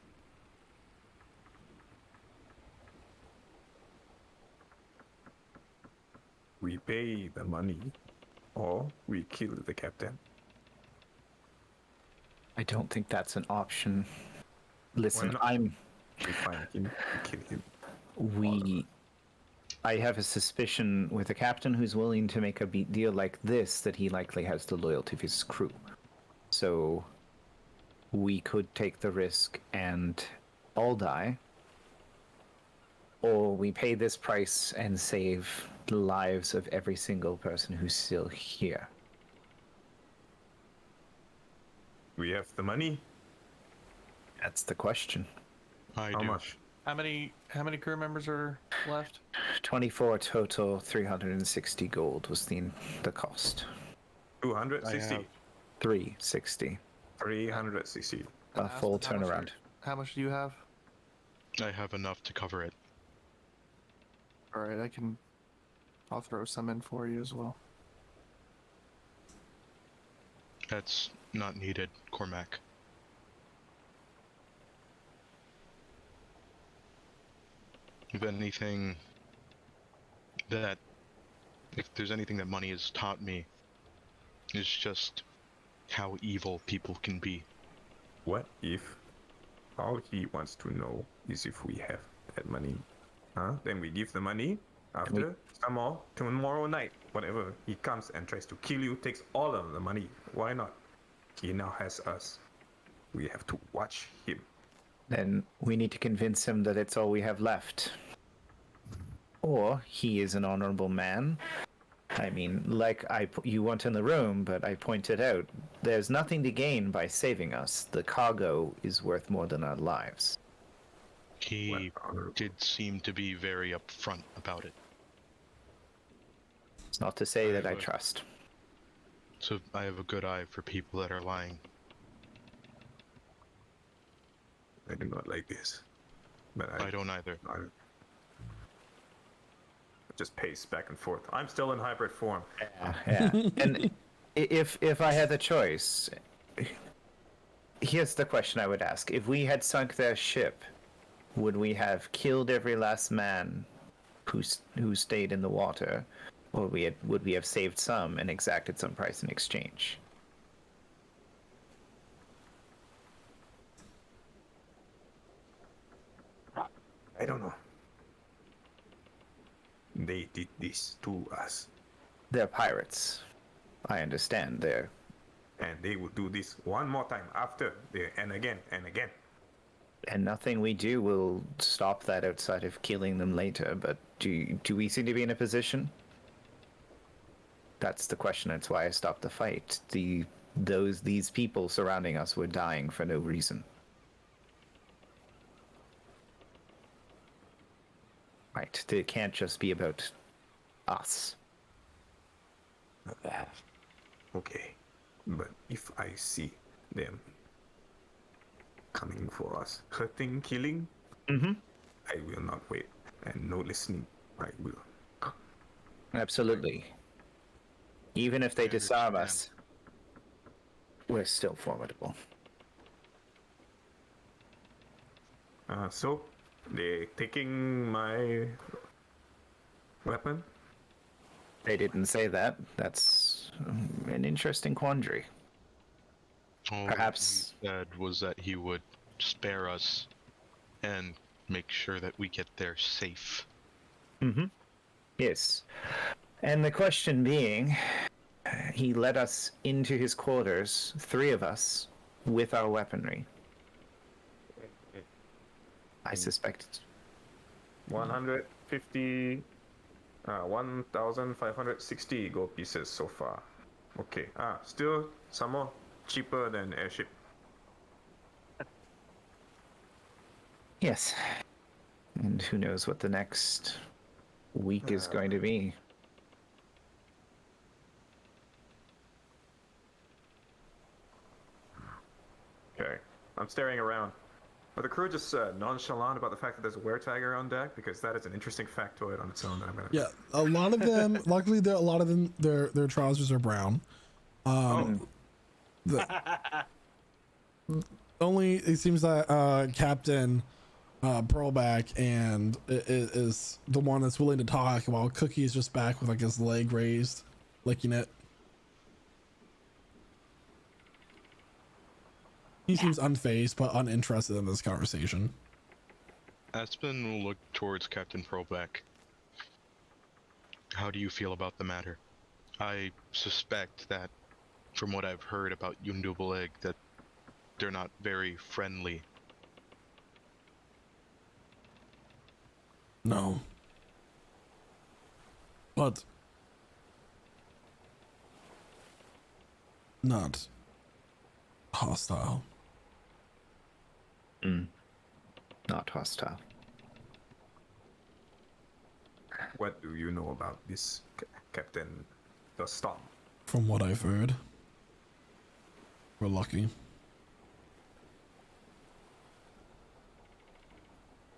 We pay the money, or we kill the captain. I don't think that's an option. Listen, not? We find him, we kill him. I have a suspicion with a captain who's willing to make a deal like this that he likely has the loyalty of his crew. So we could take the risk and all die, or we pay this price and save the lives of every single person who's still here. We have the money. That's the question. I How do. much? How many crew members are left? 24 total, 360 gold was the cost. 260. 360. 360. A full turnaround. How much do you have? I have enough to cover it. All right, I'll throw some in for you as well. That's not needed, Cormac. If there's anything that money has taught me, is just how evil people can be. What if all he wants to know is if we have that money? Huh? Then we give the money after tomorrow night, whatever. He comes and tries to kill you, takes all of the money. Why not? He now has us. We have to watch him. Then we need to convince him that it's all we have left. Or he is an honorable man. I mean, like you weren't in the room, but I pointed out, there's nothing to gain by saving us. The cargo is worth more than our lives. He did seem to be very upfront about it. It's not to say that I trust. So I have a good eye for people that are lying. I do not like this. But I don't either. I just pace back and forth. I'm still in hybrid form. Yeah. And if I had the choice, here's the question I would ask. If we had sunk their ship, would we have killed every last man who stayed in the water, or would we have saved some and exacted some price in exchange? I don't know. They did this to us, They're pirates. I understand. and they will do this one more time after, and again and again. And nothing we do will stop that outside of killing them later. But do we seem to be in a position? That's the question. That's why I stopped the fight. These people surrounding us were dying for no reason. Right. It can't just be about us. Okay, but if I see them coming for us, hurting, killing, I will not wait, and no listening. I will. Absolutely. Even if they disarm us, we're still formidable. So they're taking my weapon. They didn't say that. That's an interesting quandary. All Perhaps- he said was that he would spare us and make sure that we get there safe. Yes. And the question being, he let us into his quarters, 3 of us, with our weaponry. I suspect it's 150, 1,560 gold pieces so far. Okay. Still some more cheaper than airship. yes. And who knows what the next week is going to be. Okay. I'm staring around. Are the crew just nonchalant about the fact that there's a weretigger on deck? Because that is an interesting factoid on its own that I'm gonna... Yeah, a lot of them. Luckily, a lot of them, their trousers are brown. The, only it seems that Captain Pearlback and is the one that's willing to talk, while Cookie is just back with like his leg raised, licking it. He seems unfazed but uninterested in this conversation. Aspen will look towards Captain Pearlback. How do you feel about the matter? I suspect that, from what I've heard about Yundul Beleg, that they're not very friendly. No. But not hostile. Not hostile. What do you know about this Captain Storm? From what I've heard, we're lucky.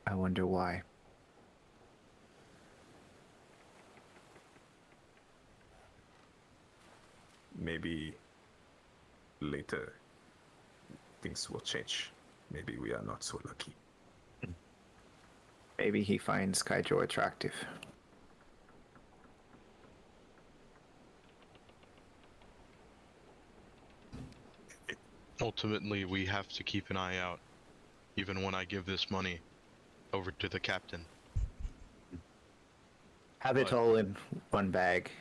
I wonder why. Maybe later things will change. Maybe we are not so lucky. Maybe he finds Kaijo attractive. Ultimately, we have to keep an eye out, even when I give this money over to the captain. Have it all in one bag.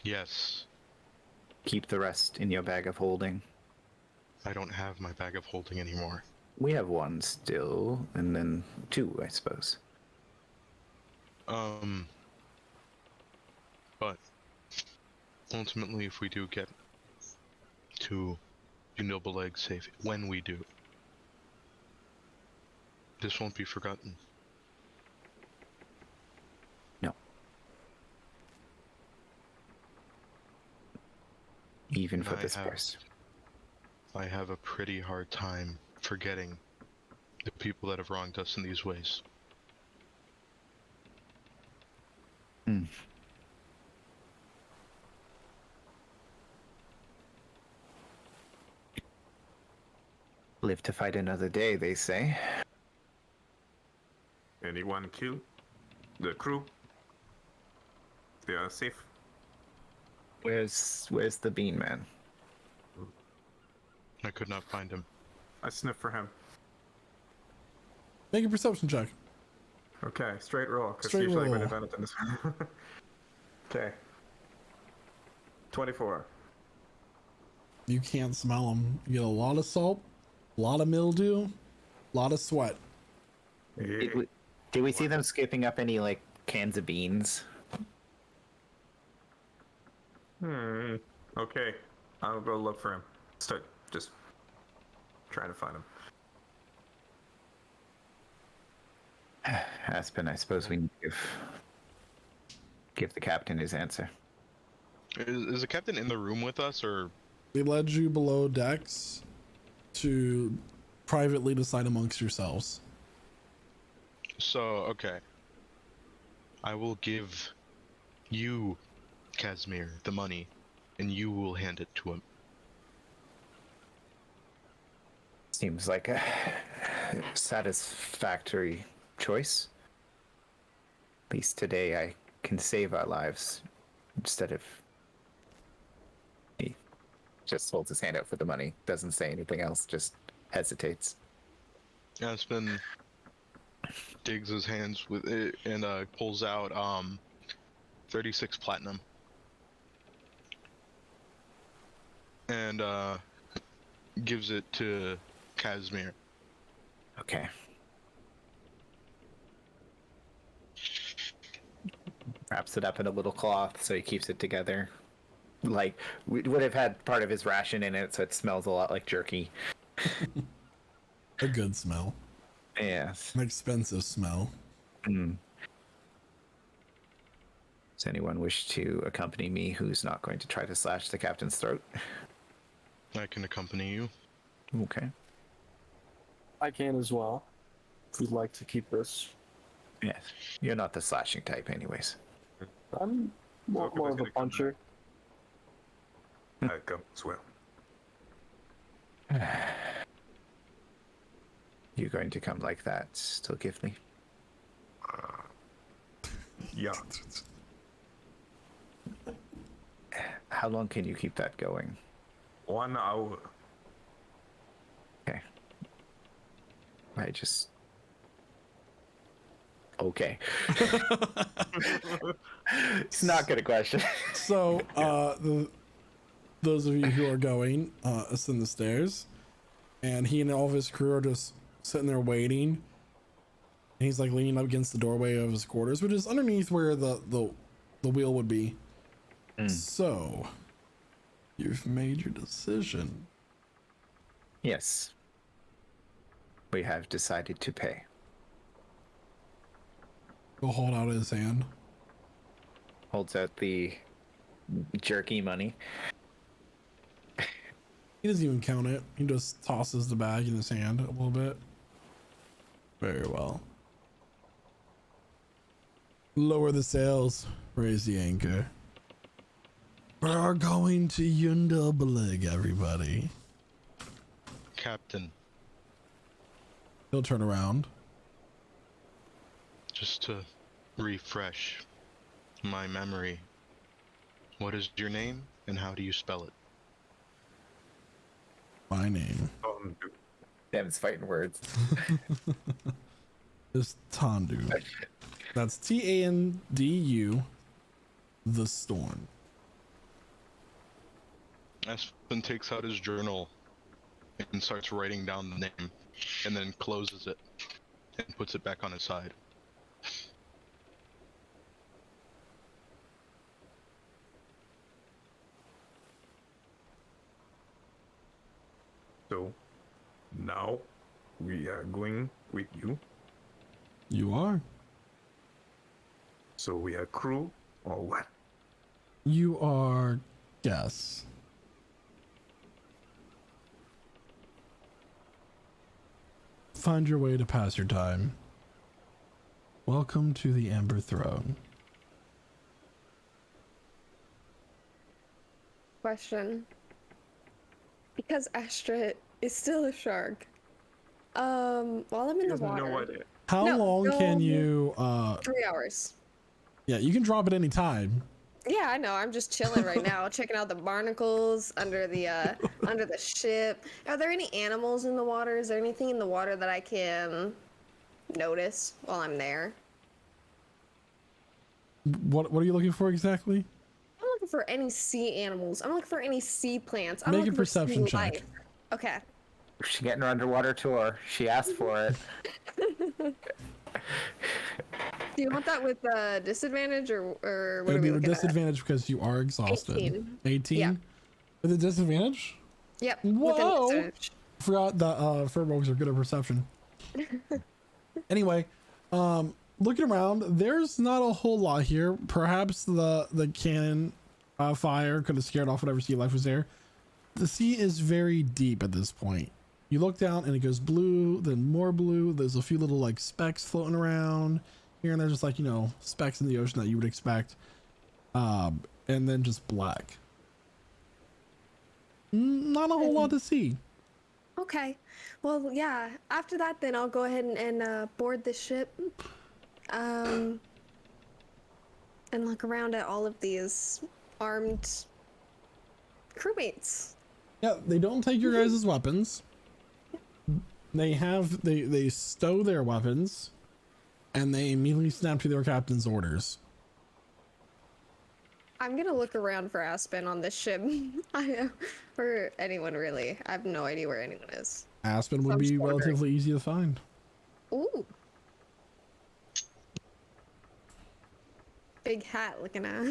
Yes, Keep the rest in your bag of holding. I don't have my bag of holding anymore. We have one still, and then two, I suppose. But ultimately, if we do get to Yundul Beleg safe, when we do, this won't be forgotten. No. Even for this price. I have a pretty hard time forgetting the people that have wronged us in these ways. Live to fight another day, they say. Anyone kill the crew? They are safe. Where's the bean man? I could not find him. I sniffed for him. Make a perception check. Okay, straight roll, because Straight usually roll. we've done it in this. Okay. 24. You can't smell them. You get a lot of salt, a lot of mildew, a lot of sweat. Did we see them scooping up any, like, cans of beans? Okay. I'll go look for him. Start just trying to find him. Aspen, I suppose we need to give the captain his answer. Is the captain in the room with us, or? They led you below decks to privately decide amongst yourselves. So, okay. I will give you, Casimir, the money, and you will hand it to him. Seems like a satisfactory choice. At least today I can save our lives instead of... He just holds his hand out for the money, doesn't say anything else, just hesitates. Aspen digs his hands with it and pulls out 36 platinum. And gives it to Casimir. Okay. Wraps it up in a little cloth so he keeps it together. Like, we would have had part of his ration in it, so it smells a lot like jerky. A good smell. Yes. An expensive smell. Does anyone wish to accompany me who's not going to try to slash the captain's throat? I can accompany you. Okay. I can as well. If you'd like to keep this. Yes. You're not the slashing type, anyways. I'm more Zokifi's of a gonna come puncher. I come as well. You're going to come like that, still give me. Yeah. How long can you keep that going? 1 hour. Okay. I just. Okay. It's not good a question. So, those of you who are going, ascend the stairs, and he and all of his crew are just sitting there waiting. And he's like leaning up against the doorway of his quarters, which is underneath where the wheel would be. So, you've made your decision. Yes. We have decided to pay. He'll hold out his hand. Holds out the jerky money. He doesn't even count it. He just tosses the bag in his hand a little bit. Very well. Lower the sails. Raise the anchor. We are going to Yundul Beleg, everybody. Captain, He'll turn around. just to refresh my memory, what is your name and how do you spell it? My name Damn, it's fighting words. is Tandu. That's Tandu, the storm. Aspen takes out his journal and starts writing down the name, and then closes it and puts it back on his side. So now we are going with you. You are. So we are crew or what? You are guests. Find your way to pass your time. Welcome to the Amber Throne. Question. Because Astra is still a shark. While I'm in the water. No idea. How No, long can no. you 3 hours. yeah, you can drop at any time. Yeah, I know. I'm just chilling right now, checking out the barnacles under the ship. Are there any animals in the water? Is there anything in the water that I can notice while I'm there? What are you looking for exactly? I'm looking for any sea animals. I'm looking for any sea plants. I'm Make a looking for sea perception check. life. Okay. She's getting her underwater tour. She asked for it. Do you want that with disadvantage or what are It'd we be a looking at? disadvantage because you are exhausted. 18. 18? Yeah. With a disadvantage? Yep. Whoa. With a disadvantage. Forgot that furbolgs are good at perception. Anyway, looking around, there's not a whole lot here. Perhaps the cannon fire could have scared off whatever sea life was there. The sea is very deep at this point. You look down and it goes blue, then more blue. There's a few little like specks floating around here and there's just like, you know, specks in the ocean that you would expect. And then just black. Not a whole lot to see. Okay. Well, yeah. After that, then I'll go ahead and board the ship. And look around at all of these armed crewmates. Yeah, they don't take your guys' weapons. They stow their weapons and they immediately snap to their captain's orders. I'm gonna look around for Aspen on this ship. Or anyone really. I have no idea where anyone is. Aspen So would I'm be just wondering. relatively easy to find. Ooh. Big hat looking at.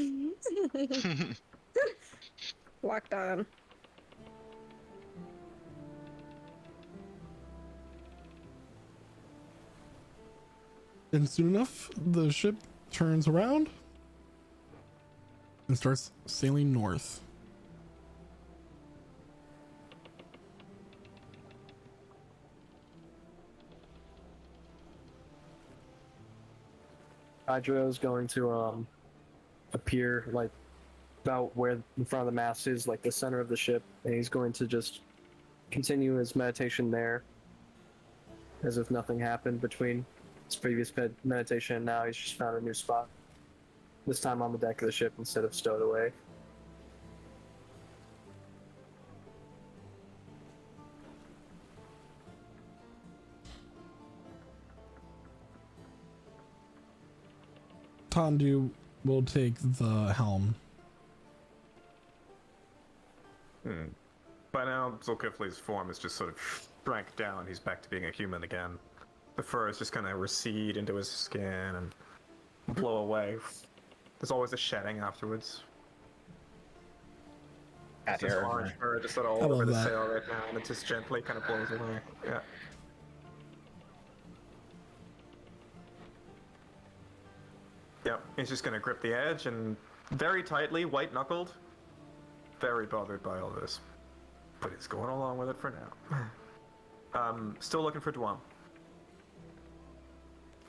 Locked on. And soon enough, the ship turns around and starts sailing north. Hydro is going to appear like about where in front of the mast is, like the center of the ship, and he's going to just continue his meditation there, as if nothing happened between his previous meditation and now. He's just found a new spot. This time on the deck of the ship instead of stowed away. Tandu will take the helm. By now, Zulkifli's form is just sort of shrank down. He's back to being a human again. The fur is just going to recede into his skin and blow away. There's always a shedding afterwards. It's this orange fur just sort of all over the sail right now, and it just gently kind of blows away. Yeah. Yep, he's just going to grip the edge and very tightly, white-knuckled. Very bothered by all this. But he's going along with it for now. Still looking for Dwam.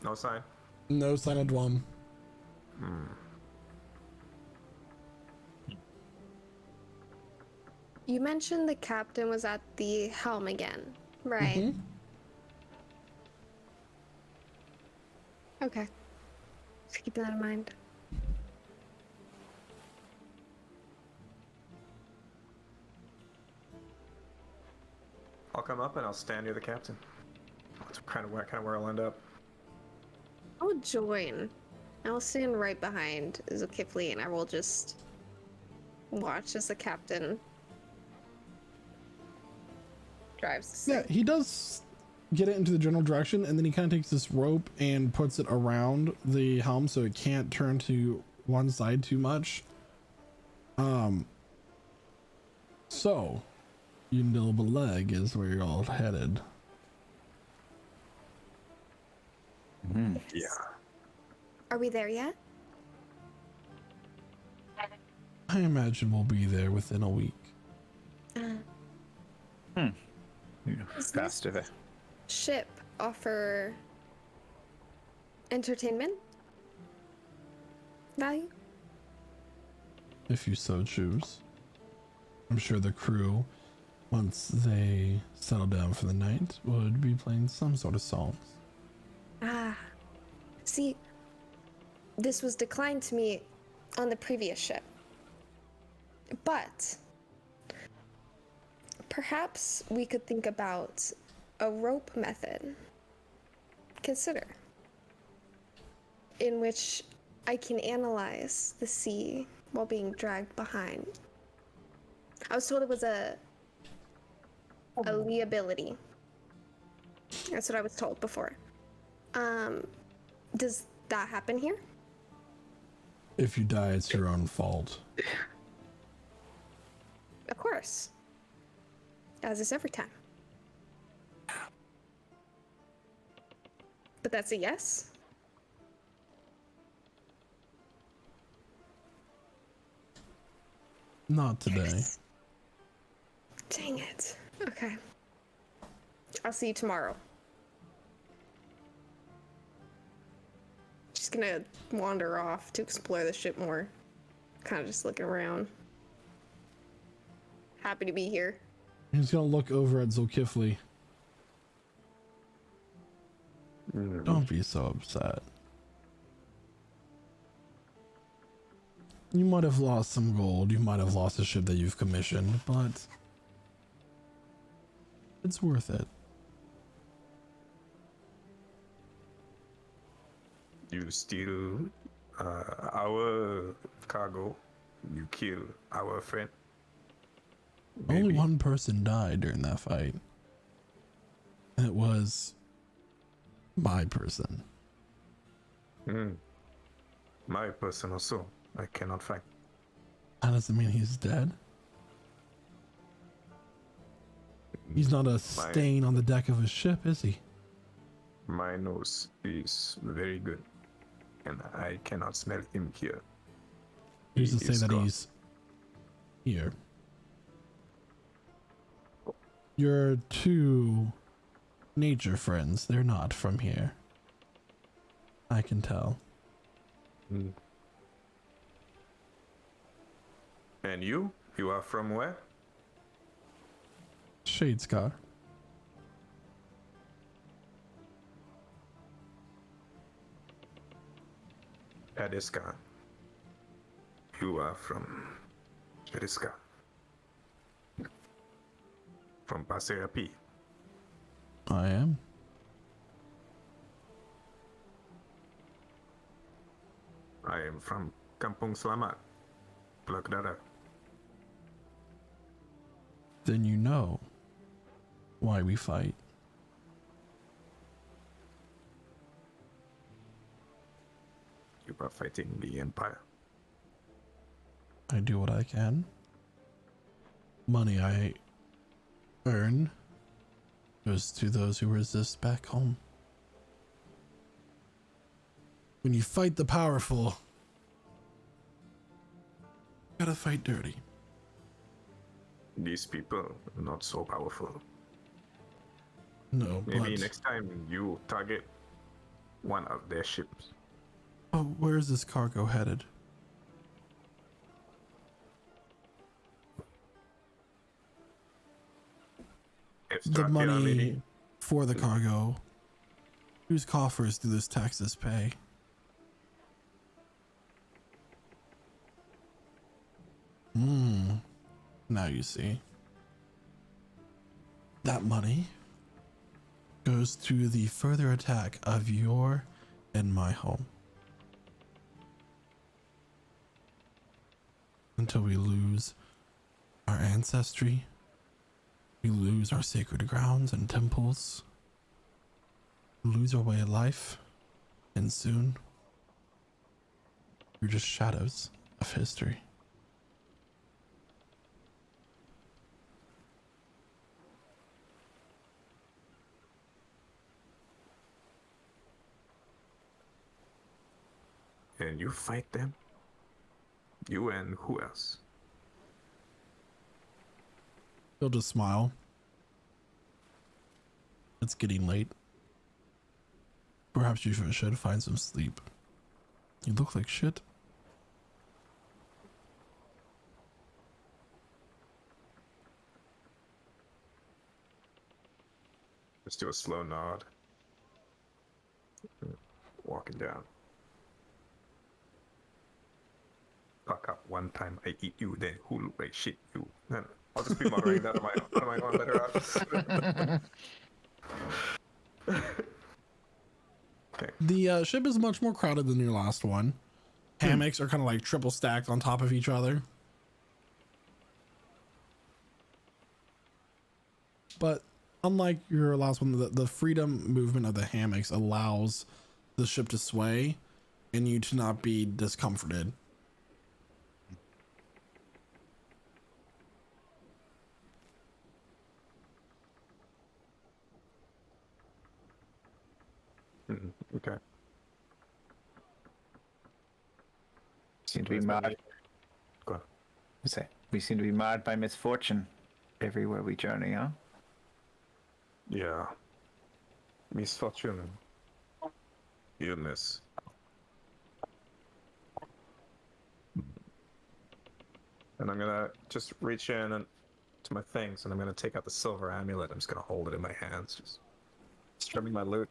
No sign? No sign of Dwam. You mentioned the captain was at the helm again, right? Mm-hmm. Okay. Just keep that in mind. I'll come up and I'll stand near the captain. That's kind of where I'll end up. I'll join. I'll stand right behind Zulkifli and I will just watch as the captain drives the Yeah, he does get it into the general direction, and then he kind of takes this rope and puts it around the helm so it can't turn to one side too much. So Yundul Beleg is where you're all headed. Yeah. Are we there yet? I imagine we'll be there within a week. Does Faster there. this ship offer entertainment value? If you so choose. I'm sure the crew, once they settle down for the night, would be playing some sort of songs. See, this was declined to me on the previous ship. But perhaps we could think about a rope method. Consider. In which I can analyze the sea while being dragged behind. I was told it was a Lee ability. That's what I was told before. Does that happen here? If you die, it's your own fault. Of course. As is every time. But that's a yes? Not today. Yes. Dang it. Okay. I'll see you tomorrow. Just gonna wander off to explore the ship more. Kind of just looking around. Happy to be here. He's gonna look over at Zulkifli. Don't be so upset. You might have lost some gold, you might have lost a ship that you've commissioned, but it's worth it. You steal our cargo. You kill our friend. Only Maybe. one person died during that fight. And it was my person. My person also. I cannot fight. That doesn't mean he's dead. He's not a stain on the deck of a ship, is he? My nose is very good, and I cannot smell him here. Who's to He say is that gone. he's here? Your two nature friends, they're not from here. I can tell. And you? You are from where? Shadescar. Adiska. You are from Adiska. From Paserapi. I am. I am from Kampung Selamat. Plagdara. Then you know why we fight. You are fighting the Empire. I do what I can. Money I earn goes to those who resist back home. When you fight the powerful, you gotta fight dirty. These people are not so powerful. No, Maybe but next time you target one of their ships. oh, where's this cargo headed? If The Trakia money lady- for the cargo. Whose coffers do this taxes pay? Now you see. That money goes to the further attack of your and my home. Until we lose our ancestry, we lose our sacred grounds and temples, lose our way of life, and soon we're just shadows of history. And you fight them? You and who else? He'll just smile. It's getting late. Perhaps you should find some sleep. You look like shit. Just do a slow nod. Walking down. Fuck up one time, I eat you, then who look like shit you. Then I'll just be muttering that on my own letter. Okay. The ship is much more crowded than your last one. Hammocks are kind of like triple stacked on top of each other. But unlike your last one, the freedom movement of the hammocks allows the ship to sway and you to not be discomforted. Okay. Seem to be marred. Go on. We seem to be marred by misfortune everywhere we journey, huh? Yeah. Misfortune. Illness. And I'm gonna just reach in and to my things, and I'm gonna take out the silver amulet. I'm just gonna hold it in my hands, just strumming my lute.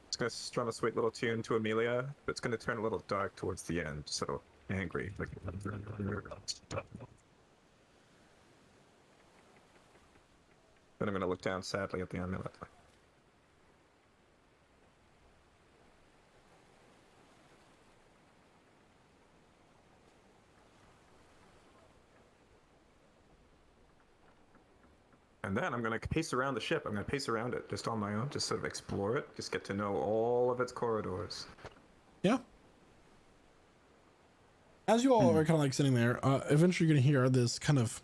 It's gonna strum a sweet little tune to Amelia, but it's gonna turn a little dark towards the end, just a little angry. Like, then I'm gonna look down sadly at the amulet. And then I'm going to pace around the ship. I'm going to pace around it just on my own, just sort of explore it, just get to know all of its corridors. Yeah. As you all are kind of like sitting there, eventually you're going to hear this kind of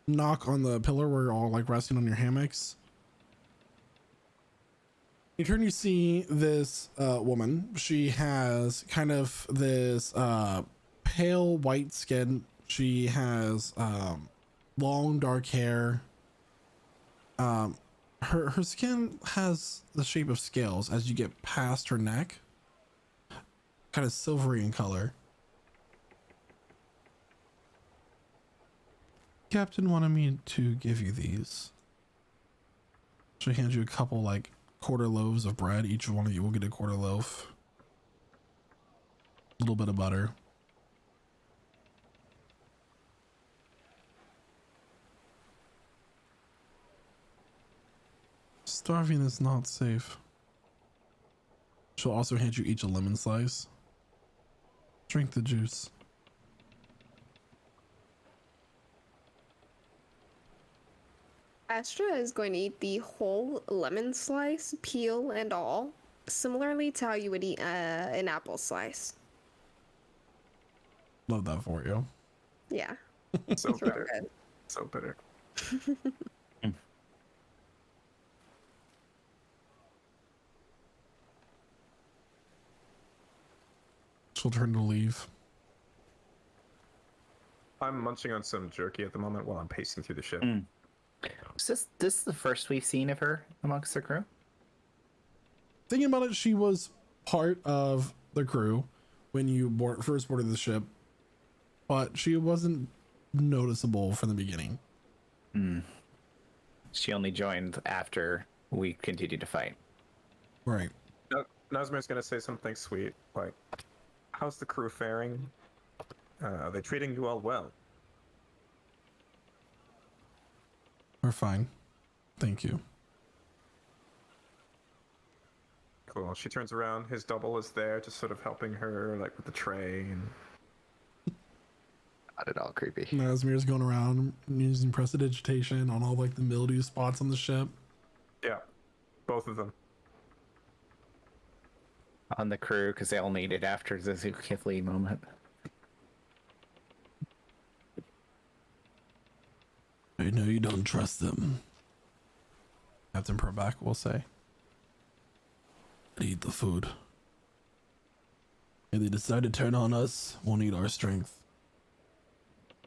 knock on the pillar where you're all like resting on your hammocks. You turn, you see this woman. She has kind of this pale white skin. She has long dark hair. Her skin has the shape of scales as you get past her neck, kind of silvery in color. Captain wanted me to give you these. She'll hand you a couple like quarter loaves of bread. Each one of you will get a quarter loaf. A little bit of butter. Starving is not safe. She'll also hand you each a lemon slice. Drink the juice. Astra is going to eat the whole lemon slice, peel and all, similarly to how you would eat an apple slice. Love that for you. Yeah. So It's real bitter. good. So bitter. She'll turn to leave. I'm munching on some jerky at the moment while I'm pacing through the ship. Is this the first we've seen of her amongst the crew? Thinking about it, she was part of the crew when you first boarded the ship, but she wasn't noticeable from the beginning. She only joined after we continued to fight. Right. Nazmir's gonna say something sweet, like, "How's the crew faring? Are they treating you all well?" We're fine. Thank you. Cool. She turns around. His double is there, just sort of helping her, like with the tray. And Not at all creepy. Nazmir's going around using prestidigitation on all like the mildew spots on the ship. yeah, both of them. On the crew, because they all need it after the Zukifli moment. I know you don't trust them, Captain Proback will say. Eat the food. If they decide to turn on us, we'll need our strength.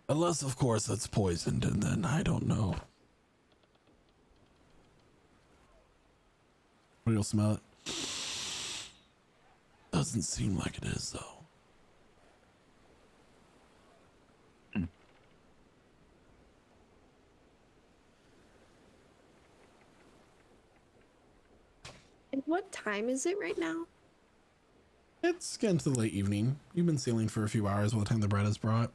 Unless, of course, it's poisoned, and then I don't know. You'll smell it. Doesn't seem like it is, though. And what time is it right now? It's getting to the late evening. You've been sailing for a few hours by the time the bread is brought.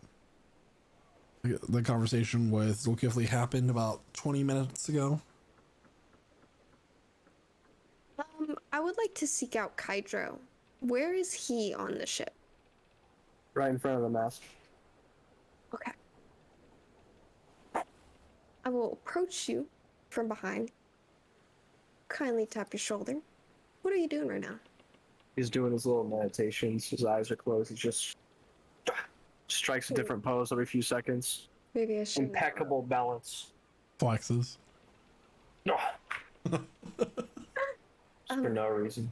The conversation with Zulkifli happened about 20 minutes ago. I would like to seek out Kydro. Where is he on the ship? Right in front of the mast. Okay. I will approach you from behind. Kindly tap your shoulder. What are you doing right now? He's doing his little meditations. His eyes are closed. He just strikes a different pose every few seconds. Maybe I should. Impeccable balance. Flexes. For no reason.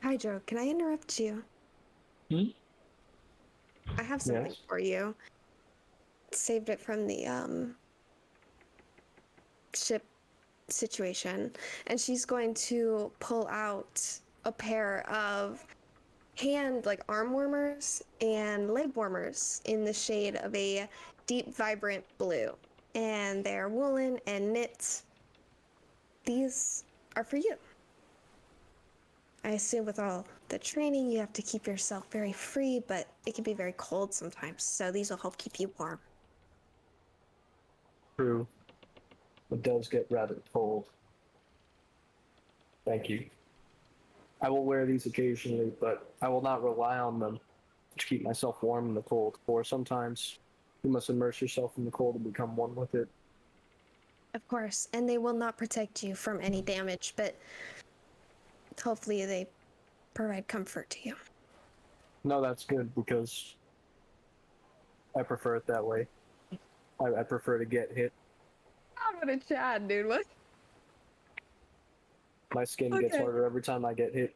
Hydro, can I interrupt you? I have something Yes. for you. Saved it from the ship situation, and she's going to pull out a pair of arm warmers and leg warmers in the shade of a deep vibrant blue, and they're woolen and knit. These are for you. I assume with all the training you have to keep yourself very free, but it can be very cold sometimes, so these will help keep you warm. True. It does get rather cold. Thank you. I will wear these occasionally, but I will not rely on them to keep myself warm in the cold. For sometimes you must immerse yourself in the cold and become one with it. Of course, and they will not protect you from any damage, but hopefully they provide comfort to you. No, that's good because I prefer it that way. I prefer to get hit. I'm gonna chat, dude. What? My skin gets Okay. harder every time I get hit.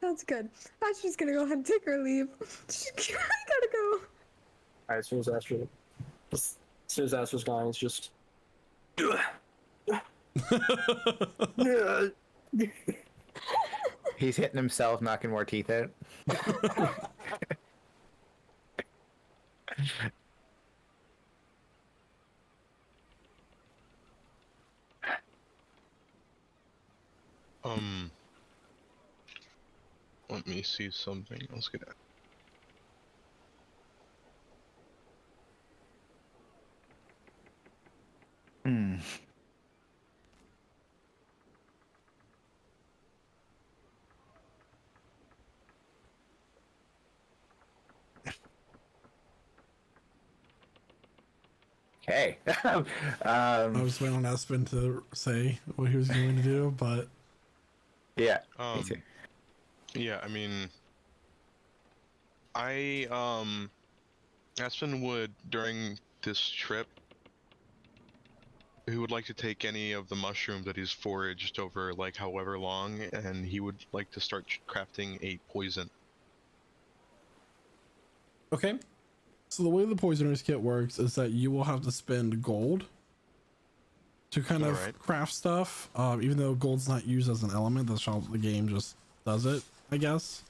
That's good. Astra's gonna go ahead and take her leave. I gotta go. Alright, so it's Astrid. His ass was gone. It's just. He's hitting himself, knocking more teeth out. Let me see something. Let's get at. Hmm. Okay. I was waiting on Espen to say what he was going to do, but Yeah. Um, Me too. Yeah, I mean, Aspen would during this trip, he would like to take any of the mushrooms that he's foraged over like however long, and he would like to start crafting a poison. okay. So the way the poisoner's kit works is that you will have to spend gold to kind of Alright. craft stuff. Even though gold's not used as an element, that's how the game just does it, I guess.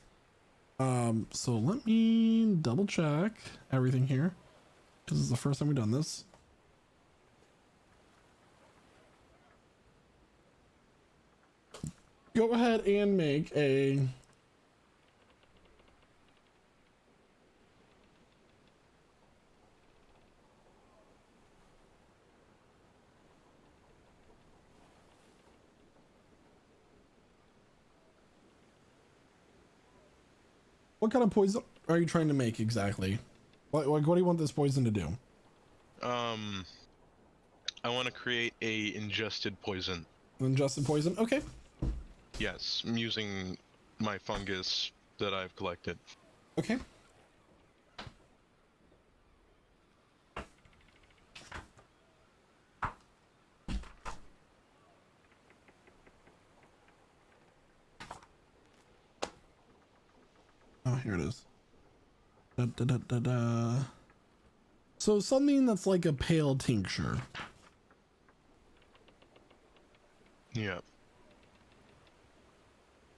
So let me double check everything here, because this is the first time we've done this. Go ahead and make a what kind of poison are you trying to make exactly? What do you want this poison to do? I want to create a ingested poison. Ingested poison? Okay. Yes, I'm using my fungus that I've collected. Okay. Oh, here it is. Da, da, da, da, da. So something that's like a pale tincture. Yeah.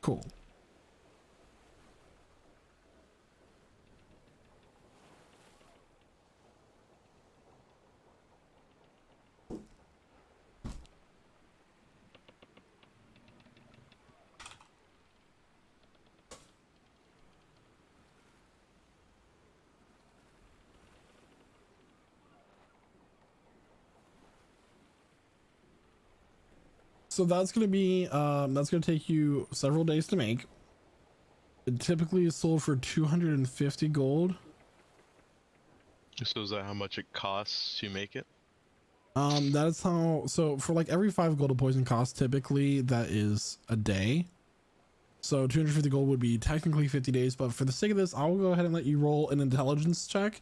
Cool. So that's going to be, that's going to take you several days to make. It typically is sold for 250 gold. So is that how much it costs to make it? That's how, so for like every 5 gold a poison costs, typically that is a day. So 250 gold would be technically 50 days, but for the sake of this, I'll go ahead and let you roll an intelligence check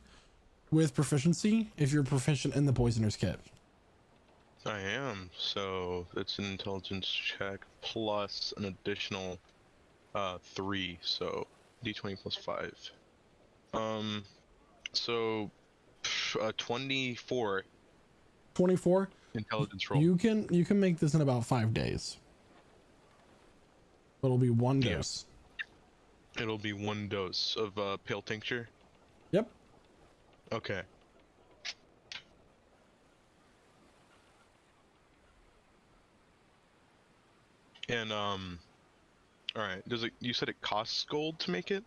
with proficiency if you're proficient in the poisoner's kit. I am. So it's an intelligence check plus an additional 3, so d20 plus 5. So 24 24. intelligence roll. You can make this in about 5 days. It'll be one Yeah. dose. It'll be 1 dose of pale tincture. Yep. Okay. And all right. Does it? You said it costs gold to make it?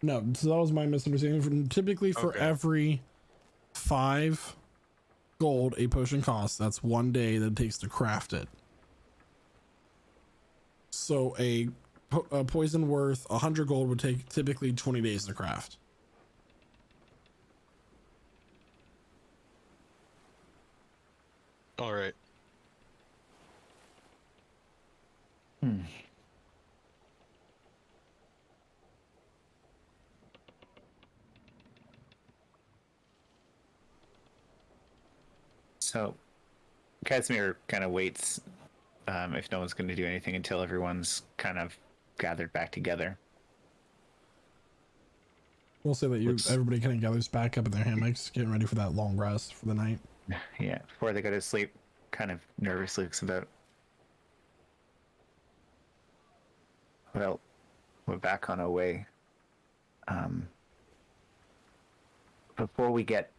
No, so that was my misunderstanding. Typically for Okay. every 5 gold a potion costs, that's 1 day that it takes to craft it. So a poison worth 100 gold would take typically 20 days to craft. All right. Hmm. So, Casimir kind of waits, if no one's going to do anything until everyone's kind of gathered back together. We'll say that Looks- everybody kind of gathers back up in their hammocks, getting ready for that long rest for the night. Yeah, before they go to sleep, kind of nervously looks about. Well, we're back on our way. Before we get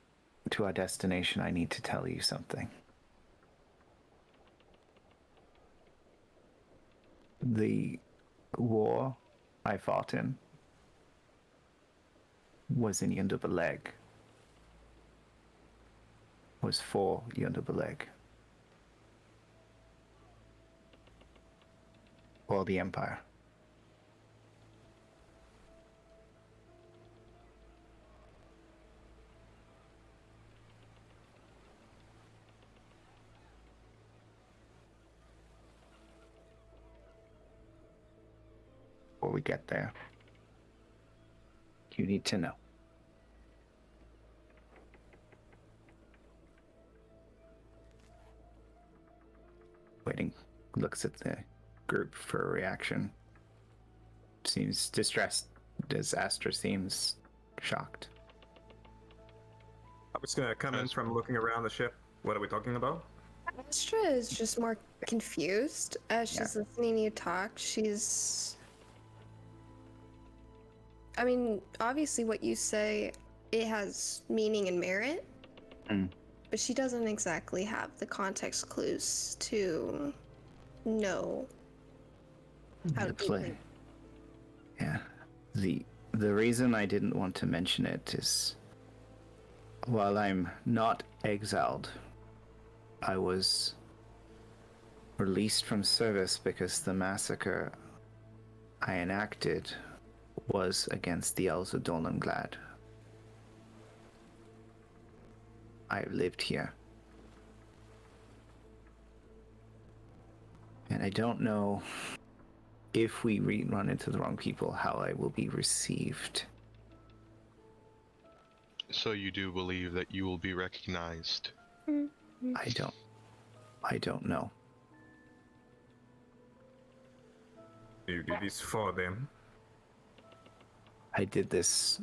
to our destination, I need to tell you something. The war I fought in was in Yundul Beleg. Was for Yundul Beleg. Or the Empire. Before we get there, you need to know. Waiting, looks at the group for a reaction. Seems distressed, as Astra seems shocked. I was gonna come in from looking around the ship. What are we talking about? Astra is just more confused as she's listening to you talk. She's. I mean, obviously, what you say, it has meaning and merit. But she doesn't exactly have the context clues to know how to play. Yeah. The reason I didn't want to mention it is, while I'm not exiled, I was released from service because the massacre I enacted was against the Elves of Dolanglad. I've lived here. And I don't know if we run into the wrong people, how I will be received. So you do believe that you will be recognized? I don't know. You did this for them. I did this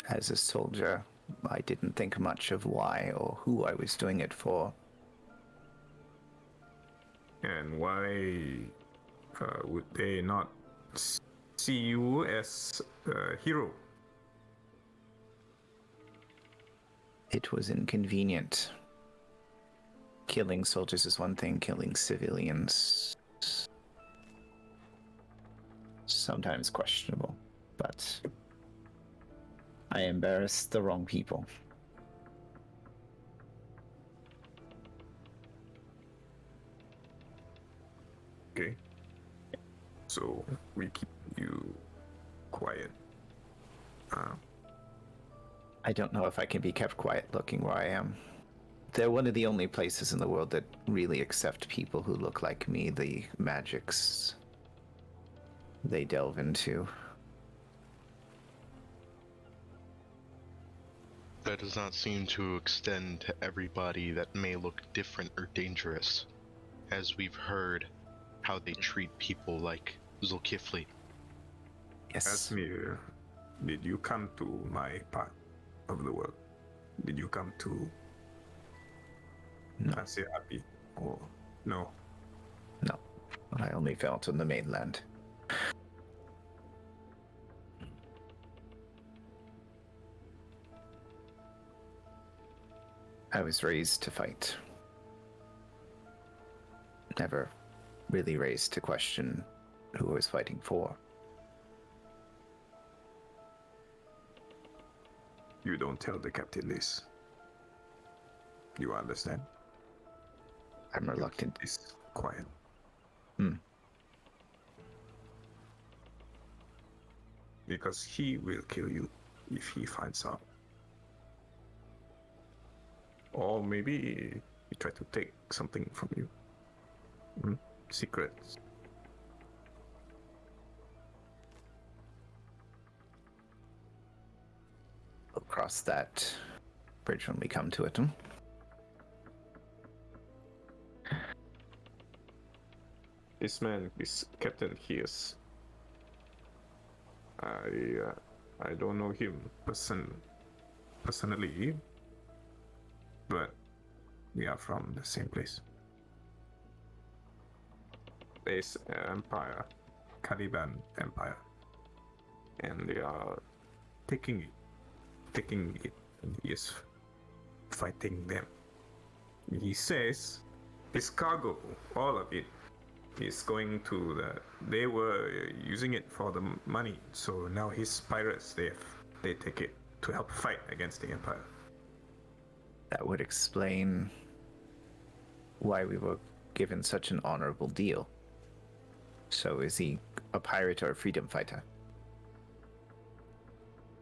as a soldier. I didn't think much of why or who I was doing it for. And why would they not see you as a hero? It was inconvenient. Killing soldiers is one thing, killing civilians sometimes questionable, but I embarrassed the wrong people. Okay. So we keep you quiet. I don't know if I can be kept quiet looking where I am. They're one of the only places in the world that really accept people who look like me, the magics they delve into. That does not seem to extend to everybody that may look different or dangerous, as we've heard how they treat people like Zulkifli. Yes. Asmir, did you come to my part of the world? Did you come to No. Asiapi? Or no? No. I only felt on the mainland. I was raised to fight. Never really raised to question who I was fighting for. You don't tell the captain this. You understand? I'm reluctant. It's quiet. Because he will kill you if he finds out. Or maybe he tried to take something from you. Secrets. We'll cross that bridge when we come to it. This man, this captain, he is. I don't know him personally, but we are from the same place. Base Empire, Caliban Empire, and they are taking it, and he is fighting them. He says his cargo, all of it, is going to they were using it for the money, so now his pirates, they take it to help fight against the Empire. That would explain why we were given such an honorable deal. So is he a pirate or a freedom fighter?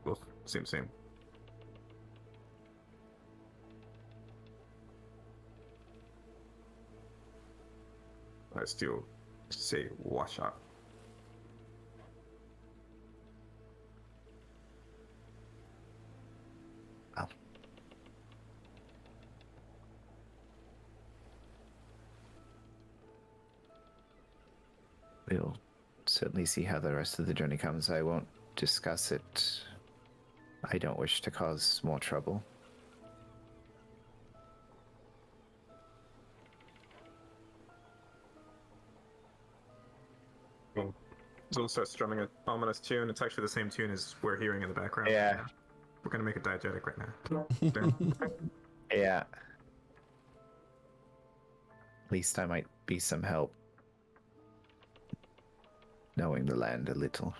Well, same. I still say wash out. Well, we'll certainly see how the rest of the journey comes. I won't discuss it. I don't wish to cause more trouble. Zul starts strumming an ominous tune. It's actually the same tune as we're hearing in the background. Yeah. We're gonna make it diegetic right now. Yeah. At least I might be some help. Knowing the land a little.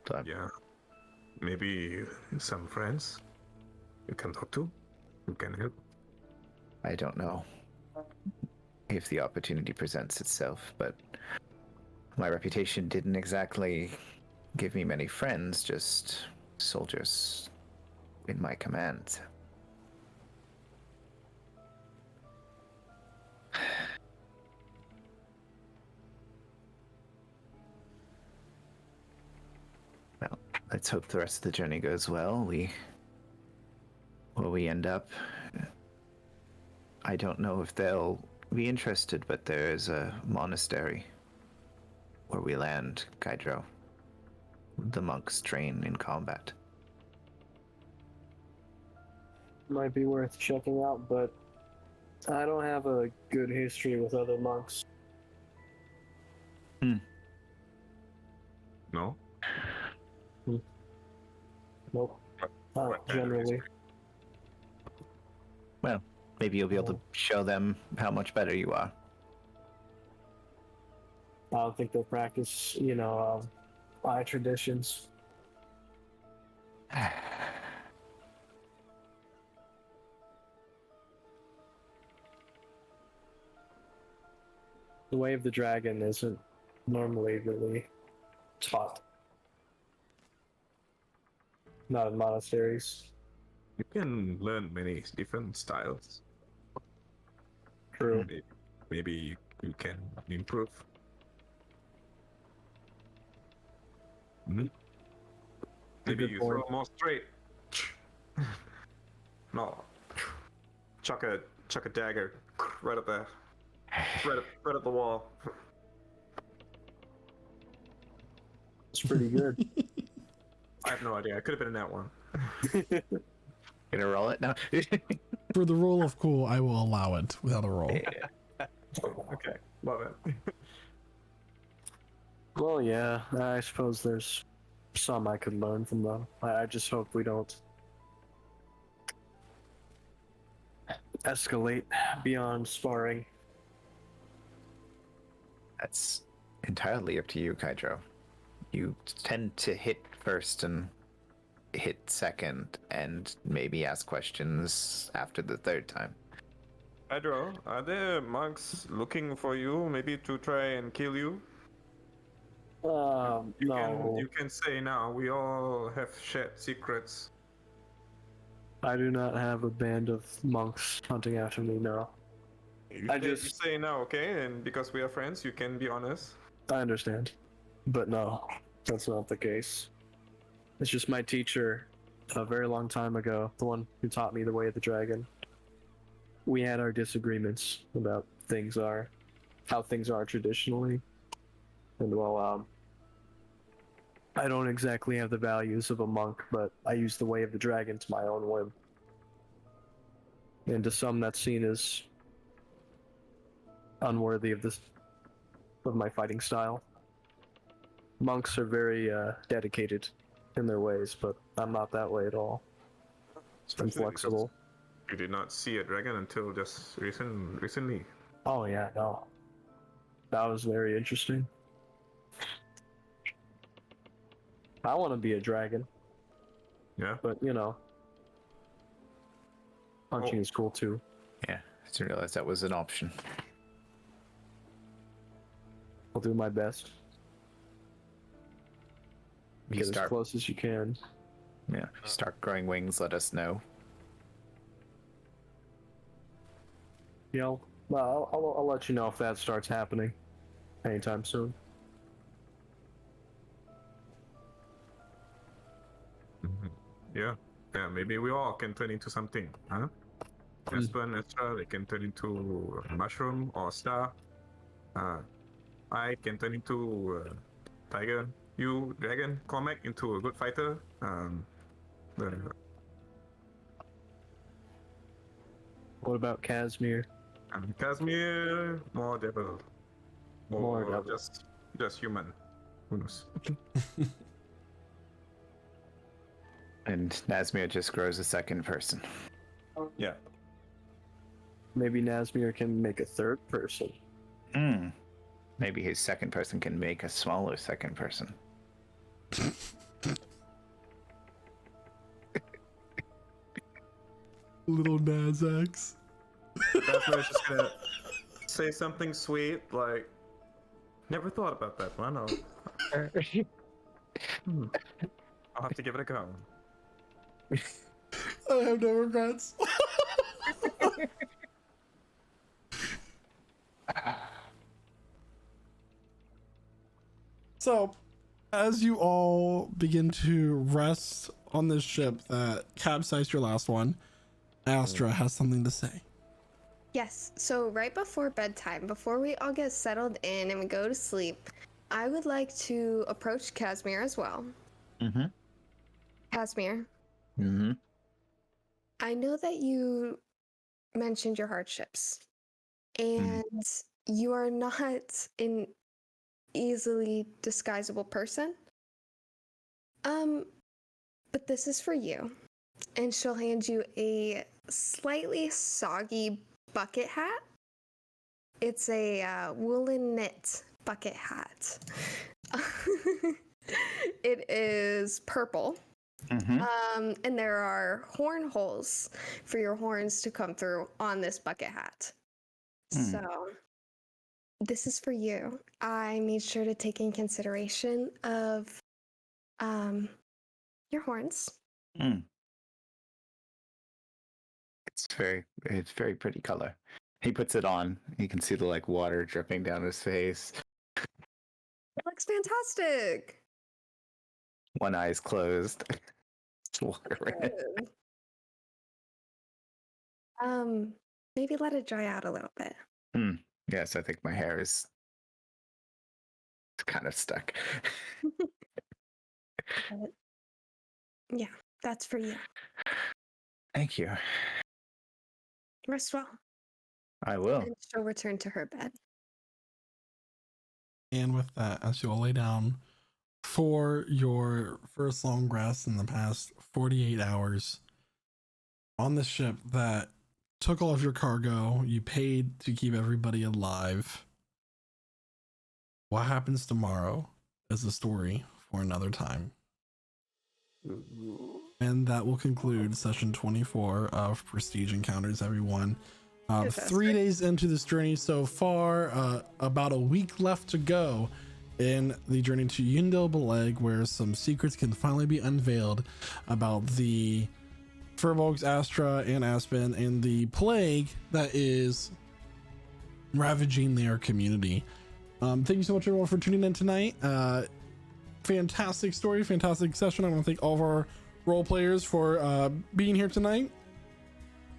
But Yeah. Maybe some friends you can talk to, who can help. I don't know if the opportunity presents itself, but my reputation didn't exactly give me many friends, just soldiers in my command. Well, let's hope the rest of the journey goes well. Where we end up, I don't know if they'll be interested, but there is a monastery where we land, Kaidro. The monks train in combat. Might be worth checking out, but I don't have a good history with other monks. No? Nope. Not What kind of generally. Well, maybe you'll be able to show them how much better you are. I don't think they'll practice, my traditions. The way of the dragon isn't normally really taught. Not in monasteries. You can learn many different styles. True. Maybe you can improve. Maybe Good you point. throw more straight. No. Chuck a dagger right at the wall. It's pretty good. I have no idea. It could have been in that one. Gonna roll it now? For the roll of cool, I will allow it without a roll. Okay, love it. Well, yeah, I suppose there's some I could learn from them. I just hope we don't escalate beyond sparring. That's entirely up to you, Kaidro. You tend to hit first and hit second, and maybe ask questions after the third time. Hydro, are there monks looking for you, maybe to try and kill you? No. You can say now. We all have shared secrets. I do not have a band of monks hunting after me, no. You say now, okay? And because we are friends, you can be honest. I understand. But no, that's not the case. It's just my teacher a very long time ago, the one who taught me the way of the dragon. We had our disagreements about how things are traditionally. And I don't exactly have the values of a monk, but I use the way of the dragon to my own whim. And to some, that's seen as unworthy of my fighting style. Monks are very dedicated in their ways, but I'm not that way at all. I'm Especially flexible. because you did not see a dragon until just recently. Oh yeah, no. That was very interesting. I want to be a dragon, Yeah. but you know, punching is cool too. Yeah, I didn't realize that was an option. I'll do my best. You Get as start, close as you can. yeah, start growing wings. Let us know. You know, I'll let you know if that starts happening anytime soon. Yeah. Yeah. Maybe we all can turn into something, huh? Esper and Estra, they can turn into a mushroom or a star. I can turn into tiger. You, dragon, Cormac, into a good fighter. What about Casimir? Casimir, more devil. More Or devil. just human. Who knows? And Nazmir just grows a second person. Yeah. Maybe Nazmir can make a third person. Hmm. Maybe his second person can make a smaller second person. Little Nazax. That's why I was just gonna say something sweet, like, never thought about that one. I'll have to give it a go. I have no regrets. So, as you all begin to rest on this ship that capsized your last one, Astra has something to say. Yes, so right before bedtime, before we all get settled in and we go to sleep, I would like to approach Casimir as well. Mm-hmm. Casimir, Mm-hmm. I know that you mentioned your hardships, and you are not an easily disguisable person. But this is for you. And she'll hand you a slightly soggy bucket hat. It's a woolen knit bucket hat. It is purple. Mm-hmm. And there are horn holes for your horns to come through on this bucket hat. So this is for you. I made sure to take in consideration of your horns. It's very pretty color. He puts it on. You can see the like water dripping down his face. It looks fantastic. One eye's closed. It's water red. Good. Maybe let it dry out a little bit. Yes, I think my hair is kind of stuck. But yeah, that's for you. Thank you. Rest well. I will. And she'll return to her bed. And with that, as you all lay down for your first long rest in the past 48 hours on the ship that took all of your cargo, you paid to keep everybody alive. What happens tomorrow is a story for another time. And that will conclude session 24 of Prestige Encounters, everyone. 3 days into this journey so far, about a week left to go in the journey to Yundul Beleg, where some secrets can finally be unveiled about the Furbolgs, Astra, and Aspen, and the plague that is ravaging their community. Thank you so much, everyone, for tuning in tonight. Fantastic story, fantastic session. I want to thank all of our role players for being here tonight.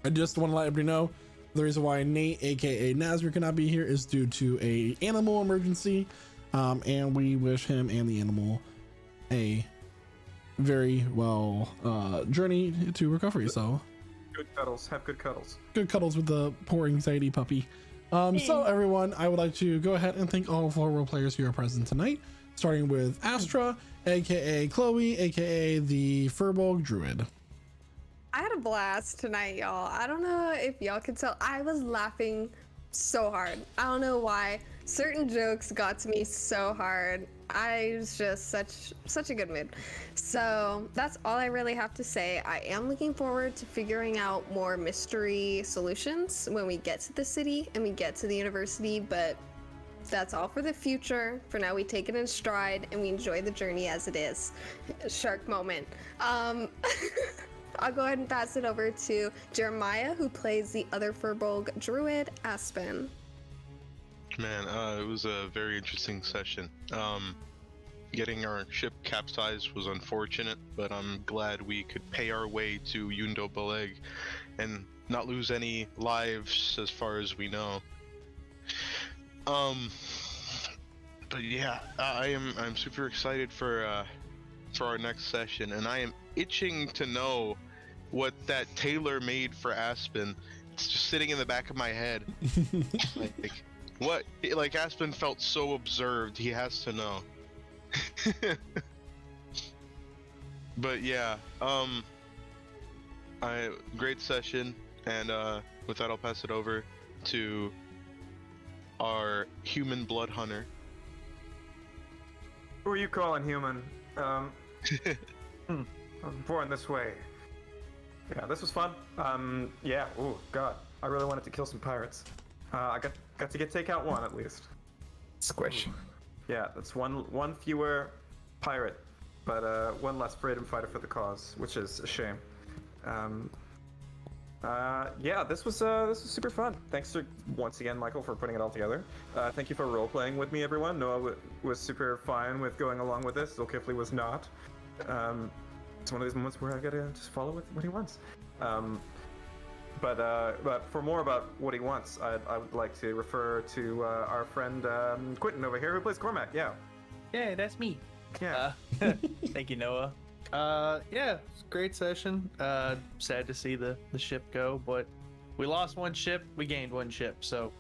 I just want to let everybody know the reason why Nate, aka Nazir, cannot be here is due to a animal emergency, and we wish him and the animal a very well journey to recovery. So Good cuddles. Have good cuddles. good cuddles with the poor anxiety puppy. So everyone, I would like to go ahead and thank all of our role players who are present tonight, starting with Astra, aka Chloe, aka the Furbolg Druid. I had a blast tonight, y'all. I don't know if y'all could tell. I was laughing so hard. I don't know why. Certain jokes got to me so hard. I was just such a good mood. So that's all I really have to say. I am looking forward to figuring out more mystery solutions when we get to the city and we get to the university, but that's all for the future. For now, we take it in stride and we enjoy the journey as it is. Shark moment. I'll go ahead and pass it over to Jeremiah, who plays the other Furbolg Druid, Aspen. Man, it was a very interesting session. Getting our ship capsized was unfortunate, but I'm glad we could pay our way to Yundul Beleg and not lose any lives as far as we know. But yeah, I'm super excited for our next session, and I am itching to know what that tailor made for Aspen. It's just sitting in the back of my head. Like Aspen felt so observed, he has to know. But yeah, great session, and with that I'll pass it over to our human blood hunter. Who are you calling human? I was born this way. Yeah, this was fun. Yeah. Oh God, I really wanted to kill some pirates. I got to take out one at least. Squish. Yeah, that's one fewer pirate, but one less freedom fighter for the cause, which is a shame. Yeah, this was super fun. Thanks to once again Michael for putting it all together. Thank you for role playing with me, everyone. Noah was super fine with going along with this. Zulkifli was not. It's one of these moments where I gotta just follow with what he wants. But for more about what he wants, I would like to refer to our friend Quentin over here, who plays Cormac. Yeah. Yeah, that's me. Yeah. Thank you, Noah. Yeah, it's a great session. Sad to see the ship go, but we lost one ship, we gained one ship, so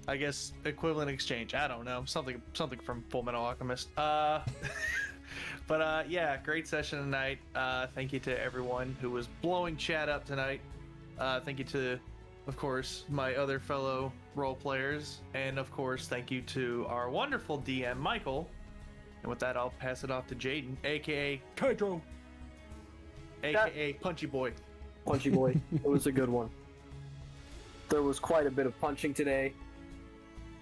I guess equivalent exchange. I don't know, something from Full Metal Alchemist. But yeah, great session tonight. Thank you to everyone who was blowing chat up tonight. Thank you to, of course, my other fellow role players, and of course, thank you to our wonderful DM, Michael. And with that, I'll pass it off to Jaden, aka Hydro, aka Punchy Boy. Punchy boy. It was a good one. There was quite a bit of punching today,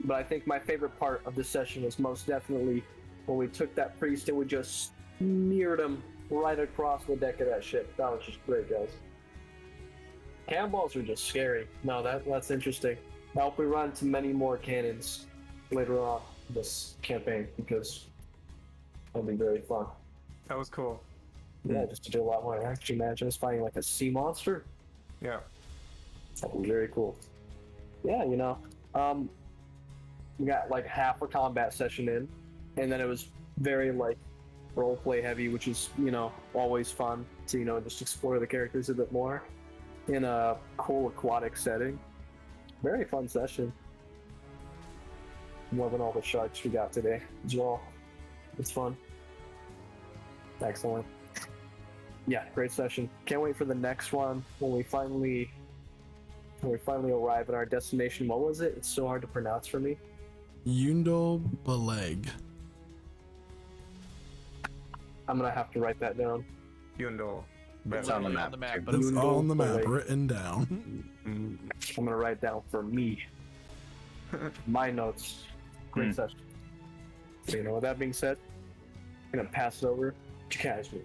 but I think my favorite part of this session was most definitely when we took that priest and we just smeared him right across the deck of that ship. That was just great, guys. Cannonballs are just scary. No, that's interesting. I hope we run into many more cannons later on in this campaign, because that'll be very fun. That was cool. Yeah, just to do a lot more. Actually, imagine us fighting like a sea monster. Yeah. That would be very cool. Yeah, we got like half a combat session in, and then it was very like roleplay heavy, which is, always fun to, just explore the characters a bit more in a cool aquatic setting. Very fun session. I'm loving all the sharks we got today as well. It's fun. Excellent. Yeah, great session. Can't wait for the next one when we finally arrive at our destination. What was it? It's so hard to pronounce for me. Yundul Beleg. I'm gonna have to write that down. Yundul. It's on the map. But It's Yundul on the map, Beleg. written down. I'm gonna write down for me. My notes. Great session. So, with that being said, I'm gonna pass it over to Cashmere.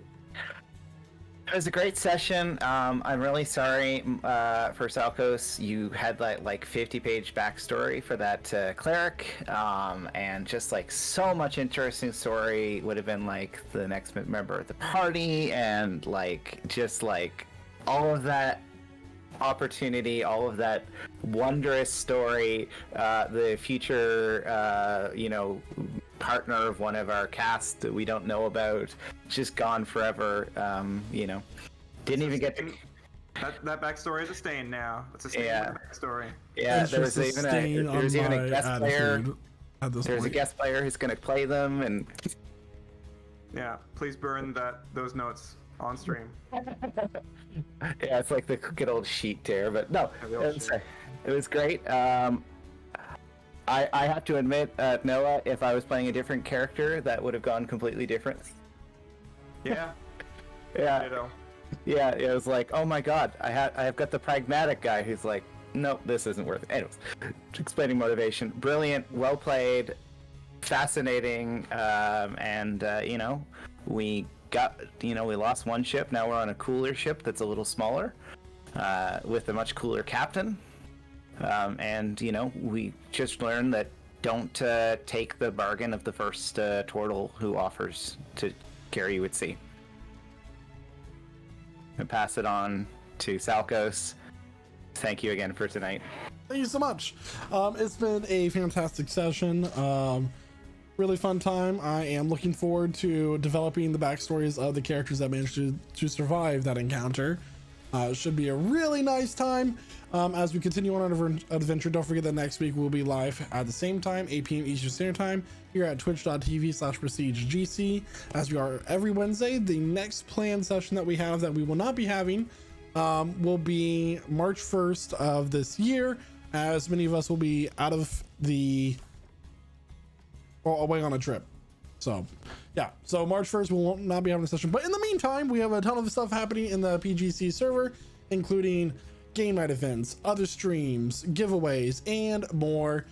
It was a great session. I'm really sorry for Salkos. You had like 50-page backstory for that cleric, and just like so much interesting story would have been like the next member of the party, and like just like all of that opportunity, all of that wondrous story, the future, partner of one of our cast that we don't know about, just gone forever. Didn't even get to. That backstory is a stain now. It's a stain Yeah. backstory. Yeah, It's there was just a even stain there was on even my a guest player. attitude at this There's a point. guest player who's going to play them, and Yeah, please burn those notes on stream. yeah, it's like the good old sheet tear. But no, Yeah, the old it was great. I have to admit, Noah, if I was playing a different character, that would have gone completely different. Yeah, Yeah, ditto. yeah, it was like, oh my god, I've got the pragmatic guy who's like, nope, this isn't worth it. Anyways, explaining motivation, brilliant, well played, fascinating, and we lost one ship. Now we're on a cooler ship that's a little smaller, with a much cooler captain, and we just learned that don't take the bargain of the first turtle who offers to carry you at sea. And pass it on to Salkos. Thank you again for tonight. Thank you so much. It's been a fantastic session. Really fun time. I am looking forward to developing the backstories of the characters that managed to survive that encounter. It should be a really nice time. As we continue on our adventure, don't forget that next week we'll be live at the same time, 8 p.m. Eastern Standard Time, here at twitch.tv/PrestigeGC, as we are every Wednesday. The next planned session that we have that we will not be having will be March 1st of this year, as many of us will be out of away on a trip. So yeah, so March 1st we will not be having a session, but in the meantime we have a ton of stuff happening in the PGC server, including game night events, other streams, giveaways, and more,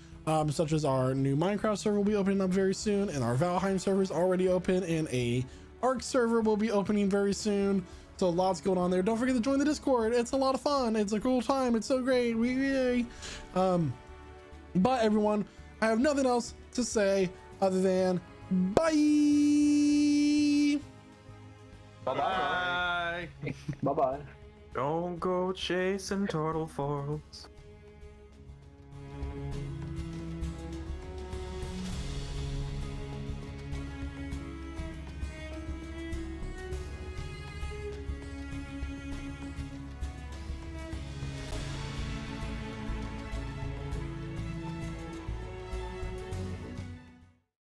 such as our new Minecraft server will be opening up very soon, and our Valheim server is already open, and a Ark server will be opening very soon. So lots going on there. Don't forget to join the Discord. It's a lot of fun. It's a cool time. It's so great. Yay. But everyone, I have nothing else to say other than bye. Bye. Bye bye. Don't go chasing turtle foils.